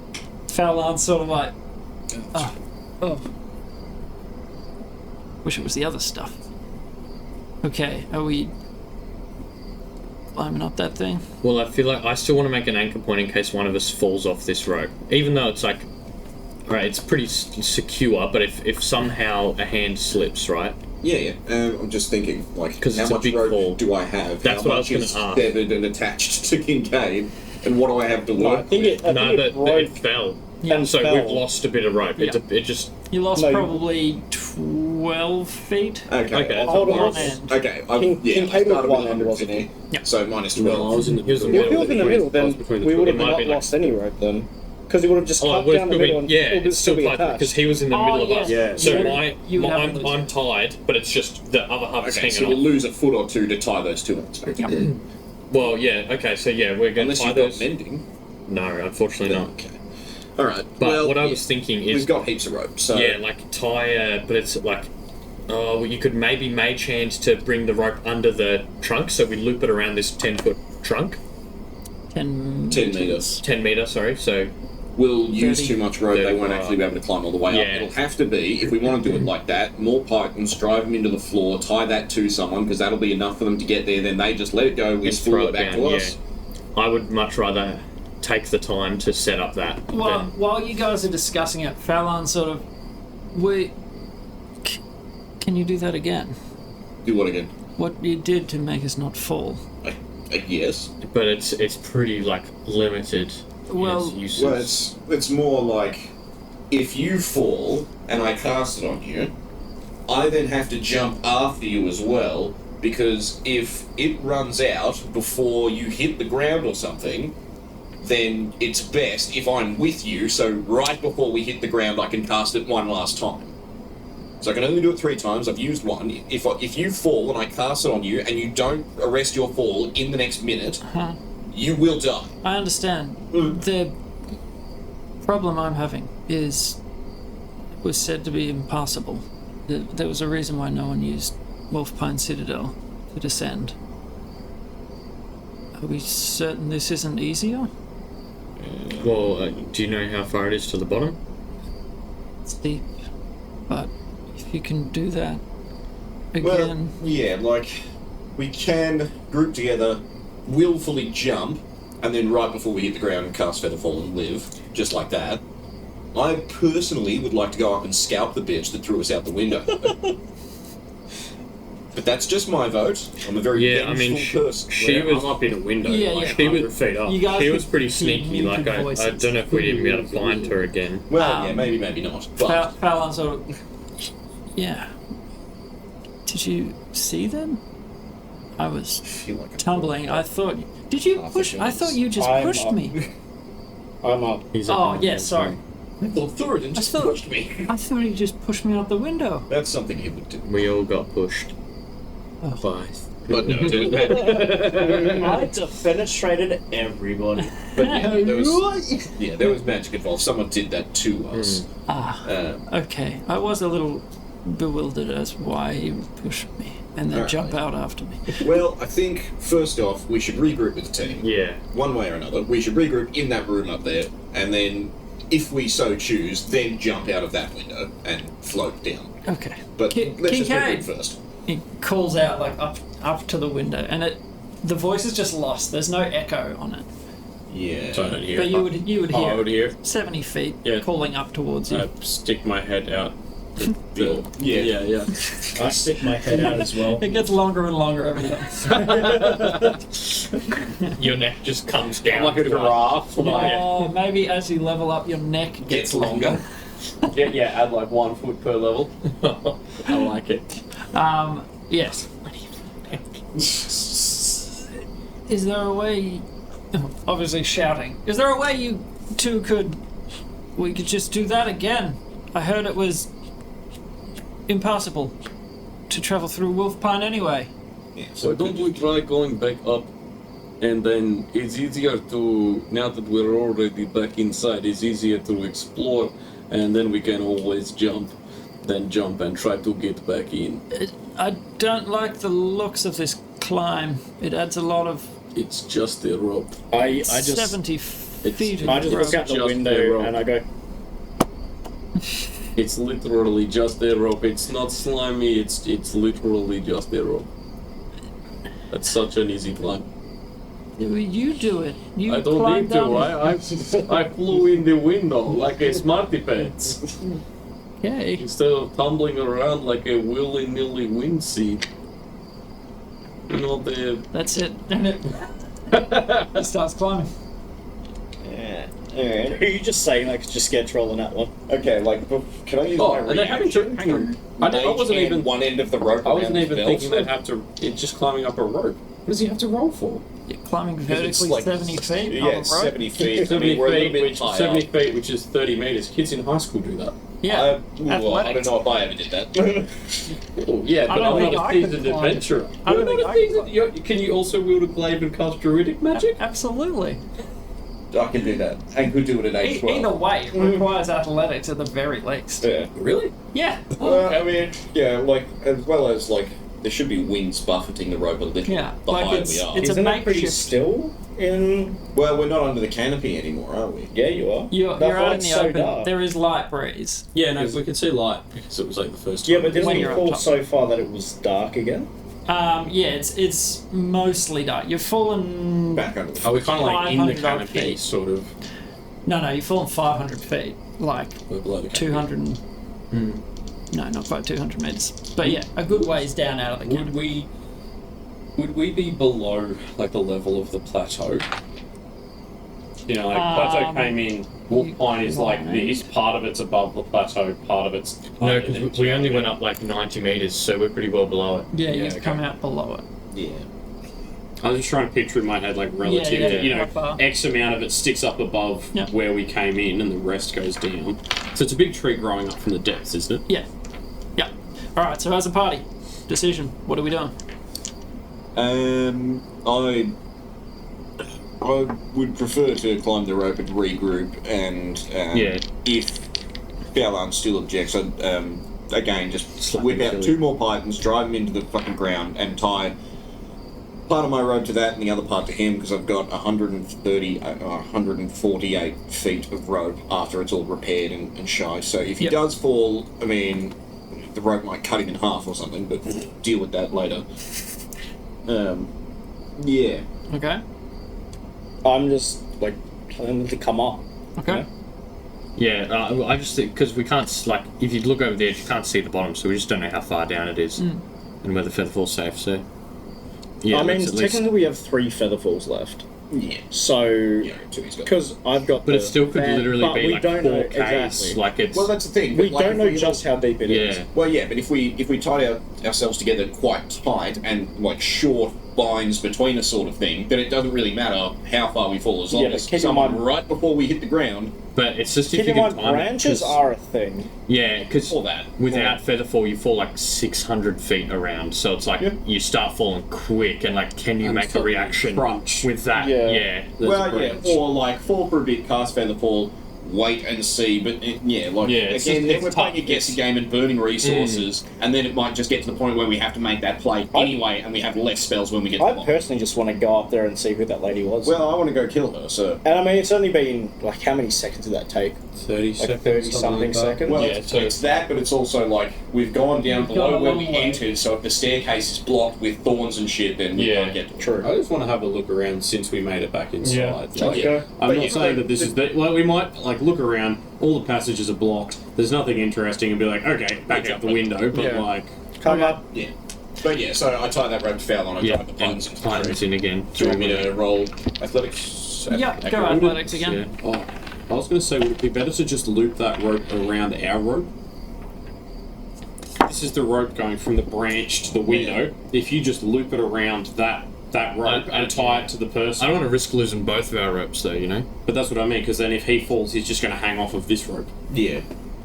Fowlard's sort of like, oh. Wish it was the other stuff. Okay, are we climbing up that thing? Well, I feel like I still want to make an anchor point in case one of us falls off this rope. Even though it's like, right, it's pretty secure, but if somehow a hand slips, right? Yeah. I'm just thinking, like, 'Cause how it's a much big rope fall. do I have? That's how what I much was is gonna ask. severed and attached to Kincaid, and what do I have to No, I work think with? it. I No, think it but broke it fell. and So fell. we've lost a bit of rope. Yeah. It just. You lost No, probably 12 feet. Okay. Okay. Hold on. One end. Okay. Kincaid I started was with one end, wasn't he? 150. Yeah. So minus Well, 12. I was in the He was in If the he was in the middle, I then was between the we two. would have It might not be like- lost any rope then. Because he would have just Oh, cut we're down the middle still, and yeah, it would it's still be tight attached. because he was in the middle of us. yeah. So You would have I'm tied, but it's just the other half is Okay, hanging so we'll off. lose a foot or two to tie those two ends back. Well, yeah, okay, so yeah, we're going to Unless tie you've got those. mending. No, unfortunately not. Okay. Alright. But well, what I was thinking is, we've got heaps of rope, so. yeah, like tie, but it's like, oh, you could maybe mage hand to bring the rope under the trunk, so we loop it around this 10-foot trunk. 10 10 metres. 10 metre, sorry, so We'll use 30. too much rope, they won't 35. actually be able to climb all the way up. Yeah. It'll have to be, if we want to do it like that, more pythons, drive them into the floor, tie that to someone, because that'll be enough for them to get there, then they just let it go, we and spool throw it it back down, to yeah. us. I would much rather take the time to set up that. Well, than, while you guys are discussing it, Fallon sort of, can you do that again? Do what again? What you did to make us not fall. Yes. but it's pretty, like, limited. Well- in its uses. Well, it's more like, if you fall, and I cast it on you, I then have to jump after you as well, because if it runs out before you hit the ground or something, then it's best if I'm with you, so right before we hit the ground I can cast it one last time. So I can only do it 3 times, I've used one. If you fall and I cast it on you, and you don't arrest your fall in the next minute, you will die. I understand. The problem I'm having is it was said to be impassable. There was a reason why no one used Wolfpine Citadel to descend. Are we certain this isn't easier? Well, do you know how far it is to the bottom? It's deep, but if you can do that Well, again, yeah, like, we can group together, willfully jump, and then right before we hit the ground cast Featherfall and live, just like that. I personally would like to go up and scalp the bitch that threw us out the window. But that's just my vote. I'm a very Yeah, I mean, vengeful person. she was I'm up in a window, Yeah, like yeah. She was- 100 feet up. you guys She could was pretty hear sneaky. Like muted I voices. don't know if we'd even be able to find her again. Well, yeah, maybe not. But Fallon sort of, yeah. Did you see them? I was feel like tumbling. I thought. Did you Half a push? I chance. thought you just I'm pushed up. me. I'm up. He's Oh up on yeah, the sorry. I thought Thoradin just pushed me. I thought he just pushed me out the window. That's something he would do. We all got pushed. By. But no, I defenestrated everybody. But yeah, there was magic involved. Someone did that to us. Okay. I was a little bewildered as why he would push me and then Alright. jump out after me. Well, I think first off, we should regroup with the team. Yeah. One way or another. We should regroup in that room up there, and then, if we so choose, then jump out of that window and float down. Okay. But let's just regroup Kincaid. first. He calls out like up to the window, and the voice is just lost. There's no echo on it. Yeah. So I don't hear. But you would hear I would hear. 70 feet Yeah. calling up towards you. I stick my head out. Yeah. Yeah. I stick my head out as well. It gets longer and longer every time. Your neck just comes down. Like a giraffe. Oh, maybe as you level up, your neck Gets longer. Yeah, add like 1 foot per level. I like it. Yes. Is there a way? Obviously shouting. Is there a way you two we could just do that again? I heard it was impossible to travel through Wolfpine anyway. Yeah, So don't we try going back up? And then it's easier to, now that we're already back inside, it's easier to explore, and then we can always jump and try to get back in. I don't like the looks of this climb. It adds a lot of It's just a rope. I just 70 feet. I just look out the just a window rope. and I go, It's literally just a rope. It's not slimy, it's literally just a rope. That's such an easy climb. You do it. You I don't climb need down. to. I flew in the window like a smarty pants Okay. instead of tumbling around like a willy-nilly wind seed. You know the. That's it. And it starts climbing. yeah. Alright. Are you just saying like just get trolling that one? Okay, like, can I use Oh, my and then having to hang on. I wasn't hand even. one end of the rope. I wasn't around even the thinking belt? they'd have to. It's just climbing up a rope. What does he have to roll for? You're climbing it's vertically like- 70 feet Yeah, on a it's rope. 70 feet. I 70 mean, we're a little feet, bit which high 70 up. feet, which is 30 meters. Kids in high school do that. Yeah. Well, I don't know if I ever did that. Oh, yeah, but don't I'm think not I a could seasoned climb. adventurer. I don't You're think not I a could seasoned. Can you also wield a glaive and cast druidic magic? Absolutely. I can do that. And could do it at age 12. Either way, it requires athletics at the very least. Yeah. Really? Yeah. I mean, yeah, like, as well as, like, there should be winds buffeting the rope a little Yeah, the like higher it's- we are. it's a Isn't it pretty makeshift- still in? Well, we're not under the canopy anymore, are we? Yeah, you are. You're That's out why in it's the so open. dark. There is light breeze. Yeah, no, we can see light because it was like the first time. Yeah, but didn't When we you're up fall top. so far that it was dark again? Yeah, it's mostly dark. You've fallen. Back under the Are we kind of like in the 500 odd canopy, feet. sort of? No, you've fallen 500 feet. Like We're below the canopy. 200. No, not quite 200 meters. But yeah, a good ways down out of the canopy. Would we be below like the level of the plateau? You know, like plateau came in. Wolfpine is like Right. this. Part of it's above the plateau. Part of it's No, underneath. because we only went up like 90 meters, so we're pretty well below it. Yeah, Yeah, you've okay. come out below it. Yeah. I was just trying to picture in my head like relative. Yeah, to, you know, how far? X amount of it sticks up above Yeah. where we came in, and the rest goes down. So it's a big tree growing up from the depths, isn't it? Yeah. Yeah. Alright, so as a party, decision. What are we doing? I would prefer to climb the rope and regroup, and Yeah. if Fowlan still objects, I'd again just Slap whip him out silly. 2 more pythons, drive them into the fucking ground, and tie part of my rope to that and the other part to him, because I've got 148 feet of rope after it's all repaired and shy. So if he Yep. does fall, I mean, the rope might cut him in half or something, but deal with that later. Yeah. Okay. I'm just like telling them to come up. Okay. Yeah, I just think, because we can't, like, if you look over the edge, you can't see the bottom, so we just don't know how far down it is and whether Featherfall's safe, so. Yeah, I mean, let's at least- technically we have 3 featherfalls left. Yeah. So, Yeah, so he's got. because I've got But the it still could van, literally but be we like don't know 4Ks, exactly. like it's. Well, that's the thing. We like, don't know if we just how deep it is. Yeah. Well, yeah, but if we tied ourselves together quite tight and like short binds between us sort of thing, then it doesn't really matter how far we fall, as long Yeah, but as keep in someone mind- right before we hit the ground. But it's just Keep if you in can mind, time it, branches 'cause- are a thing. Yeah, because Or that. without Featherfall, you fall like 600 feet around. So it's like Yeah. you start falling quick, and like, can you And make it's a got the reaction crunch. with that? Yeah. Yeah. Well, a yeah, branch. or like fall for a bit, cast Featherfall, wait and see. But it's again, just- then it's we're playing a tough. guessing game and burning resources, and then it might just get to the point where we have to make that play anyway, and we have less spells when we get to I the bottom. personally just want to go up there and see who that lady was. Well, I want to go kill her, so. and I mean, it's only been like how many seconds did that take? 30 Like seconds. 30 something seconds. Well, Yeah, it's, so- it's that, but it's also like we've gone down We've below gone a where long we way. entered, so if the staircase is blocked with thorns and shit, then we Yeah. can't get to it. True. I just want to have a look around since we made it back inside. Yeah. Like, Okay. I'm But not you- saying that this is the. Well, we might like look around. All the passages are blocked. There's nothing interesting, and be like, okay, back out the window. But Yeah. like, Come up. Yeah. But yeah, so I tie that rope to foul on, I yeah, tie the and buttons into the Titan's tree. in again. Do you want me to roll athletics? Yeah, go athletics again. Yeah. Oh, I was going to say, would it be better to just loop that rope around our rope? This is the rope going from the branch to the window. If you just loop it around that rope and tie it to the person. I don't want to risk losing both of our ropes, though, you know? But that's what I mean, because then if he falls, he's just going to hang off of this rope. Yeah.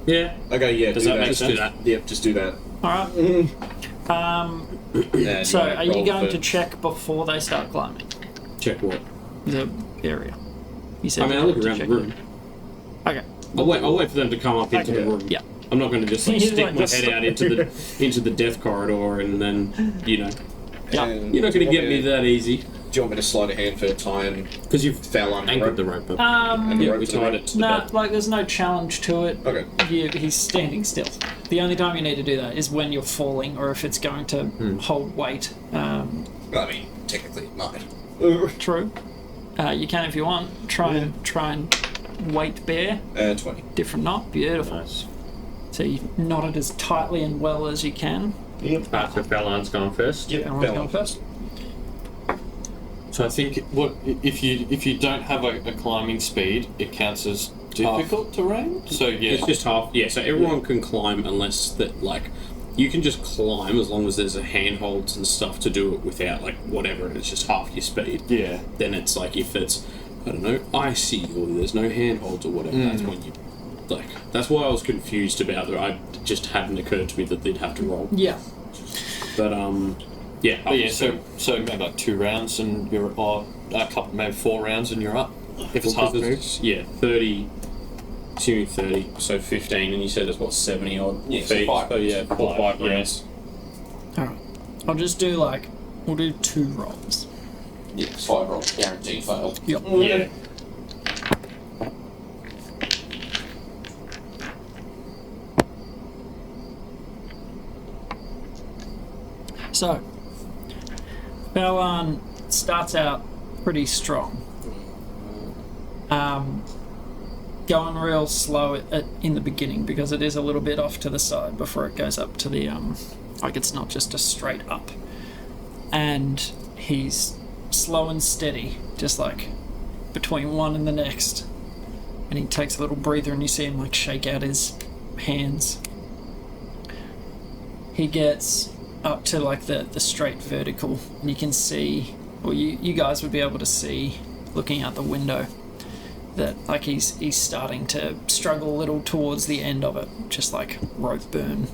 Yeah. Okay, yeah, Does do that that. make Just sense? do that. Yep, just do that. Alright. And So, you are you roll going for- to check before they start climbing Check what? the area? You said I mean, you I look wanted to around the check room. Okay. I'll wait for them to come up into the Okay. room. Yeah. I'm not going to just like He's stick like, my just- head out into the death corridor and then, you know, Yeah. And you're not going to do you get want me that easy. Do you want me to slide a hand for tying Because you've foul on anchored rope? the rope up. And the Yeah, rope we to the tied rope? it to the Nah, bed. like there's no challenge to it. Okay. He's standing still. The only time you need to do that is when you're falling or if it's going to hold weight. I mean, technically it might. True. You can if you want. Try and weight bear. 20. Different knot. Beautiful. Nice. So you knot it as tightly and well as you can. So Fallon's gone first. Yep, Everyone's foul going on. first. So I think what if you don't have a climbing speed, it counts as difficult terrain. So yeah, It's just half. Yeah, so everyone can climb unless that like you can just climb as long as there's a handholds and stuff to do it without like whatever. It's just half your speed. yeah. Then it's like if it's I don't know icy or there's no handholds or whatever. That's when you like. That's why I was confused about it. I just hadn't occurred to me that they'd have to roll. Yeah. But yeah. But yeah, so maybe like 2 rounds and you're or a couple maybe 4 rounds and you're up. If it's half moves. Yeah, 30. Assuming 30. So 15, and you said it's what, 70 odd Yeah, so feet? five. So yeah, 5 yeah. rounds. Alright. I'll just do we'll do 2 rolls. Yeah, 5 rolls. Guaranteed fail. Yep. Yeah. So, Balan starts out pretty strong. Going real slow in the beginning because it is a little bit off to the side before it goes up to the like it's not just a straight up. And he's slow and steady, just like between one and the next. And he takes a little breather and you see him like shake out his hands. He gets up to like the straight vertical and you can see, or you guys would be able to see looking out the window that like he's starting to struggle a little towards the end of it, just like rope burn,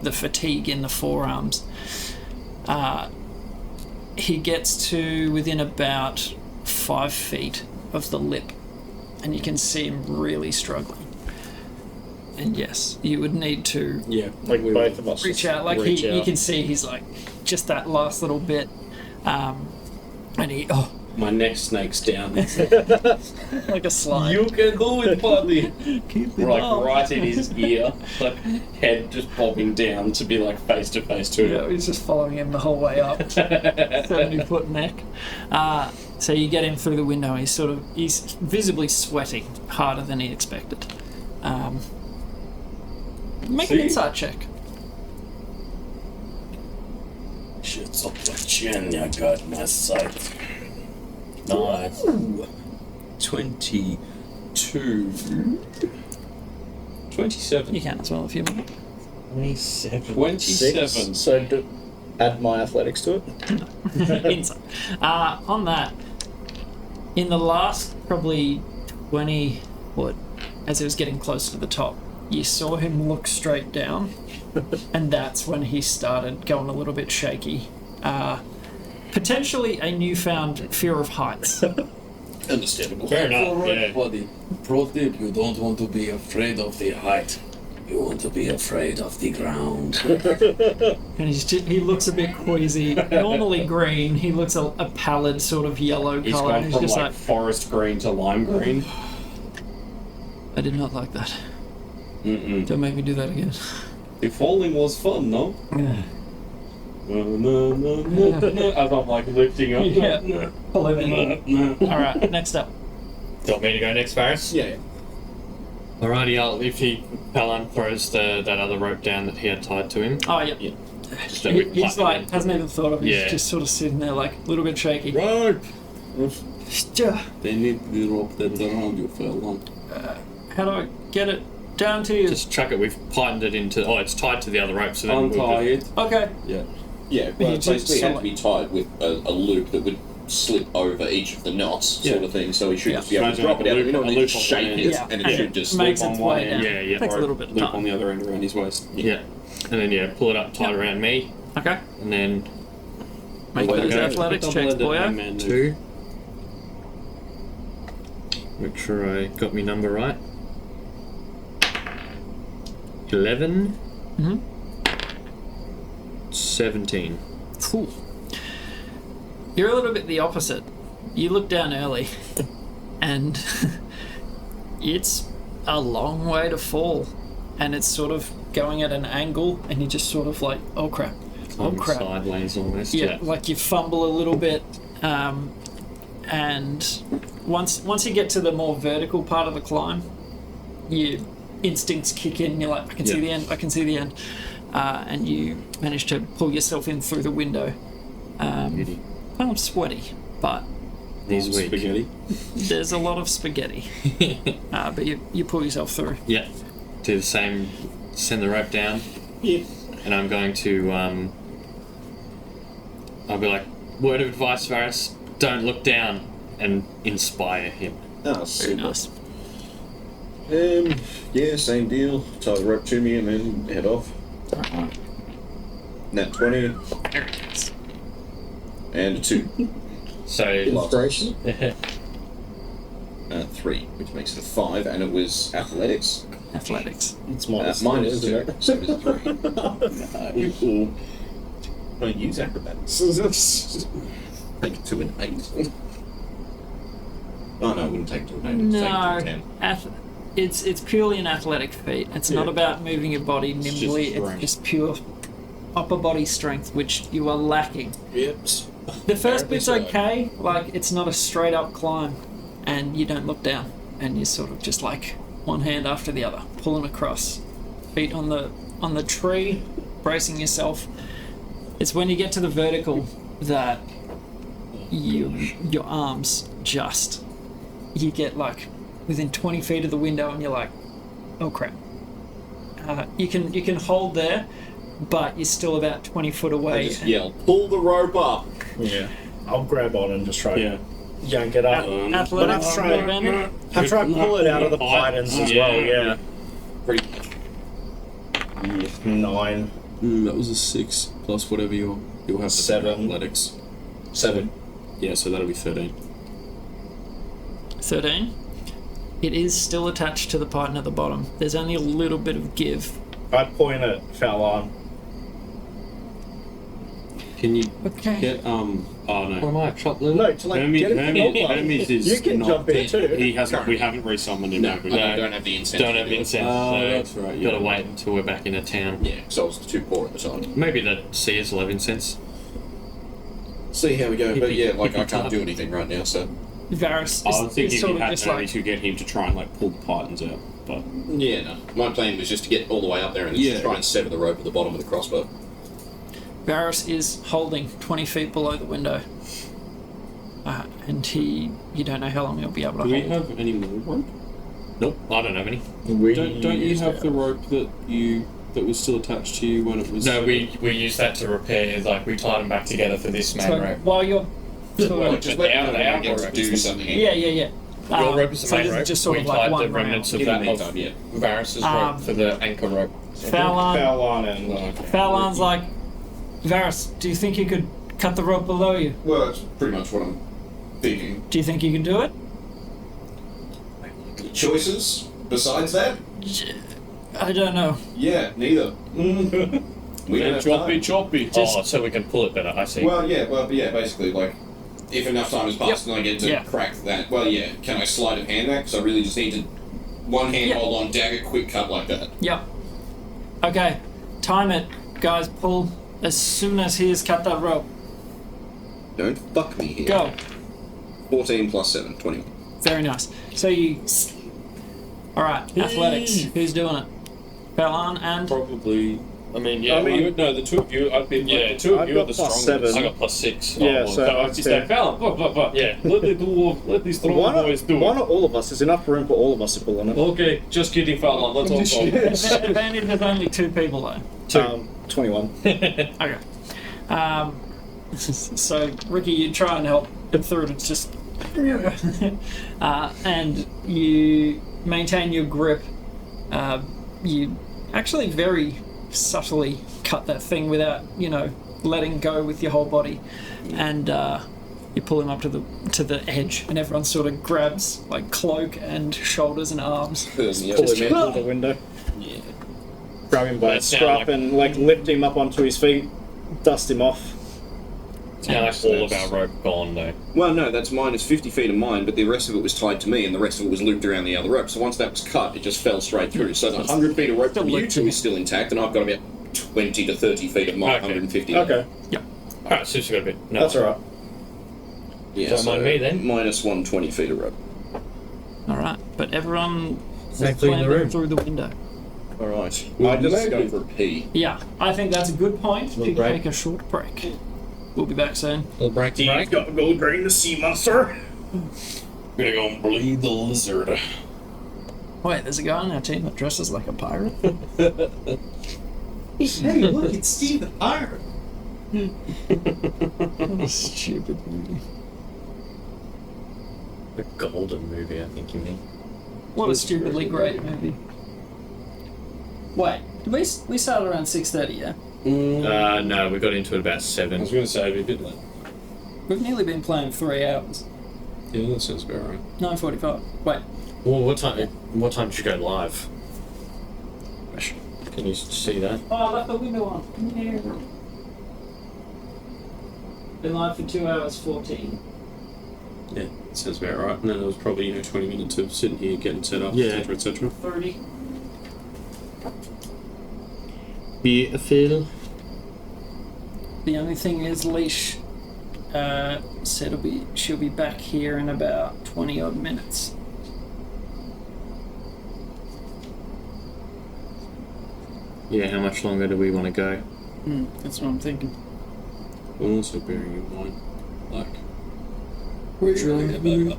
the fatigue in the forearms. He gets to within about 5 feet of the lip and you can see him really struggling. And yes, you would need to Yeah, Like both of us. reach just out. Like reach you out. can see he's like just that last little bit, and he my neck snake's down. like a slide. You can do it, buddy. Keep it Like up. right in his ear, like head just bobbing down to be like face to face to Yeah, him. he's just following him the whole way up. 70-foot neck. So you get him through the window. He's visibly sweating harder than he expected. Make an insight check. Shit's up the chin, I got my sight. Nice. 22. 27. You can as well if you want. 27. 6. So Add my athletics to it. Inside. On that, in the last probably 20 foot, as it was getting close to the top, you saw him look straight down, and that's when he started going a little bit shaky. Potentially a newfound fear of heights. Understandable. Fair enough. Alright, Yeah. buddy. Pro tip, you don't want to be afraid of the height. You want to be afraid of the ground. And he looks a bit queasy. Normally green, he looks a pallid sort of yellow He's colour. gone He's from just like forest green to lime green. I did not like that. Mm-mm. Don't make me do that again. The falling was fun, no? As I'm like lifting up. Yeah. Alright, next up. Do you want me to go next, Varys? Yeah. Alrighty, if Palan throws that other rope down that he had tied to him. Oh, yeah. Just a bit He's flat like, and hasn't even thought of it. Yeah. He's just sort of sitting there like a little bit shaky. Rope! Yeah. They need the rope that around you fell on. How do I get it down to you? just chuck it. We've tightened it into. Oh, it's tied to the other rope, so then Untie it. Okay. Yeah. Yeah, you well, it just basically saw had to be tied with a loop that would slip over each of the knots, sort of thing. So he should just be able to Imagine drop like it a out. loop- We don't a need to loop on shake one it, end. Yeah. and it should just Makes slip its on one way end. down. Yeah, Takes or a little bit of Loop time. on the other end around his waist. Yeah, and then pull it up tight around me, Okay. and then Make Way to those go. athletics checks, Double-ended boyo. hangman. 2. Make sure I got my number right. 11. Mhm. 17. Cool. You're a little bit the opposite. You look down early, and it's a long way to fall, and it's sort of going at an angle, and you're just sort of like, oh crap, oh Climbing crap. sideways almost. Yeah, like you fumble a little bit, and once you get to the more vertical part of the climb, your instincts kick in. You're like, I can see the end. I can see the end, and you manage to pull yourself in through the window. Beauty. Kind of sweaty, but He's weak. Spaghetti. there's a lot of spaghetti. But you pull yourself through. Yeah. Do the same. Send the rope down. Yeah. And I'm going to. I'll be like, word of advice, Varys. Don't look down, and inspire him. Ah, Very super. nice. Yeah, same deal. Tie the rope to me and then head off. Nat 20 and a 2. So Inspiration. 3, which makes it a 5, and it was athletics. Athletics. It's Minus minus 2, isn't it? so it was a 3. Cool. Don't use acrobatics. Take 2 and 8. Oh no, it wouldn't take 2 and 8. It'd No, take 2 and 10. it's purely an athletic feat. It's not about moving your body nimbly. It's strength. just pure upper body strength, which you are lacking. Yep. The first Apparently bit's so. okay. Like, it's not a straight up climb, and you don't look down, and you're sort of just like one hand after the other, pulling across, feet on the tree, bracing yourself. It's when you get to the vertical that your arms just, you get like within 20 feet of the window, and you're like, oh crap. You can hold there, but you're still about 20 foot I away. just yell, pull the rope up. Yeah. I'll grab on and just try Yeah. to yank it up. Athletics, But I've tried- advantage? I'll try to pull it out of the pythons as well, yeah. Pretty 9. That was a 6 plus whatever you'll have for 7. athletics. 7. Yeah, so that'll be 13. 13. It is still attached to the python at the bottom. There's only a little bit of give. I point at Fallon. Can you Okay. get oh Or no. am I a chop little? No, to like get it Hermes is You can not jump in too. He hasn't. We haven't resummoned him. No, have we? I don't have the incense. Don't have incense. Oh, so that's right, yeah. Gotta wait until we're back in a town. Yeah, because I was too poor at the time. Maybe the seers will have incense. See how we go, but yeah, like I can't Hippie. do anything right now, so. Varys I was is thinking sort you of had just to like, to get him to try and like pull the pythons out, but Yeah, no. My plan was just to get all the way up there and Yeah. just try and sever the rope at the bottom of the crossbow. Varys is holding 20 feet below the window. And you don't know how long he'll be able to Do we hold. have any more rope? nope, I don't have any. Don't you have the rope that you that was still attached to you when it was? No, we used that to repair. Like we tied them back together for this main So rope. while you're Just let everyone get to do something. yeah. Your rope is the so main this rope. is just sort we of tied like the one remnants round. of that Meantime, yeah. Varus's rope for the anchor rope. Fallon, Fallon and Fallon's like, Varus, do you think you could cut the rope below you? Well, that's pretty much what I'm thinking. Do you think you can do it? Choices besides that? I don't know. Yeah, neither. We don't have time. choppy. Oh, so we can pull it better. I see. Well, yeah, basically, like, if enough time has passed and I get to Yeah. crack that, well, yeah, can I sleight of hand that? Because I really just need to one hand Yeah. hold on, dagger, quick cut like that. Yep. Okay, time it. Guys, pull as soon as he has cut that rope. Don't fuck me here. Go. 14 plus 7, 21. Very nice. So you... Alright, athletics. Who's doing it? Fallon and... Probably. I mean, yeah. I mean, no, the two of you. I'd be. Yeah, the two of I've you are got the plus strongest. 7. I got plus 6. Yeah, well, so I that's just say, fair. Fallon, yeah. Let these strong Why boys do why it. not all of us? There's enough room for all of us to pull on it. Okay, just kidding, Fallon. Let's all go. Advantage with only 2 people though. 21. Okay. So, Ricky, you try and help him through it. It's just... and you maintain your grip. You actually very subtly cut that thing without, letting go with your whole body. And you pull him up to the edge, and everyone sort of grabs, like, cloak and shoulders and arms. Pull him out through the window. Yeah. Grab him by the That's now, scruff like- and, lift him up onto his feet, dust him off. It's now like all of our rope gone though. Well, no, that's mine. It's 50 feet of mine, but the rest of it was tied to me, and the rest of it was looped around the other rope. So once that was cut, it just fell straight through. So the 100 feet of rope from you two is still intact, and I've got about 20 to 30 feet of my Okay. 150. Okay, Alright, so she's got a bit. No. that's alright. Yeah, Don't mind me then. Minus 120 feet of rope. Alright, but everyone Safely in the room. through the window. All right. I just go for a pee. Yeah, I think that's a good point to break. take a short break. We'll be back soon. Little break. Gotta go drain the sea monster. Gonna go and bleed the lizard. Wait, there's a guy on our team that dresses like a pirate? Hey, look, it's Steve the Pirate. Stupid movie. The golden movie, I think you mean. What a stupidly great movie. Wait, did we started around 6:30, yeah? No, we got into it about I 7. was gonna say it'd be a bit late. We've nearly been playing 3 hours. Yeah, that sounds about right. 9:45. Wait, Well, what time did you go live? Can you see that? oh, I left the window on. Yeah. Been live for 2 hours 14. Yeah, that sounds about right. And then there was probably 20 minutes of sitting here getting set up, Yeah. etc., etc. 30. Beautiful. The only thing is, Leash said she'll be back here in about 20 odd minutes. Yeah, how much longer do we want to go? That's what I'm thinking. Well, also bearing in mind,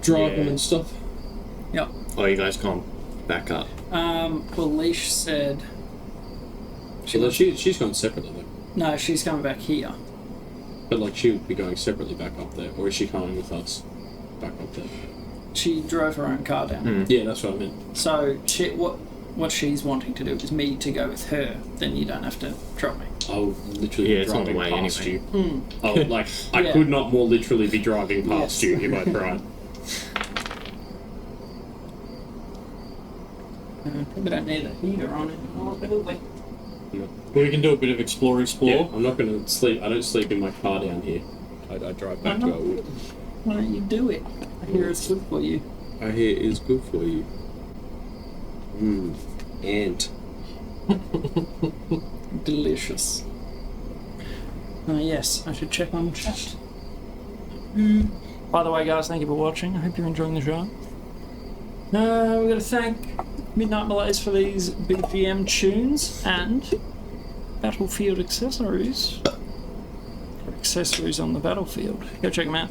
driving and stuff. Yep. Oh, you guys can't back up. Well, Leash said She's going separately though. no, she's coming back here. But she would be going separately back up there, or is she coming with us back up there? She drove her own car down. Yeah, that's what I meant. So what she's wanting to do is me to go with her. Then you don't have to drop me. I'll literally Yeah, be it's on the driving way past anyway. you. I Yeah. could not more literally be driving past Yes. you if I tried. Probably don't need a heater on it. Oh, We can do a bit of explore. Yeah, I'm not going to sleep. I don't sleep in my car down here. I drive back to our wood. Why don't you do it? I hear it's good for you. I hear it is good for you. Ant. Delicious. Yes, I should check on chat. By the way, guys, thank you for watching. I hope you're enjoying the show. We've got to thank Midnight Malaise for these BGM tunes and Battlefield accessories. Accessories on the battlefield. Go check them out.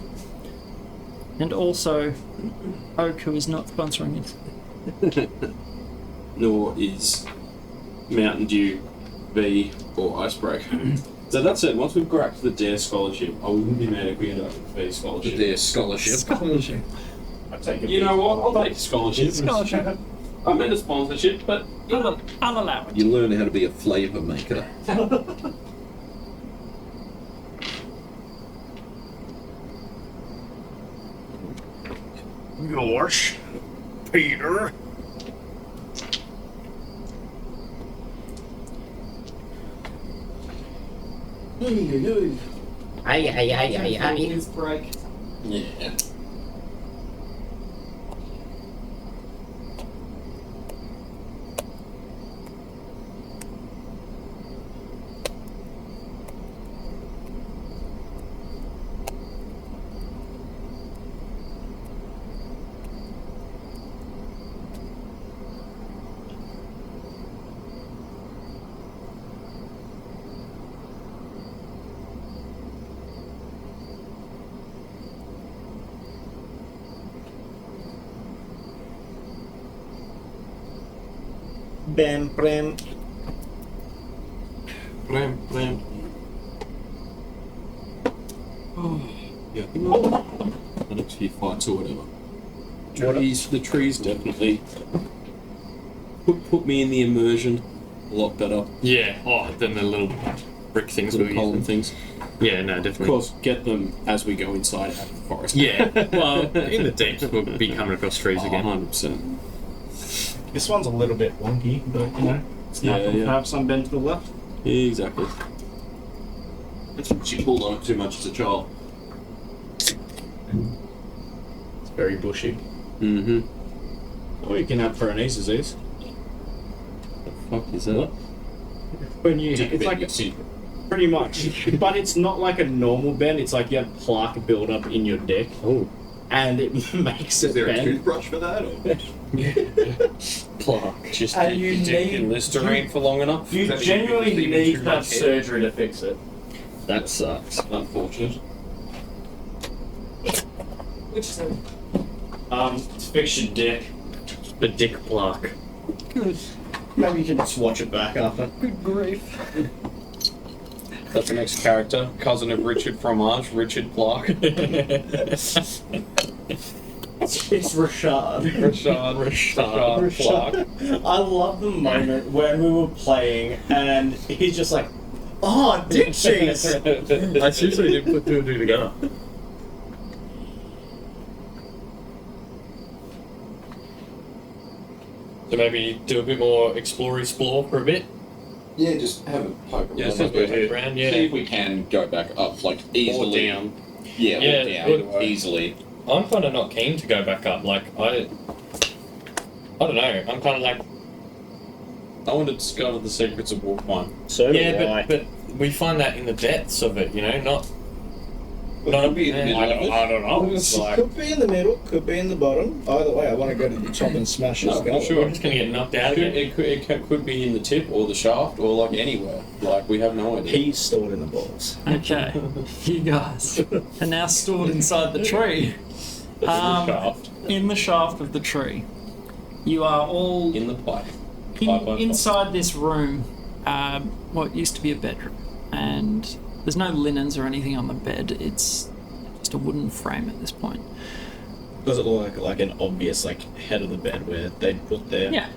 And also, Oak, who is not sponsoring it. Nor is Mountain Dew V or Icebreak. So that said, once we've cracked the Dare Scholarship, I wouldn't be mad if we end up with V Scholarship. Their scholarship. I take it. You know what? I'll take a scholarship. I meant a sponsorship, but I'll allow it. You learn how to be a flavour maker. Gosh, Peter. break. yeah. Bam, bam. Blam, blam. Oh, yeah. The next few fights or whatever. The trees definitely put me in the immersion a lot better. Yeah. Oh, then the little brick things we Little were column using. things. Yeah, no, Of definitely. course, get them as we go inside out of the forest. Yeah. Well, in the deeps, we'll be coming across trees again. 100%. This one's a little bit wonky, but you know, it's Yeah, natural yeah. to have some bend to the left. Exactly. She pulled on it too much as a child. It's very bushy. Mm-hmm. Or you can have Pyrenees disease. The fuck is that? When you, it's like pretty much, but it's not like a normal bend. It's like you have plaque build up in your dick, and it makes it Is there a bend. toothbrush for that? Or? Plaque. Just And keep you your dick need- in Listerine for long enough. You That means genuinely you've been need too to have much hair. surgery to fix it. That sucks. Unfortunate. To fix your dick. The dick plaque. Maybe you can just watch it back after. Good grief. That's the next character. Cousin of Richard Fromage, Richard Plaque. It's Rashad. Rashad Plaque. I love the moment when we were playing and he's just like, oh, dick cheese! I seriously didn't put two and two together. So maybe do a bit more explore for a bit. Yeah, just have a poke around. Yeah, since we're here. Around, yeah. See if we can go back up, like easily. Or down. Yeah, Yeah, or down good. easily. I'm kind of not keen to go back up. Like I don't know. I'm kind of like I want to discover the secrets of Wolfpine. So yeah, but we find that in the depths of it. You know, not Could be in the middle of it. I don't know. It's like, Could be in the middle, could be in the bottom. Either way, I want to go to the top and smash this No, guy. sure. we're just gonna get knocked out again. it could be in the tip or the shaft or like anywhere. Like we have no idea. He's stored in the balls. Okay, you guys are now stored inside the tree. Shaft In the shaft of the tree. You are all in the pipe. inside this room, what used to be a bedroom, and there's no linens or anything on the bed. It's just a wooden frame at this point. Does it look like an obvious like head of the bed where they'd put their Yeah,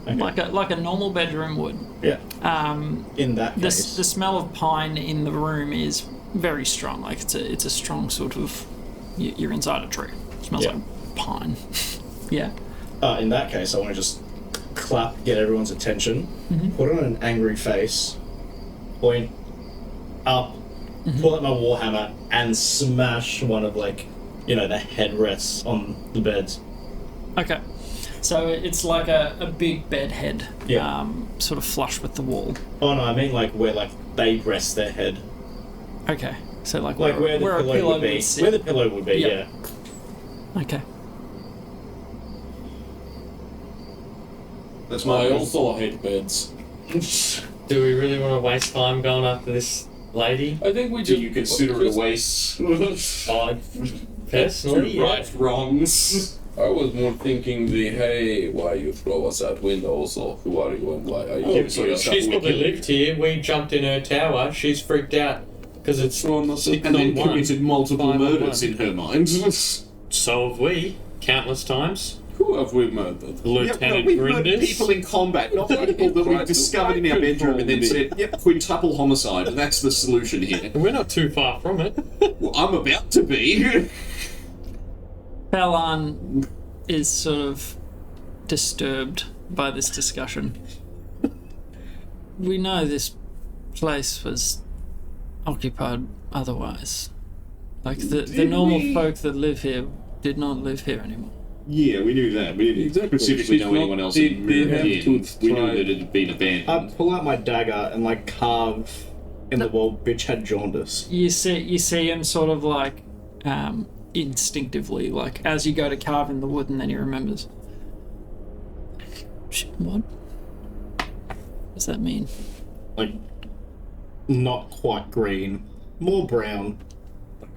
Okay. like a normal bedroom would. Yeah. Um, In that the case, the smell of pine in the room is very strong. Like it's a strong sort of you're inside a tree. It smells Yeah. like pine. Yeah. in that case, I want to just clap, get everyone's attention, Mm-hmm. put on an angry face, point up, Mm-hmm. pull out my warhammer, and smash one of the headrests on the beds. Okay. So it's like a big bed head, Yeah. sort of flush with the wall. Oh no, I mean where they rest their head, Okay. So like where the a pillow would be. sit. Where the pillow would be, Yep. yeah. Okay. That's I also hate beds. Do we really want to waste time going after this lady? I think we Do you consider it a waste? Personally, Right wrongs. I was more thinking hey, why you throw us out windows, or who are you and why are you? She's probably lived here. We jumped in her tower. She's freaked out because it's and then committed multiple murders in her mind. So have we, countless times. Who have we murdered? Lieutenant we've murdered Grindis. people in combat, not people that we discovered in our bedroom and then said, yep, quintuple homicide, and that's the solution here. We're not too far from it. Well, I'm about to be. Balan is sort of disturbed by this discussion. We know this place was occupied otherwise. Like, the normal folk that live here did not live here anymore. Yeah, we knew that. We didn't specifically know anyone else had moved in. We knew that it had been abandoned. I pull out my dagger and like carve in the wall, bitch had jaundice. You see him sort of like instinctively, like as you go to carve in the wood, and then he remembers. What does that mean? Like, not quite green, more brown.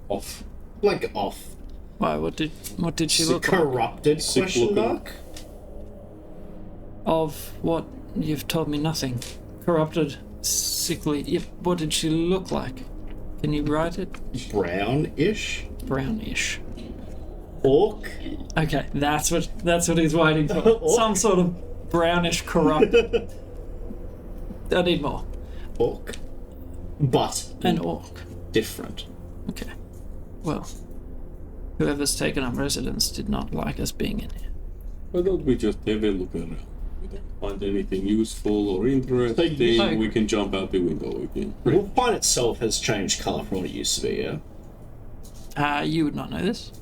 Off. Like off. Why? What did she look like? Corrupted? Question mark. Of what? You've told me nothing. Corrupted, sickly. Yep. What did she look like? Can you write it? Brownish. Brownish. Orc. Okay, that's what he's waiting for. Some sort of brownish corrupt. I need more. Orc. But An orc. different. Okay. Well, whoever's taken up residence did not like us being in here. Why don't we just have a look around? We don't find anything useful or interesting, we can jump out the window again. Wolfpine itself has changed colour from what it used to be, yeah? You would not know this.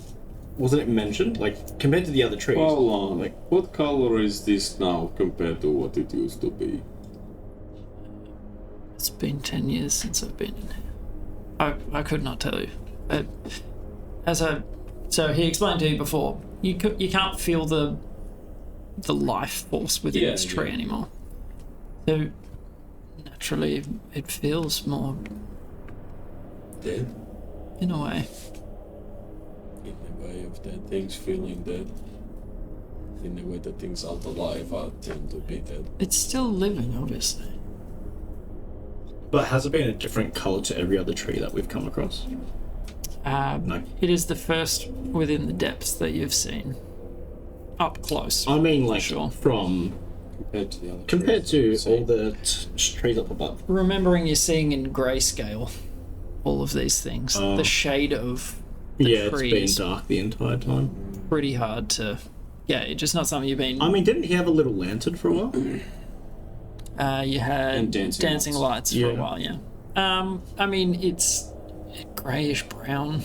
Wasn't it mentioned? Like, compared to the other trees? Hold on, what color is this now compared to what it used to be? It's been 10 years since I've been in here. I could not tell you. So he explained to you before, you can't feel the life force within this tree anymore. So naturally it feels more Dead? in a way. In the way of dead things feeling dead. In the way that things aren't alive are tend to be dead. It's still living, obviously. But has it been a different colour to every other tree that we've come across? No. It is the first within the depths that you've seen. Up close. I mean, like, Sure. from... Compared to the other Compared trees, to all the trees up above. Remembering you're seeing in grayscale all of these things. The shade of the trees. It's been dark the entire time. Pretty hard to... Yeah, it's just not something you've been... I mean, didn't he have a little lantern for a while? You had And dancing lights for Yeah. a while, yeah. I mean, it's greyish brown.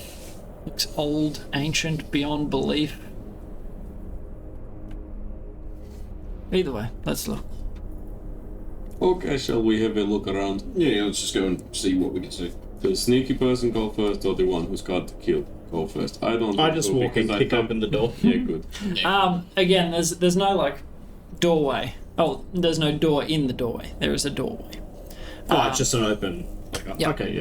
Looks old, ancient, beyond belief. Either way, let's look. Okay, shall we have a look around? Yeah, let's just go and see what we can see. The sneaky person go first, or the one who's got killed go first? I don't I know, just walk and because I kick thought- open the door. Yeah, good. Again, there's no, like, doorway. Oh, there's no door in the doorway. There is a doorway. Oh, it's just an open... yeah. Okay,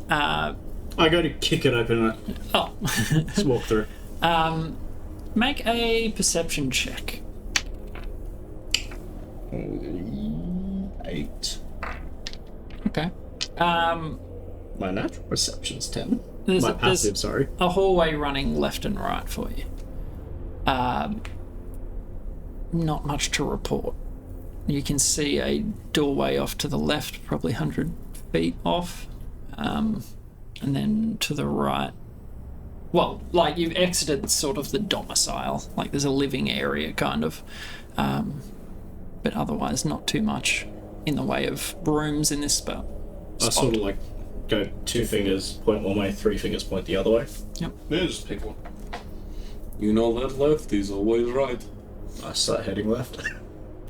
yeah. I go to kick it open and Oh. just walk through. Make a perception check. 8. Okay. My natural perception's 10. There's My a- passive, there's- sorry. A hallway running left and right for you. Not much to report. You can see a doorway off to the left, probably 100 feet off. And then to the right, well, like you've exited sort of the domicile, like there's a living area kind of, but otherwise not too much in the way of rooms in this spot. I sort of like go 2 fingers point one way, 3 fingers point the other way. Yeah, just pick one. You know that left is always right. I start heading left.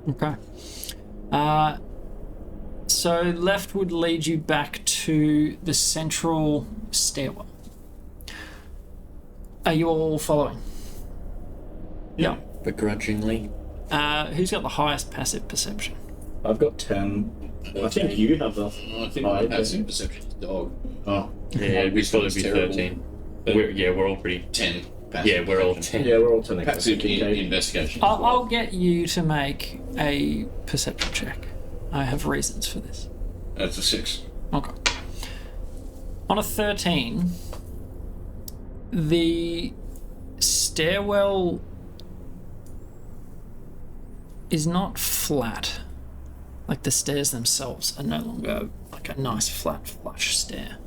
Okay. So left would lead you back to the central stairwell. Are you all following? Yeah. Begrudgingly. Who's got the highest passive perception? I've got 10. I think you have the... I think my passive perception's dog. Oh. Yeah, we'd probably be terrible. 13. We're all pretty... 10. Yeah, we're all Yeah, we're all 10 passive investigation. I'll get you to make a perception check. I have reasons for this. That's a 6. Okay. On a 13, the stairwell is not flat. Like the stairs themselves are no longer like a nice flat flush stair.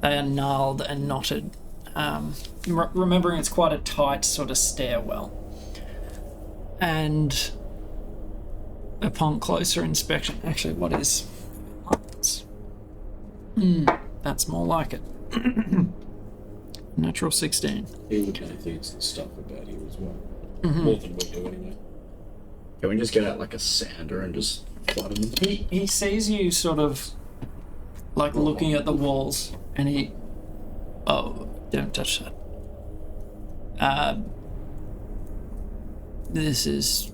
They are gnarled and knotted. Remembering it's quite a tight sort of stairwell. And upon closer inspection, actually, what is? That's more like it. Natural 16. He kind of thinks the stuff about you as well. More than we do anyway. Can we just get out like a sander and just flood him? He sees you sort of like looking at the walls, and he. Oh, don't touch that. This is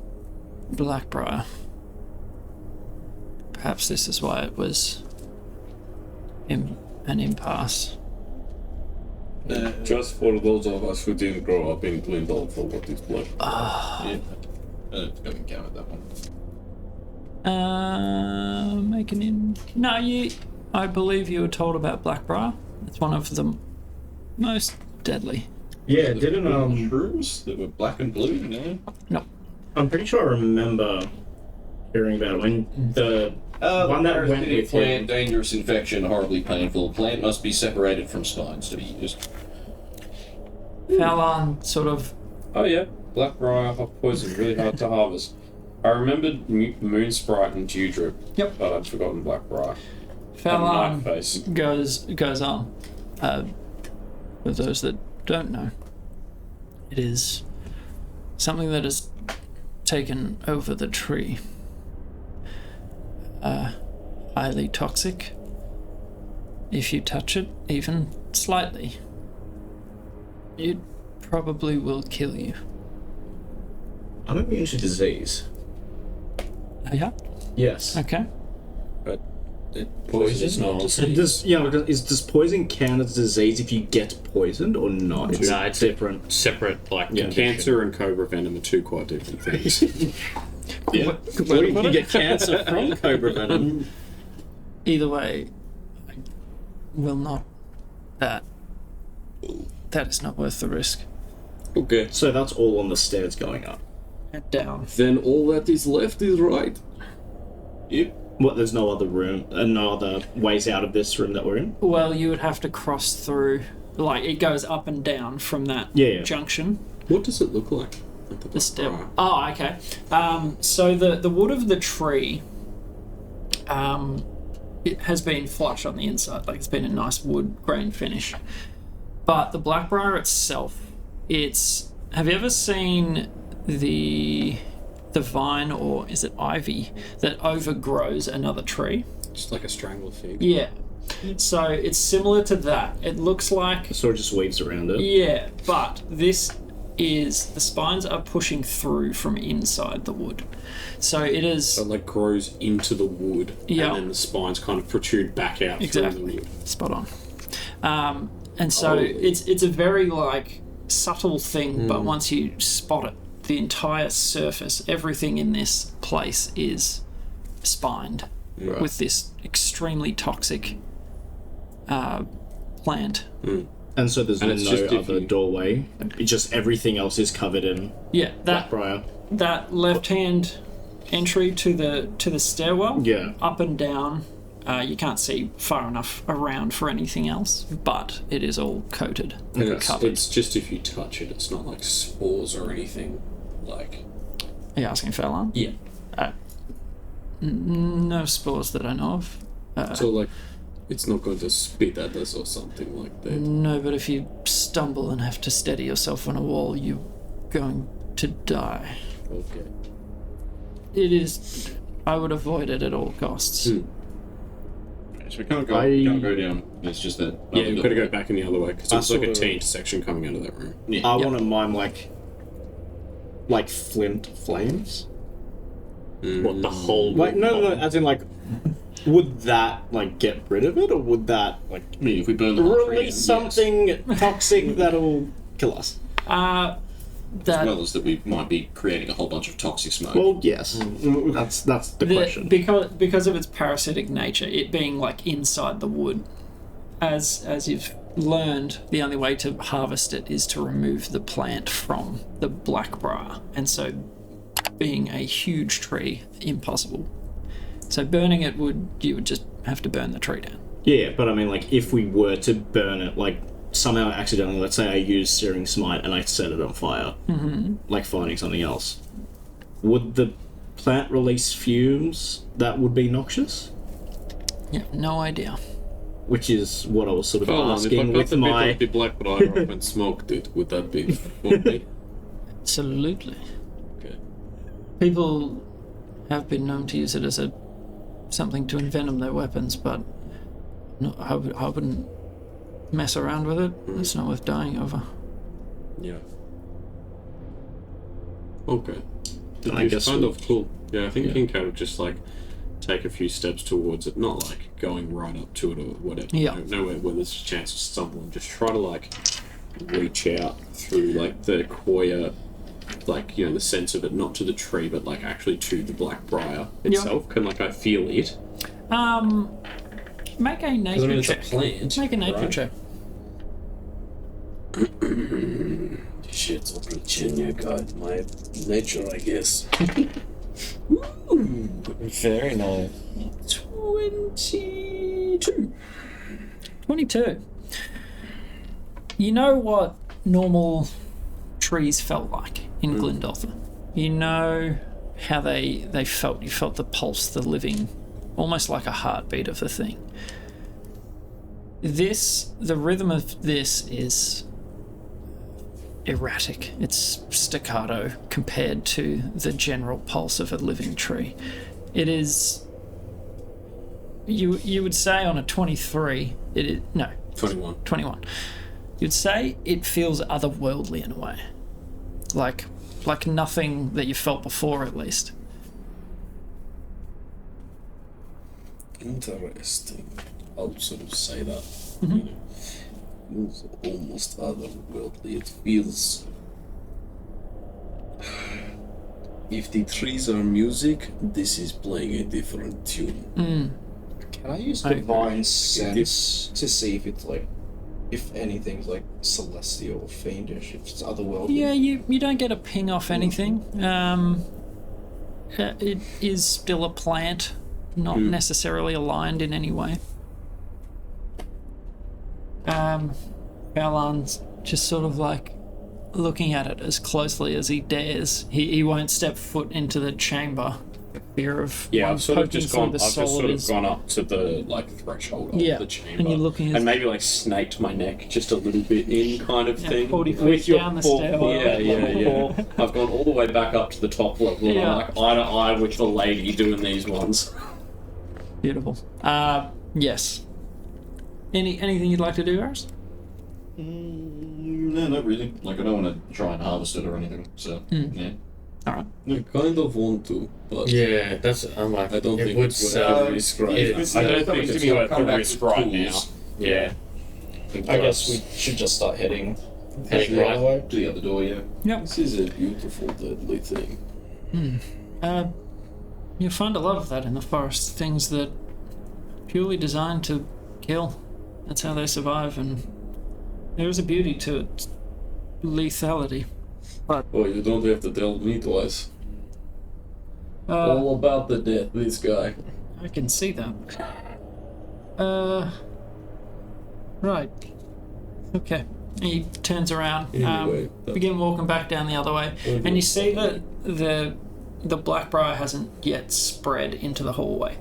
Blackbriar. Perhaps this is why it was an impasse. Just for those of us who didn't grow up in Glendale, for what it's worth. Yeah. Got to count that one. Making in. No, I believe you were told about Blackbriar. It's one of the most deadly. Yeah, didn't Mushrooms that were black and blue, no? No. I'm pretty sure I remember hearing about it when the one that went Parasitic with plant, him. dangerous infection, horribly painful. Plant must be separated from spines to be used. Fallon sort of. Oh yeah, Blackbriar, hot poison, really hard to harvest. I remembered Moon Sprite and Dewdrip. Yep. But I'd forgotten Blackbriar. Fallon Knife face. goes on. For those that don't know, it is something that has taken over the tree. Highly toxic. If you touch it, even slightly, it probably will kill you. I'm immune to disease. Yeah? Yes. Okay. Poison's not Does does poison count as disease if you get poisoned or not? It's No, it's different. Separate, like, Yeah, condition. cancer and cobra venom are two quite different things. Yeah. What if you get cancer from cobra venom? Either way, I will not. That is not worth the risk. Okay, So that's all on the stairs going up. And down. then all that is left is right. Yep. What? There's no other room, no other ways out of this room that we're in. Well, you would have to cross through. Like it goes up and down from that Yeah. junction. What does it look like? The step. Oh, okay. So the wood of the tree, it has been flush on the inside. Like it's been a nice wood grain finish. But the Blackbriar itself, it's. Have you ever seen the vine, or is it ivy, that overgrows another tree? Just like a strangled fig. Yeah. So it's similar to that. It looks like. The sword just weaves around it. Yeah, but this is the spines are pushing through from inside the wood. So it is So it like grows into the wood, Yeah. and then the spines kind of protrude back out Exactly. through the wood. spot on. And so it's a very like subtle thing, but once you spot it, the entire surface, everything in this place is spined with this extremely toxic plant. And so there's And it's no just if other you- doorway. It just everything else is covered in Yeah, that Blackbriar. that left-hand entry to the stairwell, Yeah. up and down. You can't see far enough around for anything else, but it is all coated, And covered. it's just if you touch it, it's not like spores or anything. Like, Are you asking Fallon? yeah. No spores that I know of. So like, it's not going to spit at us or something like that. No, but if you stumble and have to steady yourself on a wall, you're going to die. Okay. It is. I would avoid it at all costs. Hmm. So we can't go down. It's just that. Yeah, we've got to go back in the other way because I it's like a sort of- T intersection coming out of that room. I want to mime like flint flames. What, the whole... Like no, as in like, would that like get rid of it, or would that like I mean, if we burn the whole tree, release something toxic that'll kill us? As That well as that we might be creating a whole bunch of toxic smoke. Well, yes. That's the question. because of its parasitic nature, it being like inside the wood, as you've learned, the only way to harvest it is to remove the plant from the blackbriar, and so being a huge tree, impossible. So burning it you would just have to burn the tree down. Yeah, but I mean, like, if we were to burn it, like, somehow accidentally, let's say I use Searing Smite and I set it on fire, like finding something else, would the plant release fumes that would be noxious? Yeah, no idea. Which is what I was sort of Hold on, if I asking got with the my... bit of the black briar up and smoked it, would that be? Would be? Absolutely. Okay. People have been known to use it as something to envenom their weapons, but I wouldn't mess around with it. It's not worth dying over. Yeah. Okay. I guess kind we'll- of cool. Yeah, I think Kincaid would just like take a few steps towards it, not like going right up to it or whatever. Yeah. Nowhere where there's a chance of stumbling. Just try to like reach out through like the coir, like, you know, the sense of it, not to the tree, but like actually to the black briar itself. Can like I feel it? Make a nature it's a check. plant, Make a nature right? check. Shit, I'll Virginia guide my nature, I guess. Very nice. 22. 22. You know what normal trees felt like in Glendotha. You know how they felt. You felt the pulse, the living, almost like a heartbeat of the thing. The rhythm of this is erratic. It's staccato compared to the general pulse of a living tree. It is, you would say on a 23, it is, no, 21. You'd say it feels otherworldly in a way. Like nothing that you felt before, at least. Interesting. I'll sort of say that. You know, it's almost otherworldly. It feels. If the trees are music, this is playing a different tune. Can I use Divine Sense to see if it's like, if anything's like celestial or fiendish, if it's otherworldly? Yeah, you don't get a ping off anything. It is still a plant, not necessarily aligned in any way. Balan's just sort of like looking at it as closely as he dares. He won't step foot into the chamber. Fear of I've sort of just gone. the I've just soul sort of of his... gone up to the like threshold of Yeah, the chamber, and you're looking at and maybe like snaked my neck just a little bit in, kind of thing. 40 feet down the stairwell. Yeah. I've gone all the way back up to the top level, and I'm like eye to eye with the lady doing these ones. Beautiful. Yes. Anything you'd like to do, Aris? No, not really. Like I don't want to try and harvest it or anything. So yeah. All right. I kind of want to, but Yeah, that's. I'm like. I don't it think would it's sell. what I described. I don't think it's it's gonna like come the back risk to right tools. now. Yeah. I guess we should just start heading Heading the right. other way. To the other door, yeah. Yep. This is a beautiful, deadly thing. You'll find a lot of that in the forest. Things that purely designed to kill. That's how they survive, and there is a beauty to it. Lethality. Oh, you don't have to tell me twice. Uh, All about the death, this guy. I can see that. Right. Okay. He turns around. Anyway, Begin walking back down the other way, and you see that the blackbriar hasn't yet spread into the hallway,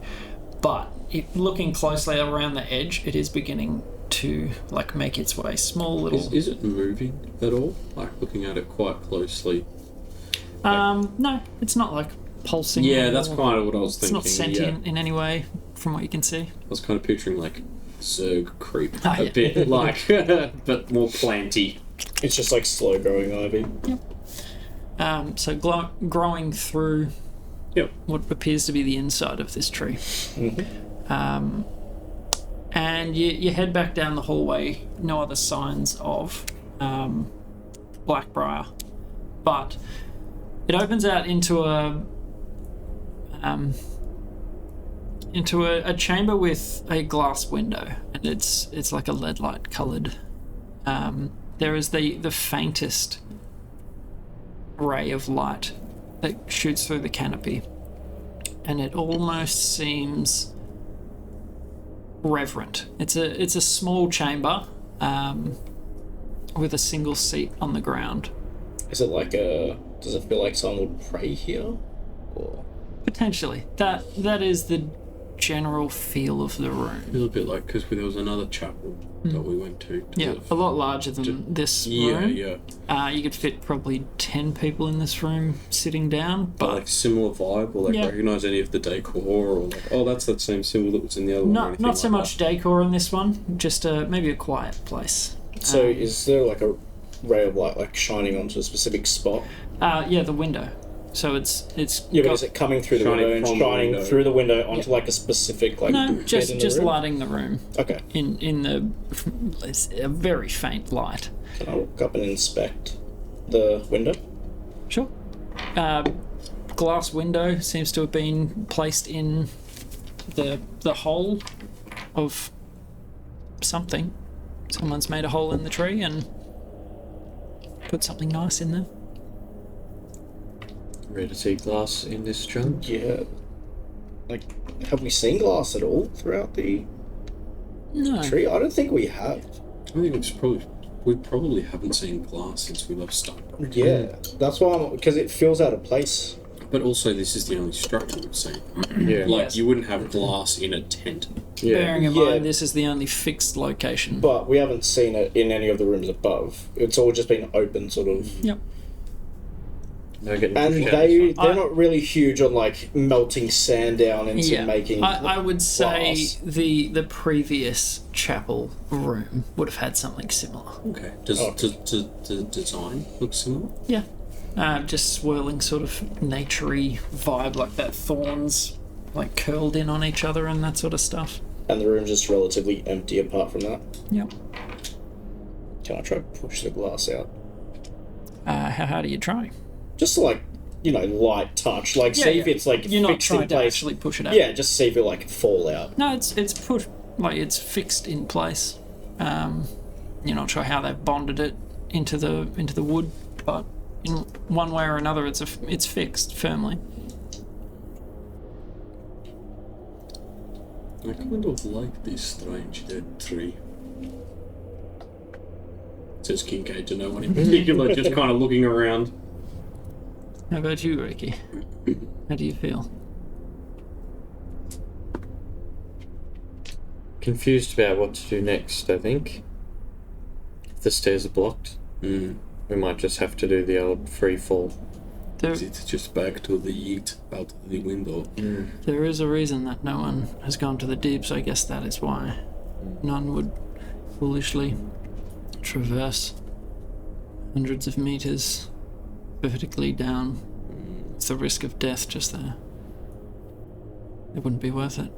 but looking closely around the edge, it is beginning to like make its way. Small little. Is it moving at all? Like looking at it quite closely. No, it's not like pulsing. Yeah, that's or- kind of what I was It's thinking. not sentient in any way, from what you can see. I was kind of picturing like Zerg creep Ah, a yeah. bit, like, but more planty. It's just like slow growing ivy. So growing through Yep. what appears to be the inside of this tree. And you head back down the hallway. No other signs of Blackbriar, but it opens out into a chamber with a glass window, and it's like a lead light coloured. There is the faintest ray of light that shoots through the canopy, and it almost seems reverent. It's a small chamber with a single seat on the ground. Is it like does it feel like someone would pray here? Or Potentially. That is the general feel of the room. Feels a bit like because there was another chapel that we went to. Yeah, a lot larger than this room. Yeah. You could fit probably 10 people in this room sitting down, But but like similar vibe, or like Yeah. recognize any of the decor, or like, oh, that's that same symbol that was in the other one. or anything not so like much decor in this one, just maybe a quiet place. so is there like a ray of light like shining onto a specific spot? Yeah, the window. So it's Yeah, but got- is it coming through the Shining window and from the shining window. through the window onto like a specific like no, bit just in the room? lighting the room Okay. in the it's a very faint light. Can I walk up and inspect the window? Sure. Glass window seems to have been placed in the hole of something. Someone's made a hole in the tree and put something nice in there. Rare to see glass in this chunk. Yeah. Like, have we seen glass at all throughout the No. tree? I don't think we have. I think we probably haven't seen glass since we left Starbuck. Yeah, that's why because it feels out of place. But also, this is the only structure we've seen. Yeah. Like Yes. you wouldn't have glass in a tent. Bearing in Yeah. mind this is the only fixed location. But we haven't seen it in any of the rooms above. It's all just been open, sort of. Yep. They're getting And pushed out they're I- not really huge on like melting sand down into Yeah, making. I would say glass. the previous chapel room would have had something similar. Okay. Does Oh. the design look similar? Yeah, just swirling sort of naturey vibe like that, thorns like curled in on each other and that sort of stuff. And the room's just relatively empty apart from that. Yep. Can I try to push the glass out? How do you try? Just to, like, light touch. Like, Yeah, see yeah. if it's like You're not fixed in trying to place. actually push it out. Yeah, just see if it like fall out. No, it's put like it's fixed in place. You're not sure how they've bonded it into the wood, but in one way or another, it's fixed firmly. I kind of like this strange dead tree. Says Kincaid to no one in particular, just kind of looking around. How about you, Ricky? How do you feel? Confused about what to do next, I think. If the stairs are blocked, we might just have to do the old free fall. Is it just back to the eat out the window? There is a reason that no one has gone to the deep, so I guess that is why none would foolishly traverse hundreds of meters vertically down. It's the risk of death just there. It wouldn't be worth it.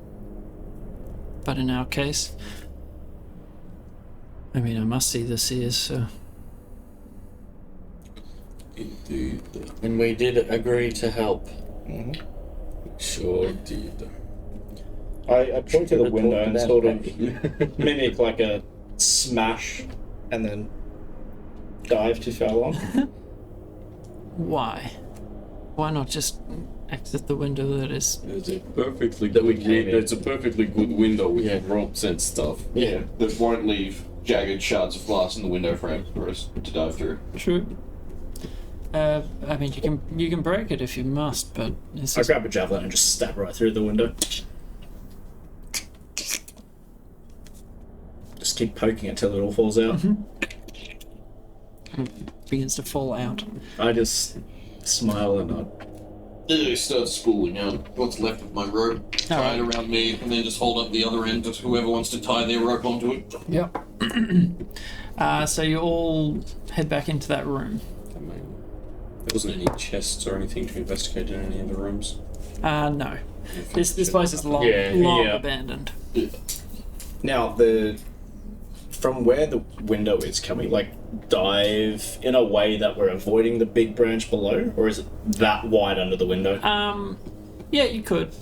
But in our case, I mean, I must see the seers, so Indeed. And we did agree to help. Sure did. I point to the Should've window talked and about sort of mimic like a smash and then dive to far along. why? Why not just exit the window that is... There's a perfectly That we good came in. There's a perfectly good window with Yeah. ropes and stuff. Yeah. That won't leave jagged shards of glass in the window frame for us to dive through. True. I mean, you can break it if you must, but it's I just, grab a javelin and just stab right through the window. Just keep poking it till it all falls out. begins to fall out. I just smile and nod. I start spooling out what's left of my rope, tie it around me, and then just hold up the other end to whoever wants to tie their rope onto it. Yep. So you all head back into that room. I mean, there wasn't any chests or anything to investigate in any of the rooms. No. This place is long Yeah. abandoned. Now, from where the window is, can we, like, dive in a way that we're avoiding the big branch below, or is it that wide under the window? Yeah, you could.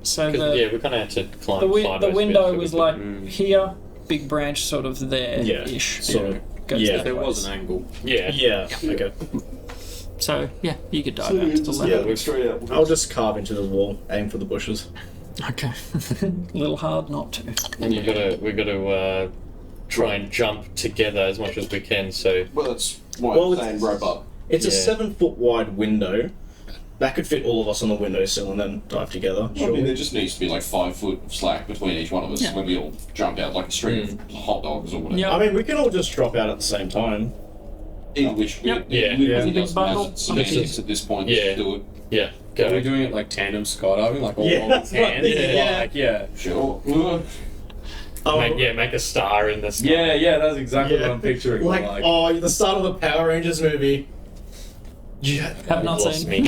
So Yeah, we're gonna have to climb. the sideways a window bit, was so we like here, big branch sort of there ish. Sort of. Goes Yeah. that There way. was an angle. Yeah. Yeah. Okay. So yeah, you could dive out to the left. Yeah, straight up. I'll just carve into the wall, aim for the bushes. Okay. A little hard not to. And we gotta try and jump together as much as we can. So Well, that's why Well, I'm saying rope up. It's a Yeah. 7-foot wide window. That could fit all of us on the windowsill and then dive together. I mean, there just needs to be like 5 foot slack between each one of us Yeah. when we all jump out like a string of hot dogs or whatever. Yeah. I mean, we can all just drop out at the same time. Either which, Yep. Yeah. literally Yeah. doesn't Bundle. matter. Semantics at this point. Yeah. Just do it. yeah, Are we go. doing it like tandem skydiving? Like all Yeah. on his hands? Yeah. Like, yeah. Sure. Make a star in the sky. Yeah, that's exactly Yeah. what I'm picturing. Like, the start of the Power Rangers movie. Have not Lost seen. me.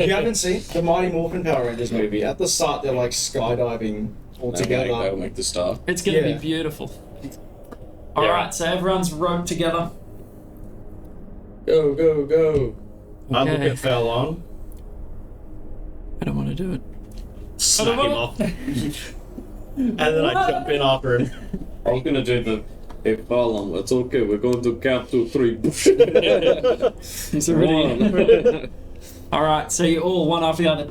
You haven't seen the Mighty Morphin Power Rangers movie? At the start, they're like skydiving all together. They'll make the star. It's gonna Yeah. be beautiful. All right, so everyone's roped together. Go, go, go. I look Okay. at Fallon, I don't want to do it. smack him off, and then I jump in after him. I was gonna do the. Hey, Fallon, it's okay. We're going to count 2, 3. He's already. All right, so you all one after the other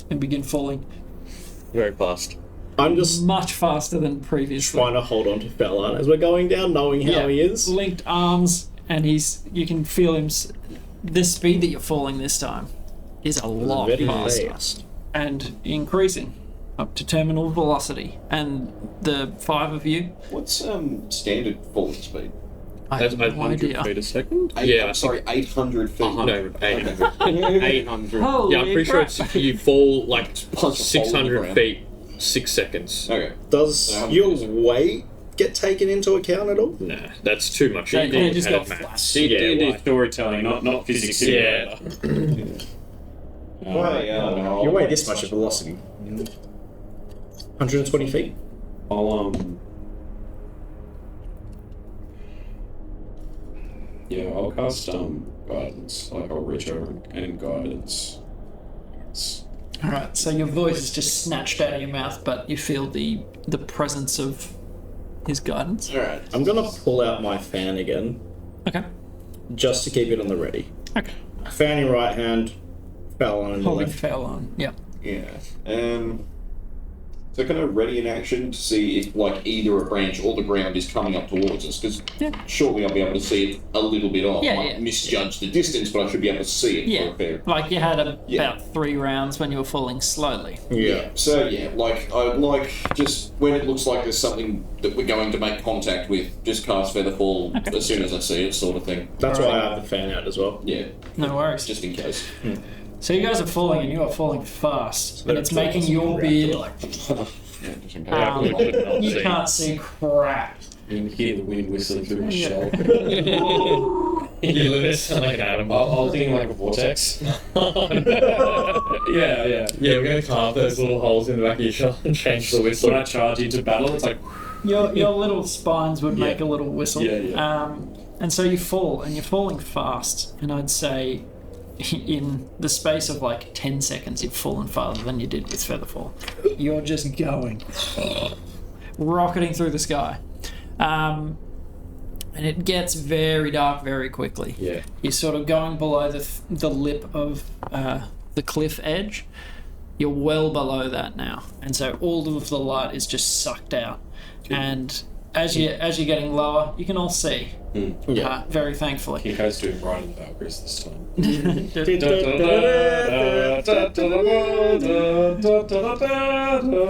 and begin falling Very fast. I'm just much faster than previously. trying to hold on to Fallon as we're going down, knowing how he is. Linked arms, and you can feel him. The speed that you're falling this time is a lot Very faster fast. and increasing up to terminal velocity. And the 5 of you, What's standard falling speed? I have no idea. feet a second? Yeah, I'm sorry, 800 feet. No, 800. 800. Holy Yeah, I'm pretty sure crap. it's you fall like Punch a hole in the 600 ground. feet, 6 seconds. Okay. Does Yeah, your I'm- weight get taken into account at all? Nah, that's too much. They You've just had go maths. flat. Yeah, D&D why? storytelling, not physics. Yeah. You weigh this much of velocity. 120 feet? I'll cast guidance. Like I'll reach over and guidance. All right, so your voice is just snatched out of your mouth, but you feel the presence of his guidance. Alright. I'm gonna pull out my fan again, Okay. just to keep it on the ready. Okay. Fan in right hand, Fallon in the Holding left. fell on. Yeah. Yeah. So can I ready an action to see if like either a branch or the ground is coming up towards us? Because shortly I'll be able to see it a little bit off. Yeah, I might yeah. misjudge the distance, but I should be able to see it for Yeah. a fair. Like you had Yeah. about 3 rounds when you were falling slowly. Yeah. So yeah, like I'd like just when it looks like there's something that we're going to make contact with, just cast Featherfall as soon as I see it, sort of thing. That's why I have the fan out as well. Yeah, No worries. just in case. So you guys are falling, and you are falling fast, and it's making your beard like. You can't see crap. You can hear the wind whistling through his shell. You listen like an atom I was thinking like a vortex. Yeah, we're gonna carve those little holes in the back of your shell and change the whistle. When I charge into battle, it's like. Your little spines would make a little whistle. Yeah. And so you fall, and you're falling fast. And I'd say, in the space of like 10 seconds, you've fallen farther than you did with Featherfall. You're just going, rocketing through the sky. And it gets very dark very quickly. Yeah. You're sort of going below the lip of the cliff edge. You're well below that now, and so all of the light is just sucked out. And as you're getting lower, you can all see. Very thankfully. Kinko's doing Ride of the Valkyries this time.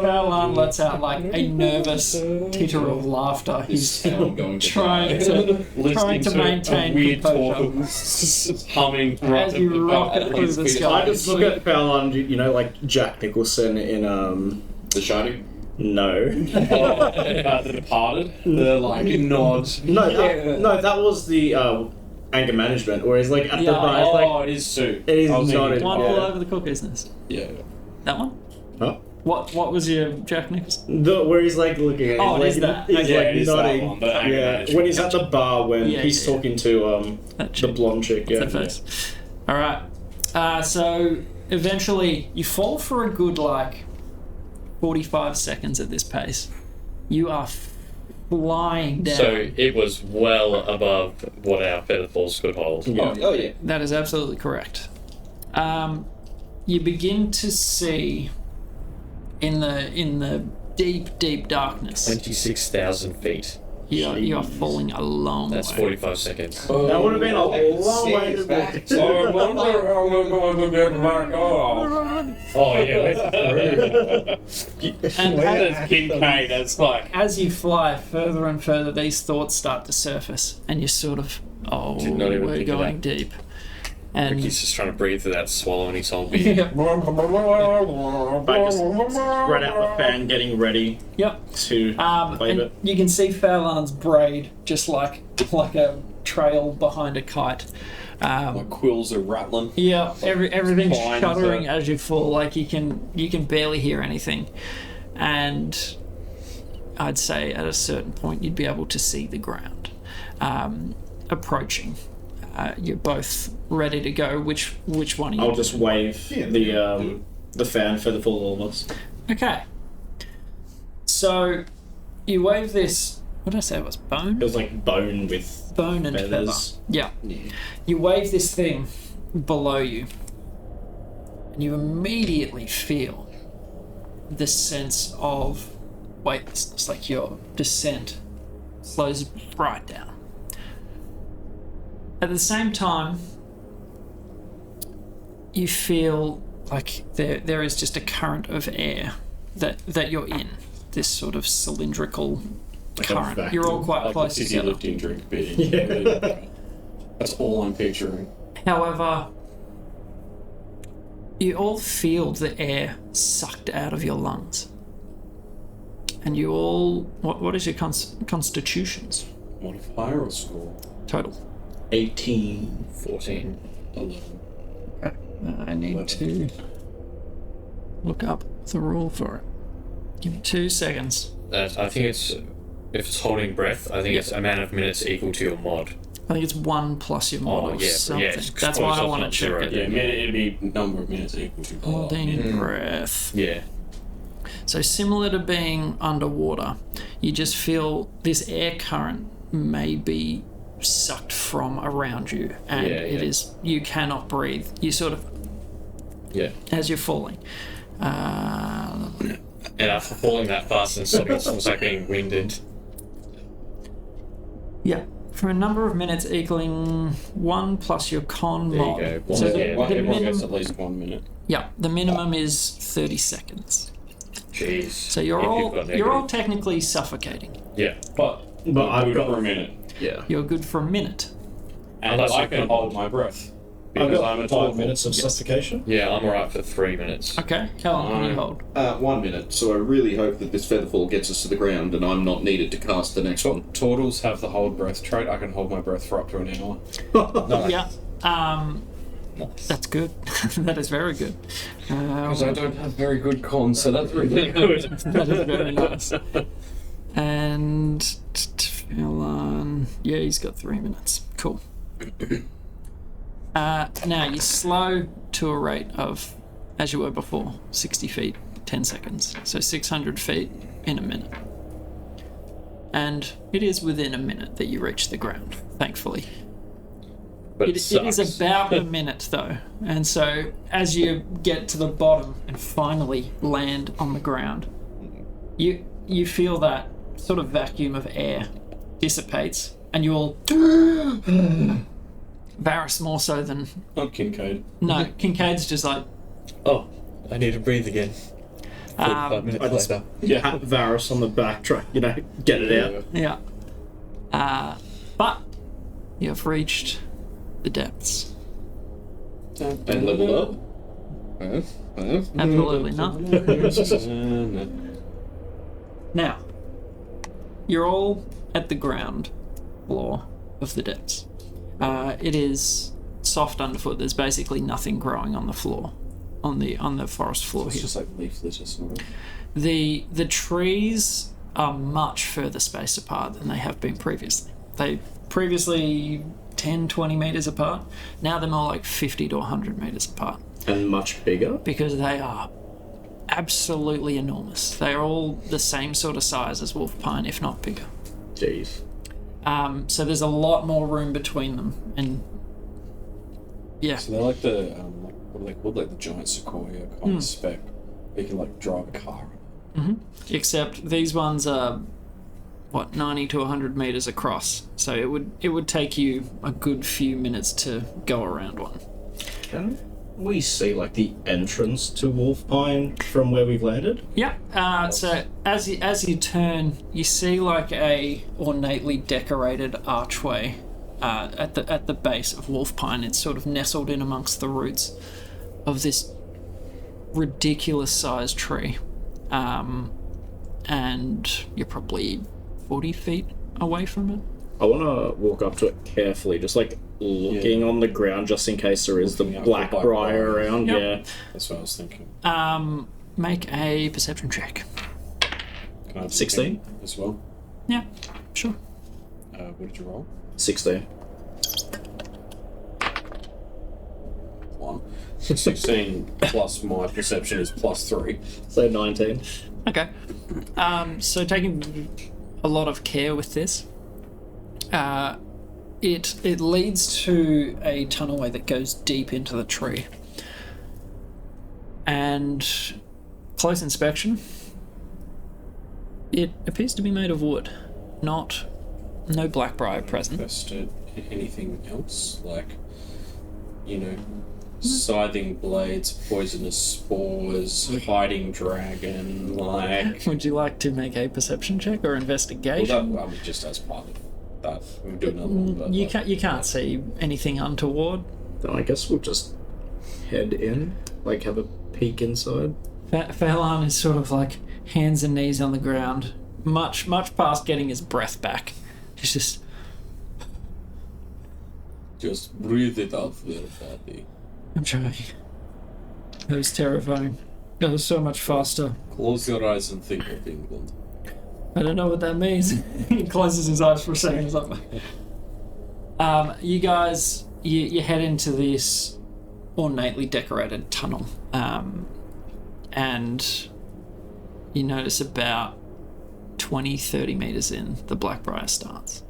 Fallon lets out like a nervous titter of laughter. He's trying to maintain weird composure. humming As you rocket through the I sky. just look at Fallon, you know, like Jack Nicholson in The Shining. No. The Departed. The like nod. No, that was the anger management, whereas like at the bar, it's like It is Sue. it is I was not thinking- One yeah. all over the cuckoo's nest. Yeah. That one? Huh? What was your Jack Nicholson? Where he's like looking at Oh, him, it is like, that. he's Okay. like it is that nodding. one, the Yeah, animation. when he's at the bar when Yeah, he's yeah. talking to That the chick. blonde chick. Yeah. The face. All right. So eventually, you fall for a good 45 seconds at this pace. You are flying down. So it was well above what our featherfalls could hold. Oh yeah. That is absolutely correct. You begin to see in the deep darkness. 26,000 feet. You are falling a long That's way. 45 seconds. That would have been a long way Stairs to back. I wonder how we're going to get back off. Oh, yeah. And As Kincaid, it's like as you fly further and further, these thoughts start to surface, and you're sort of, Did not even we're think of going that. deep. And He's just trying to breathe without swallowing his whole beer. yep. I just spread out the fan, getting ready to wave And it. you can see Fairlan's braid just like a trail behind a kite. my quills are rattling. Yeah, everything's Spines shuddering are- as you fall. Like you can barely hear anything, and I'd say at a certain point you'd be able to see the ground approaching. You're both ready to go. Which one are you? I'll just wave the fan for all of us. Okay. So you wave this. What did I say? It was bone. It was like bone with Bone and feathers. feather. Yeah. You wave this thing below you, and you immediately feel the sense of weightlessness, like your descent slows right down. At the same time, you feel like there is just a current of air that you're in, this sort of cylindrical current. vacuum. You're all quite Like close the together. lifting drink bit. That's all I'm picturing. However, you all feel the air sucked out of your lungs. And you all... What is your constitutions? Modifier or score? Total. 18. 14. I need to look up the rule for it. Give me 2 seconds. I think it's... If it's holding breath, I think it's amount of minutes equal to your mod. I think it's 1 plus your mod or yeah, something. yeah, it's That's why I close want to off check zero. it. Yeah, it'd be number of minutes equal to. Holding breath. Yeah. So similar to being underwater, you just feel this air current may be sucked from around you, and it is, you cannot breathe. You sort of, as you're falling. And after falling that fast and stopping, it's almost like being winded. Yeah. For a number of minutes equaling 1 plus your con There you mod. go. So Yeah, the Everyone minimum, gets at least 1 minute. yeah, the minimum is 30 seconds. Jeez. So you're If you've all got you're all negative. technically suffocating. Yeah. But I've good got- for a minute. Yeah. You're good for a minute. And Unless I you can can- hold my breath. I've Because got I'm a 5 tall minutes of suffocation. Yeah, I'm alright for 3 minutes. Okay, how long can you hold? 1 minute. So I really hope that this featherfall gets us to the ground, and I'm not needed to cast the next one. Turtles have the hold breath trait. I can hold my breath for up to an hour. Yeah. That's good. That is very good. Because I don't have very good cons, so that's really good. That is very nice. And Phelan, yeah, he's got 3 minutes. Cool. Now you slow to a rate of, as you were before, 60 feet, 10 seconds. So 600 feet in a minute. And it is within a minute that you reach the ground, thankfully. But It is about a minute though, and so as you get to the bottom and finally land on the ground, you feel that sort of vacuum of air dissipates, and you all Varys more so than Not Kincaid. no. Kincaid's just like Oh, I need to breathe again. 45 minutes I just later. pat Varys on the back, try, get it out. yeah. But you have reached the depths. And level up. Absolutely not. Now, you're all at the ground floor of the depths. It is soft underfoot. There's basically nothing growing on the floor. on the forest floor It's here. just like leaf litter sort of. The trees are much further spaced apart than they have been previously. They previously 10, 20 meters apart. Now they're more like 50 to 100 meters apart And much bigger. because they are absolutely enormous. They are all the same sort of size as Wolfpine, if not bigger. Jeez. So there's a lot more room between them, and yeah, So they're like the what are they called? Like the giant sequoia kind of spec. You can like drive a car. except these ones are 90 to 100 meters across. So it would take you a good few minutes to go around one. Can we see like the entrance to Wolfpine from where we've landed? Yeah. So as you turn, you see like a ornately decorated archway at the base of Wolfpine. It's sort of nestled in amongst the roots of this ridiculous sized tree, and you're probably 40 feet away from it. I want to walk up to it carefully, just like looking on the ground, just in case there is the Looking out black for briar black around. Yep. Yeah. That's what I was thinking. Make a perception check. Can I have 16? as well? Yeah, sure. What did you roll? 16. 1. 16 plus my perception is plus 3. So 19. Okay. So taking a lot of care with this, it leads to a tunnelway that goes deep into the tree. And close inspection, it appears to be made of wood, no blackbriar present. Invested in anything else? Like, scything blades, poisonous spores, hiding dragon, like... Would you like to make a perception check or investigation? Well, just as part of that. We'll do another one, but... You can't see anything untoward. Then I guess we'll just head in, like have a peek inside. Phelan is sort of like hands and knees on the ground, much past getting his breath back. He's Just breathe it out there, buddy. I'm trying. That was terrifying. That was so much faster. Close your eyes and think of England. I don't know what that means. He closes his eyes for a second. He's like, you guys, you head into this ornately decorated tunnel, and you notice about 20-30 meters in, the blackbriar starts.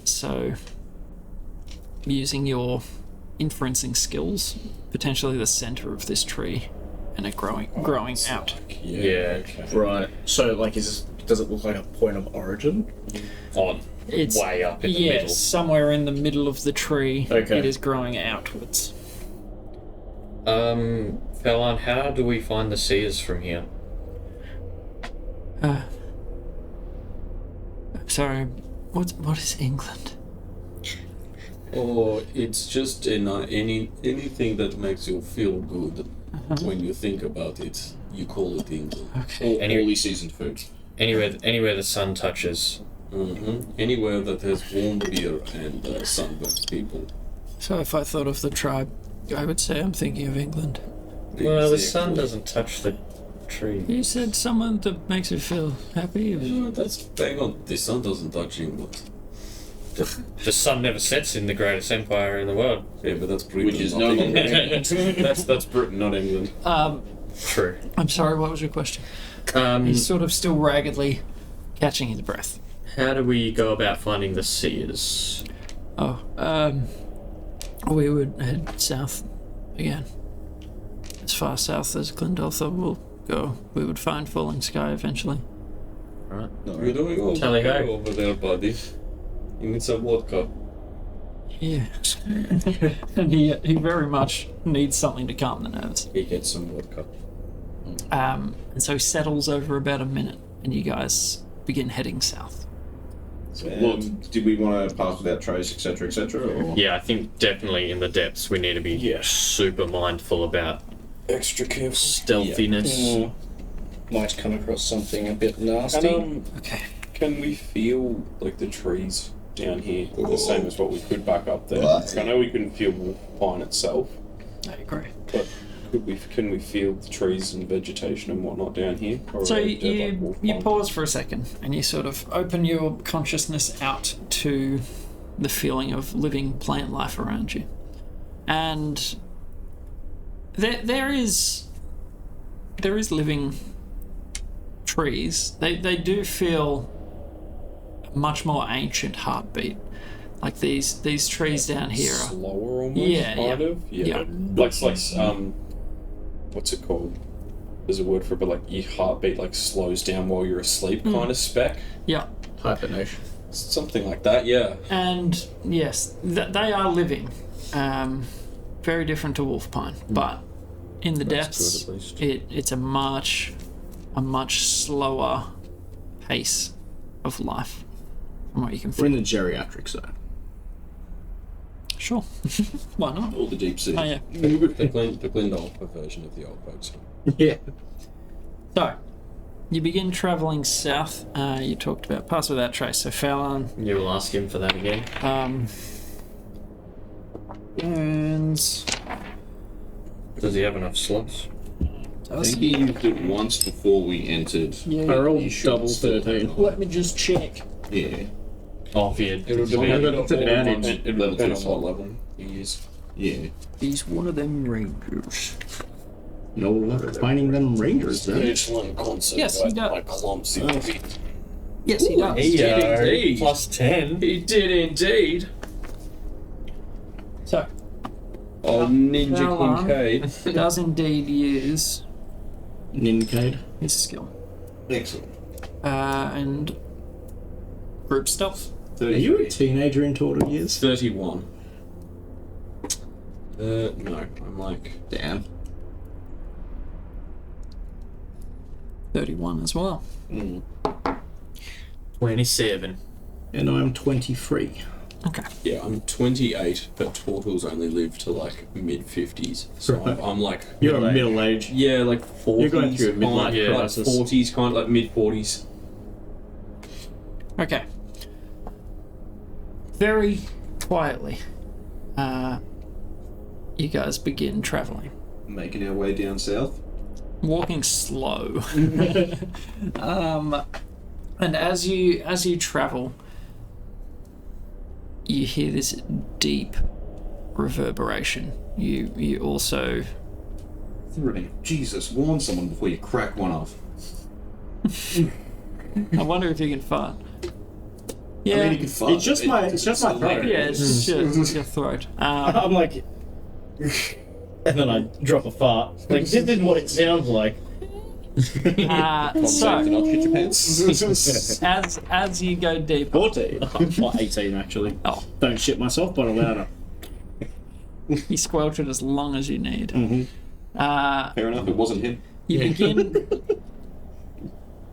So, using your inferencing skills, potentially the center of this tree, and it growing out. Yeah. Right. So like, does it look like a point of origin? It's way up in the middle. Somewhere in the middle of the tree. Okay. It is growing outwards. Phelan, how do we find the seers from here? Sorry, what is England? Oh, it's just anything that makes you feel good when you think about it. You call it England. Okay. Holy seasoned food. Anywhere the sun touches. Anywhere that has warm beer and sunburnt people. So if I thought of the tribe, I would say I'm thinking of England. Well, the sun doesn't touch the tree. You said someone that makes you feel happy. No, that's bang on. The sun doesn't touch England. The sun never sets in the greatest empire in the world. Yeah, but that's Britain. Which is not no England. longer England. That's Britain, not England. True. I'm sorry, what was your question? He's sort of still raggedly catching his breath. How do we go about finding the seers? We would head south again. As far south as Glendotha will go. We would find Falling Sky eventually. Right. You're doing all Tally ho. okay over there, buddy. You need some vodka. Yes. And he very much needs something to calm the nerves. He gets some vodka. And so he settles over about a minute, and you guys begin heading south. Did we want to pass without trace, etc., etc.? Or? Yeah, I think definitely in the depths we need to be super mindful about Extra careful. stealthiness. Might come across something a bit nasty. Okay. Can we feel like the trees down here the same as what we could back up there? I know we couldn't feel Wolfpine itself, I agree. But can we feel the trees and vegetation and whatnot down here? Or So are they you like pause for a second and you sort of open your consciousness out to the feeling of living plant life around you, and there is living trees. They do feel a much more ancient heartbeat. Like these trees down here are slower almost. Yeah, kind yeah. of. Yeah. Like what's it called? There's a word for it, but like your heartbeat like slows down while you're asleep, kind of spec. Yeah. Hibernation. Something like that. Yeah. And yes, they are living. Very different to Wolfpine, but in the depths, good, at least. it's a much slower pace of life from what you can We're in feel. the geriatric zone. Sure. Why not? All the deep sea. Oh yeah. the Glendolf version of the old boats. Yeah. So, you begin travelling south. You talked about Pass Without Trace. So Fallon You will ask him for that again. burns. Does he have enough slots? I think he used it once before we entered. Yeah. I rolled You should double still 13. Let me just check. Yeah. Oh, if he had... It'll I got depend. advantage. It'll depend on two. what level you use. Yeah. He's one of them rangers. No luck finding them rangers then. Excellent concept. Yes, he does. Like clumsy. Yes, he does. He did indeed. Plus 10. He did indeed. So, Oh, Ninja Fallon Kincaid. does indeed use Nincade. his skill. Excellent. And group stealth. Are you a teenager in total years? 31. No, I'm like. Damn. 31 as well. 27. And I'm 23. Okay. Yeah, I'm 28, but Tortles only live to like mid 50s. So Right. I'm like. You're a middle age. Yeah, like 40s. You're going through a midlife kind of, crisis. Like 40s, kind of like mid 40s. Okay. Very quietly, you guys begin traveling. Making our way down south. Walking slow. And as you travel, you hear this deep reverberation. You also Jesus, warn someone before you crack one off. I wonder if you can fart. Yeah, I mean, you could fart. It's just my throat. yeah, it's just your throat. I'm like, and then I drop a fart. Like this is what it sounds like. Safe to So not shit your pants. as you go deeper, 14. Well, 18 actually. Oh. Don't shit myself, but louder. you squelch it as long as you need. Fair enough, it wasn't him. You begin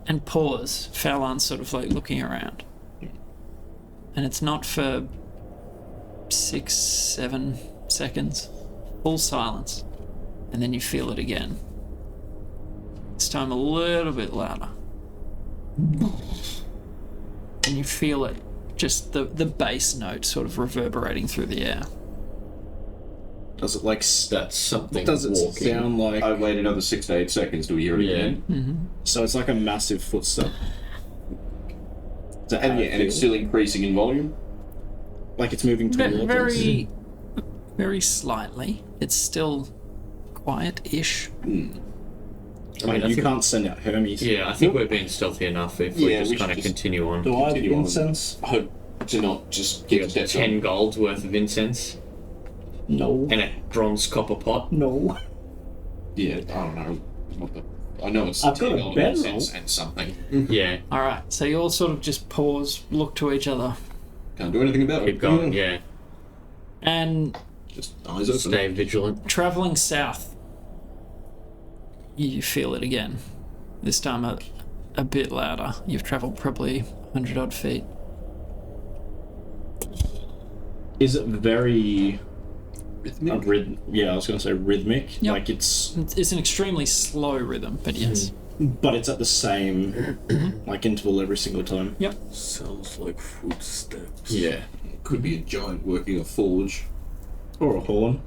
and pause. Fallon's sort of like looking around. And it's not for 6-7 seconds. Full silence. And then you feel it again. This time a little bit louder. And you feel it, just the bass note sort of reverberating through the air. Does it like That's something does it walking. sound like I wait another 6 to 8 seconds to hear it again. so it's like a massive footstep? Is that how And it yeah, and it's feels? still increasing in volume. Like it's moving towards us. Very, very slightly. It's still quiet-ish. I mean, you can't send out Hermes. Yeah, I think we're being stealthy enough if we Yeah, just we kind should of just continue on. Do I have Continue on. incense? I hope to not just You get got steps 10 gold's worth of incense No. and a bronze copper pot. No. Yeah, I don't know. What the, I know it's I've got a 10 gold bedroll. cents and something. Yeah, Alright, so you all sort of just pause, look to each other, Can't do anything about keep it. going, yeah. and Just eyes open. Stay vigilant. travelling south, you feel it again. This time a bit louder. You've travelled probably 100 odd feet. Is it very yeah, I was going to say rhythmic. Yep. Like it's, It's an extremely slow rhythm, but yes. but it's at the same like interval every single time. Yep. Sounds like footsteps. Yeah. Could be a giant working a forge. Or a horn.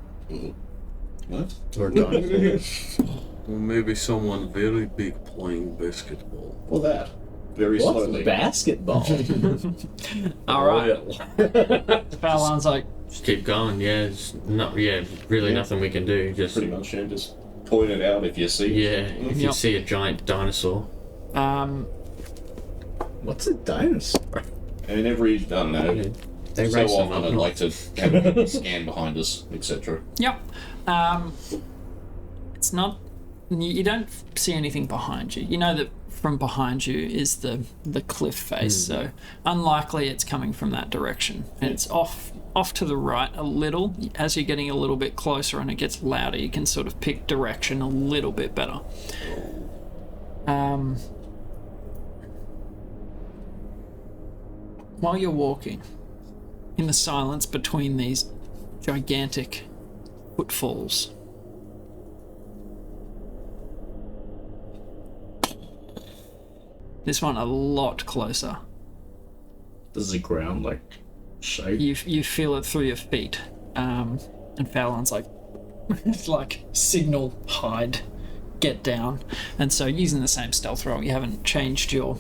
What? Or dinosaur. Or maybe someone very big playing basketball. Or that. Very What? slowly. Basketball. All right. Fallon's like, Just keep going. Yeah, it's not. Yeah, really nothing we can do. Just Pretty much, yeah. Just point it out if you see it. yeah. If you see a giant dinosaur, What's a dinosaur? And every, I don't know, they so race them often up. I'd like to have a scan behind us, etc. yep. It's not. You don't see anything behind you. You know that from behind you is the cliff face, so unlikely it's coming from that direction. And it's off to the right a little. As you're getting a little bit closer and it gets louder, you can sort of pick direction a little bit better. While you're walking, in the silence between these gigantic footfalls, this one a lot closer. Does the ground like shake? You feel it through your feet, and Fallon's like, it's like signal hide, get down, and so using the same stealth roll, you haven't changed your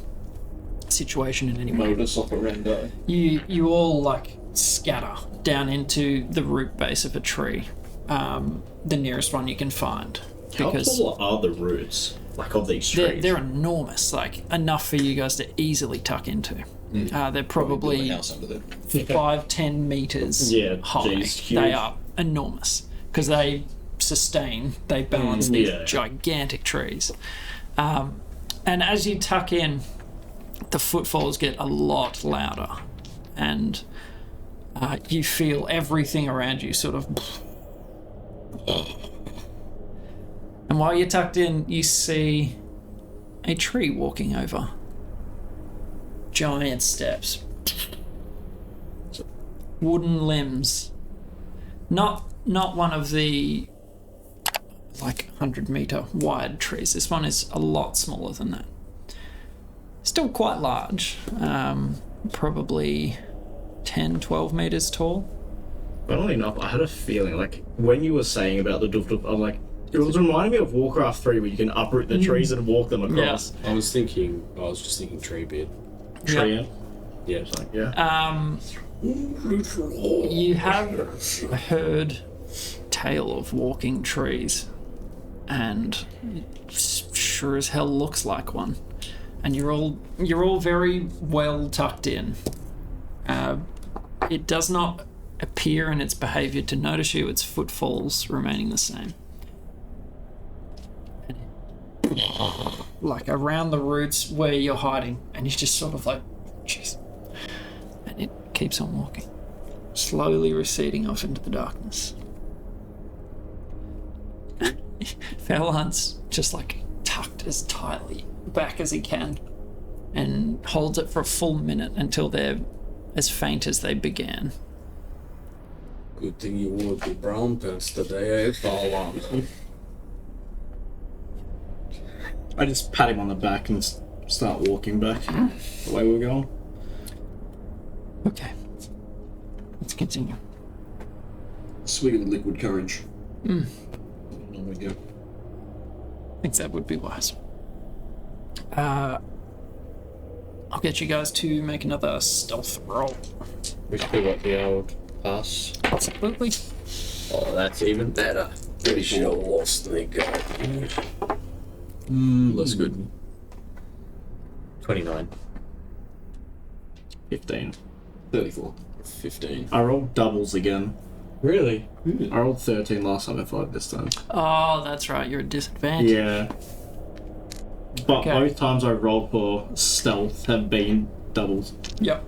situation in any way. Modus operandi. You all like scatter down into the root base of a tree, the nearest one you can find. How Because tall are the roots, like, of these trees? they're enormous, like enough for you guys to easily tuck into. They're probably Build a house under there. 5-10 meters Yeah, high. geez, huge. They are enormous because they balance these yeah. gigantic trees. And as you tuck in, the footfalls get a lot louder, and you feel everything around you sort of. And while you're tucked in, you see a tree walking over. Giant steps. Wooden limbs. Not one of the like 100-meter wide trees. This one is a lot smaller than that. Still quite large. Probably 10-12 meters tall. Funnily enough, I had a feeling, like, when you were saying about the doof, I'm like, it was reminding me of Warcraft 3 where you can uproot the trees and walk them across. I was just thinking tree bed. Tree. Yeah. Yeah. You have heard tale of walking trees, and it sure as hell looks like one. And you're all very well tucked in. It does not appear in its behaviour to notice you. Its footfalls remaining the same. Like around the roots where you're hiding, and he's just sort of like, jeez. And it keeps on walking, slowly receding off into the darkness. Fallon's just like tucked as tightly back as he can, and holds it for a full minute until they're as faint as they began. Good thing you wore the brown pants today, eh, Fallon? I just pat him on the back and start walking back the way we're going. Okay, let's continue. Swig of the liquid courage. Mm. There we go. I think that would be wise. I'll get you guys to make another stealth roll. We still got the old pass. Absolutely. Oh, that's even better. Pretty sure lost they got. That's good. 29. 15. 34. 15. I rolled doubles again. Really? I rolled 13 last time I fired this time. Oh, that's right. You're at disadvantage. Yeah. But Okay. both times I rolled for stealth have been doubles. Yep.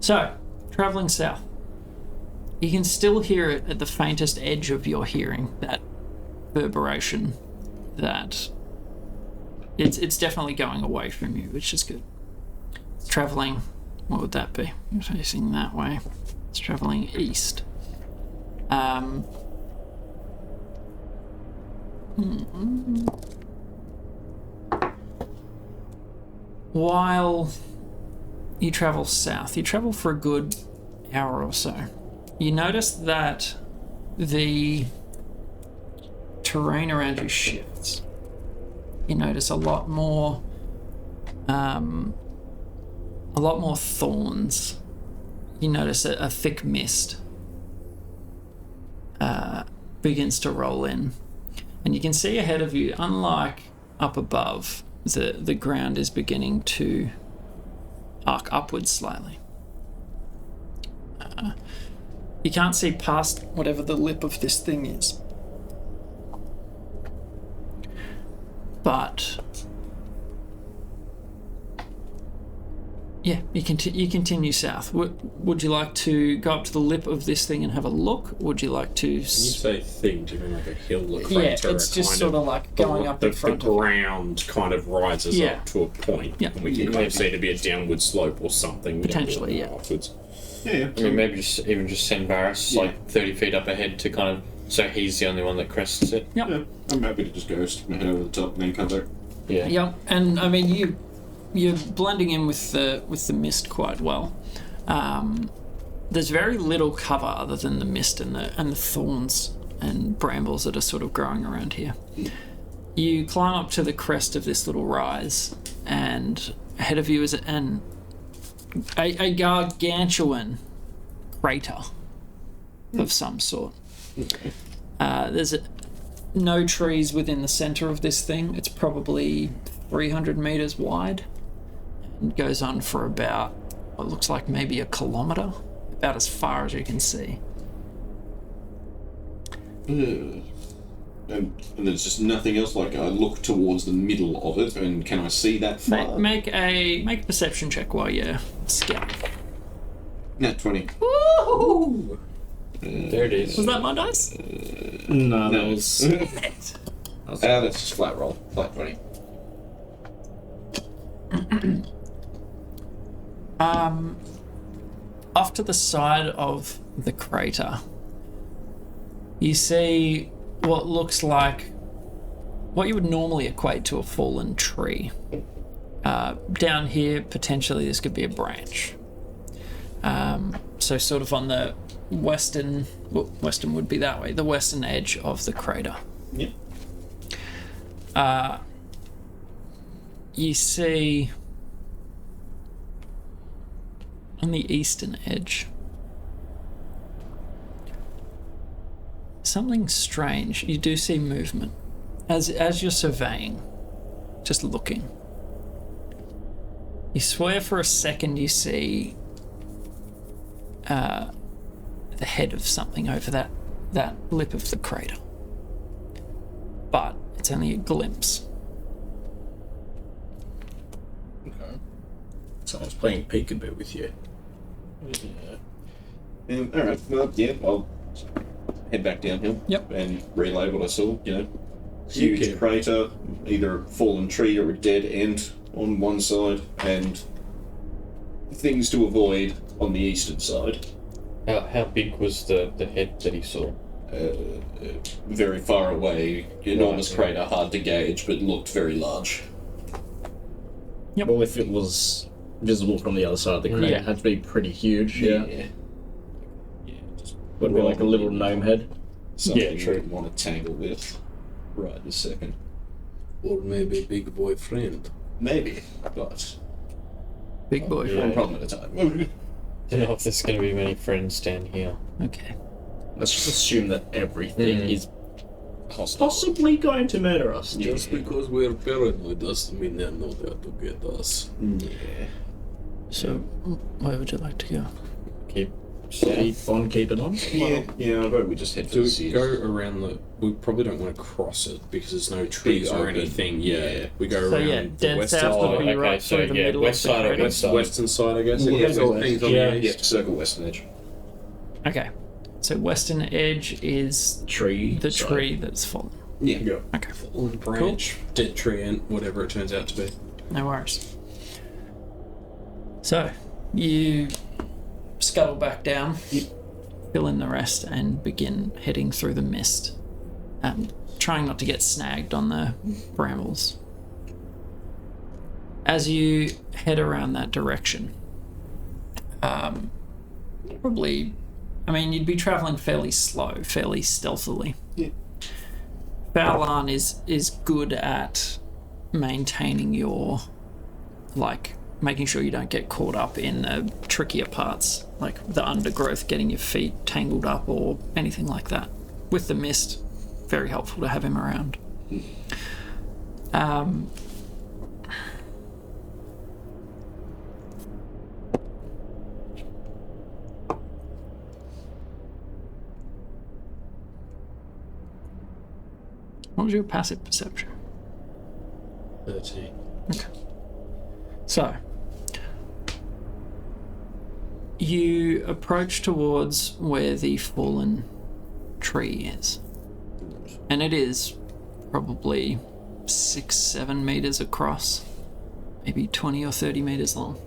So, traveling south. You can still hear it at the faintest edge of your hearing, that reverberation, that it's definitely going away from you, which is good. It's traveling, what would that be? You're facing that way. It's traveling east. While you travel south, you travel for a good hour or so. You notice that the terrain around you shifts. You notice a lot more thorns. You notice a thick mist begins to roll in, and you can see ahead of you, unlike up above, the ground is beginning to arc upwards slightly. You can't see past whatever the lip of this thing is, but yeah, you continue south. Would you like to go up to the lip of this thing and have a look? Would you like to? When you say thing, do you mean like a hill, a crater? Yeah, it's just sort of like going up in front the ground kind of rises up to a point, and we can kind of see it to be a downward slope or something. Potentially, yeah. Afterwards. I mean, maybe even just send Varys like 30 feet up ahead to kind of, so he's the only one that crests it. Yep. Yeah, I'm happy to just go stick my head over the top and then come back. Yeah. Yep. And I mean, you're blending in with the mist quite well. There's very little cover other than the mist and the thorns and brambles that are sort of growing around here. You climb up to the crest of this little rise, and ahead of you is a gargantuan crater of some sort. There's no trees within the center of this thing. It's probably 300 meters wide and goes on for about what looks like maybe a kilometer, about as far as you can see. And there's just nothing else. Like I look towards the middle of it, and can I see that far? Make a perception check while you're scouting. Nat 20. Woo! There it is. Was that my dice? No, that was. That's just flat roll. Flat 20. Off to the side of the crater, you see what looks like what you would normally equate to a fallen tree. Down here, potentially this could be a branch. So sort of on the western would be that way, the western edge of the crater. Yep. You see on the eastern edge something strange. You do see movement as you're surveying, just looking. You swear for a second you see the head of something over that lip of the crater, but it's only a glimpse. Someone's playing peekaboo with you. Alright, well, yeah, I'll head back downhill. Yep. And relay what I saw, Huge crater, either a fallen tree or a dead end on one side, and things to avoid on the eastern side. How big was the head that he saw? Very far away, enormous crater, hard to gauge, but looked very large. Yep. Well, if it was visible from the other side of the crater, it had to be pretty huge. Yeah. Would be like a little gnome head. Something you wouldn't want to tangle with right this second. Or maybe big boy friend. Maybe, but Big boy. one problem at a time. I don't know if there's going to be many friends down here. Okay. Let's just assume that everything is possibly going to murder us. Just because we're paranoid doesn't mean they know how to get us. Yeah. So, where would you like to go? Keep Keep on keeping on. Yeah, I vote we just head to Do the we go around the? We probably don't want to cross it because there's no trees or open. anything. Yeah, we go So around yeah, the dead western south would be okay, right so through the yeah, middle west of the side or crater. west side? western side, I guess. Yeah, It's so all things on on the the east. circle western edge. Okay. So western edge is Tree. the tree that's fallen. Yeah. Okay. Fallen branch, dead tree, and whatever it turns out to be. No worries. So, you scuttle back down, fill in the rest, and begin heading through the mist, trying not to get snagged on the brambles. As you head around that direction, probably, I mean, you'd be traveling fairly slow, fairly stealthily. Yeah. Balan is good at maintaining your, like, making sure you don't get caught up in the trickier parts, like the undergrowth, getting your feet tangled up or anything like that. With the mist, very helpful to have him around. What was your passive perception? 13. Okay. So, you approach towards where the fallen tree is. And it is probably 6-7 meters across, maybe 20 or 30 meters long.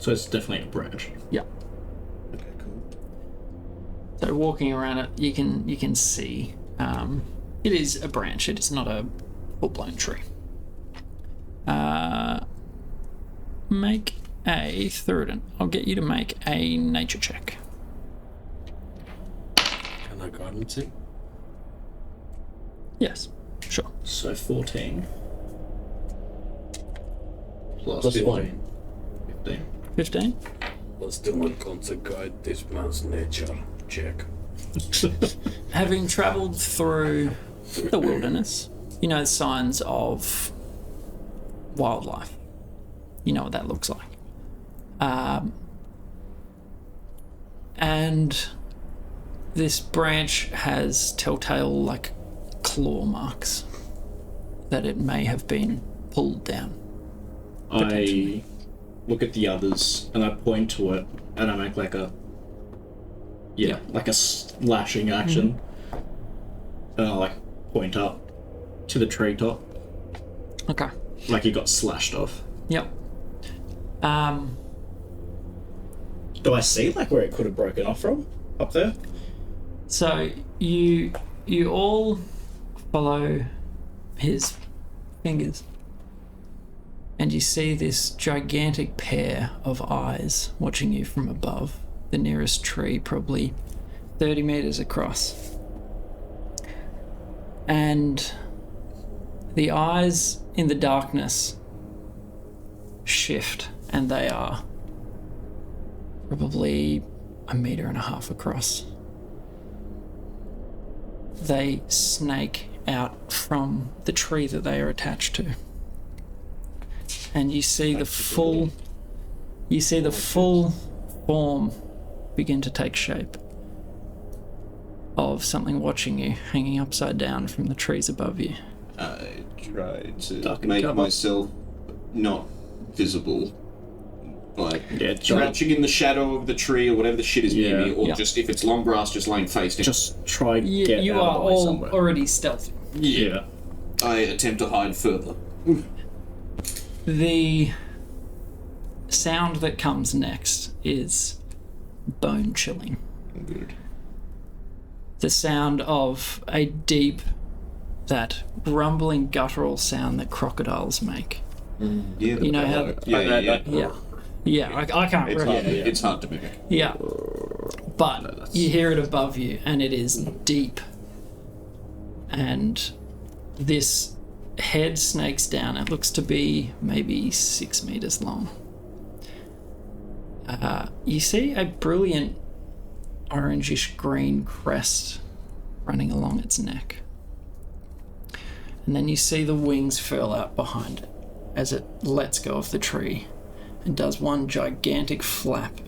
So it's definitely a branch. Yeah. Okay, cool. So walking around it, you can see it is a branch. It is not a full-blown tree. Make a Thuridin. I'll get you to make a nature check. Can I guidance it? Yes, sure. So 14 Plus 15. 15. Let's do one concert guide this man's nature check. Having travelled through the wilderness, you know signs of wildlife. You know what that looks like. And this branch has telltale, like, claw marks that it may have been pulled down. I look at the others and I point to it and I make like a like a slashing action. And I like point up to the treetop. Okay. Like he got slashed off. Yep. Do I see like where it could have broken off from up there? So you all follow his fingers, and you see this gigantic pair of eyes watching you from above. The nearest tree, probably 30 meters across. And the eyes in the darkness shift, and they are probably 1.5 meters across. They snake out from the tree that they are attached to. And you see the full form begin to take shape of something watching you, hanging upside down from the trees above you. I try to Duck and make cover. myself not visible. Like, Yeah, crouching in the shadow of the tree or whatever the shit is near me, or Yeah. just, if it's long grass, just laying face down. Just try You, get you out are of the way all somewhere. already stealthy. Yeah. I attempt to hide further. The sound that comes next is bone chilling. Good. The sound of a deep, that rumbling guttural sound that crocodiles make. Yeah, You know how- Yeah, I can't It's remember. hard, it's hard to mimic. Yeah. But you hear it above you, and it is deep. And this head snakes down. It looks to be maybe 6 meters long. You see a brilliant orangish green crest running along its neck. And then you see the wings furl out behind it as it lets go of the tree and does one gigantic flap,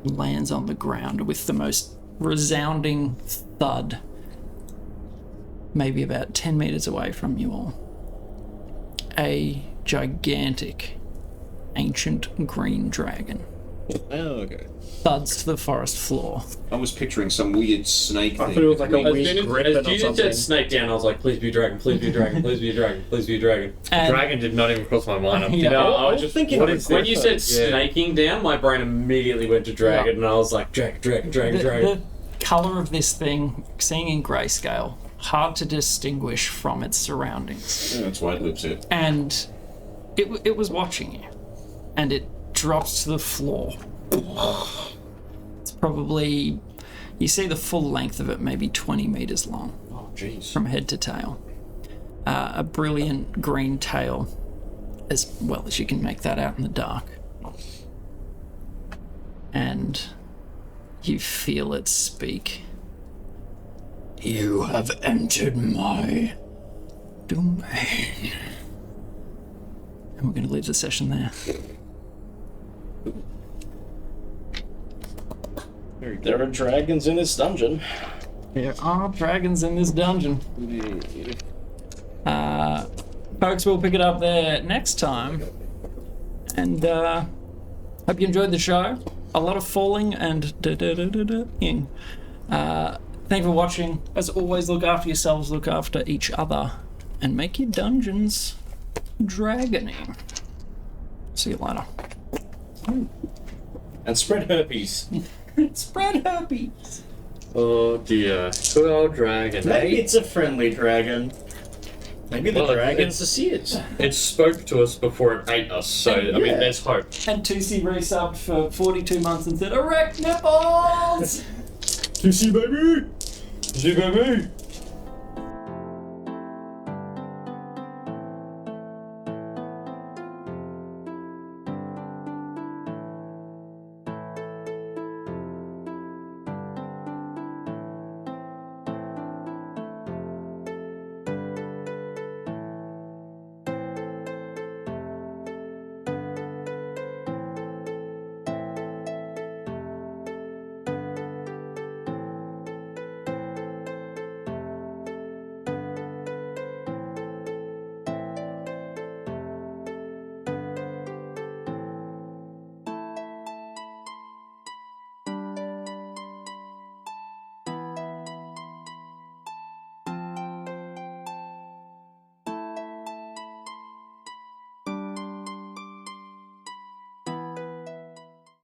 lands on the ground with the most resounding thud, maybe about 10 meters away from you all. A gigantic, ancient green dragon Oh, okay. thuds to the forest floor. I was picturing some weird snake I thing. thought it was like a between- weird griffin As or you something. said snake down, I was like, please be a dragon, please be a dragon, please be a dragon, please be a dragon. And Dragon did not even cross my mind. I'm Yeah. thinking, No, I was just thinking, When you said Yeah. snaking down, my brain immediately went to dragon, and I was like, dragon. the colour of this thing, seeing in grayscale, hard to distinguish from its surroundings. Yeah, that's why it lives here. And it was watching you, and it drops to the floor. It's probably, you see the full length of it, maybe 20 meters long Oh, jeez. from head to tail. a brilliant green tail, as well as you can make that out in the dark. And you feel it speak. You have entered my domain. And we're going to leave the session there. There are dragons in this dungeon. There are dragons in this dungeon. Folks, we'll pick it up there next time. And hope you enjoyed the show. A lot of falling and ing. Thank you for watching. As always, look after yourselves, look after each other, and make your dungeons dragony. See you later. And spread herpes. Spread herpes. Oh dear. Good old dragon. Maybe it's a friendly dragon. Maybe the Well, dragon's the seers. It spoke to us before it ate us, so I mean, there's hope. And 2C resubbed for 42 months and said, erect nipples! 2C baby! 2C baby!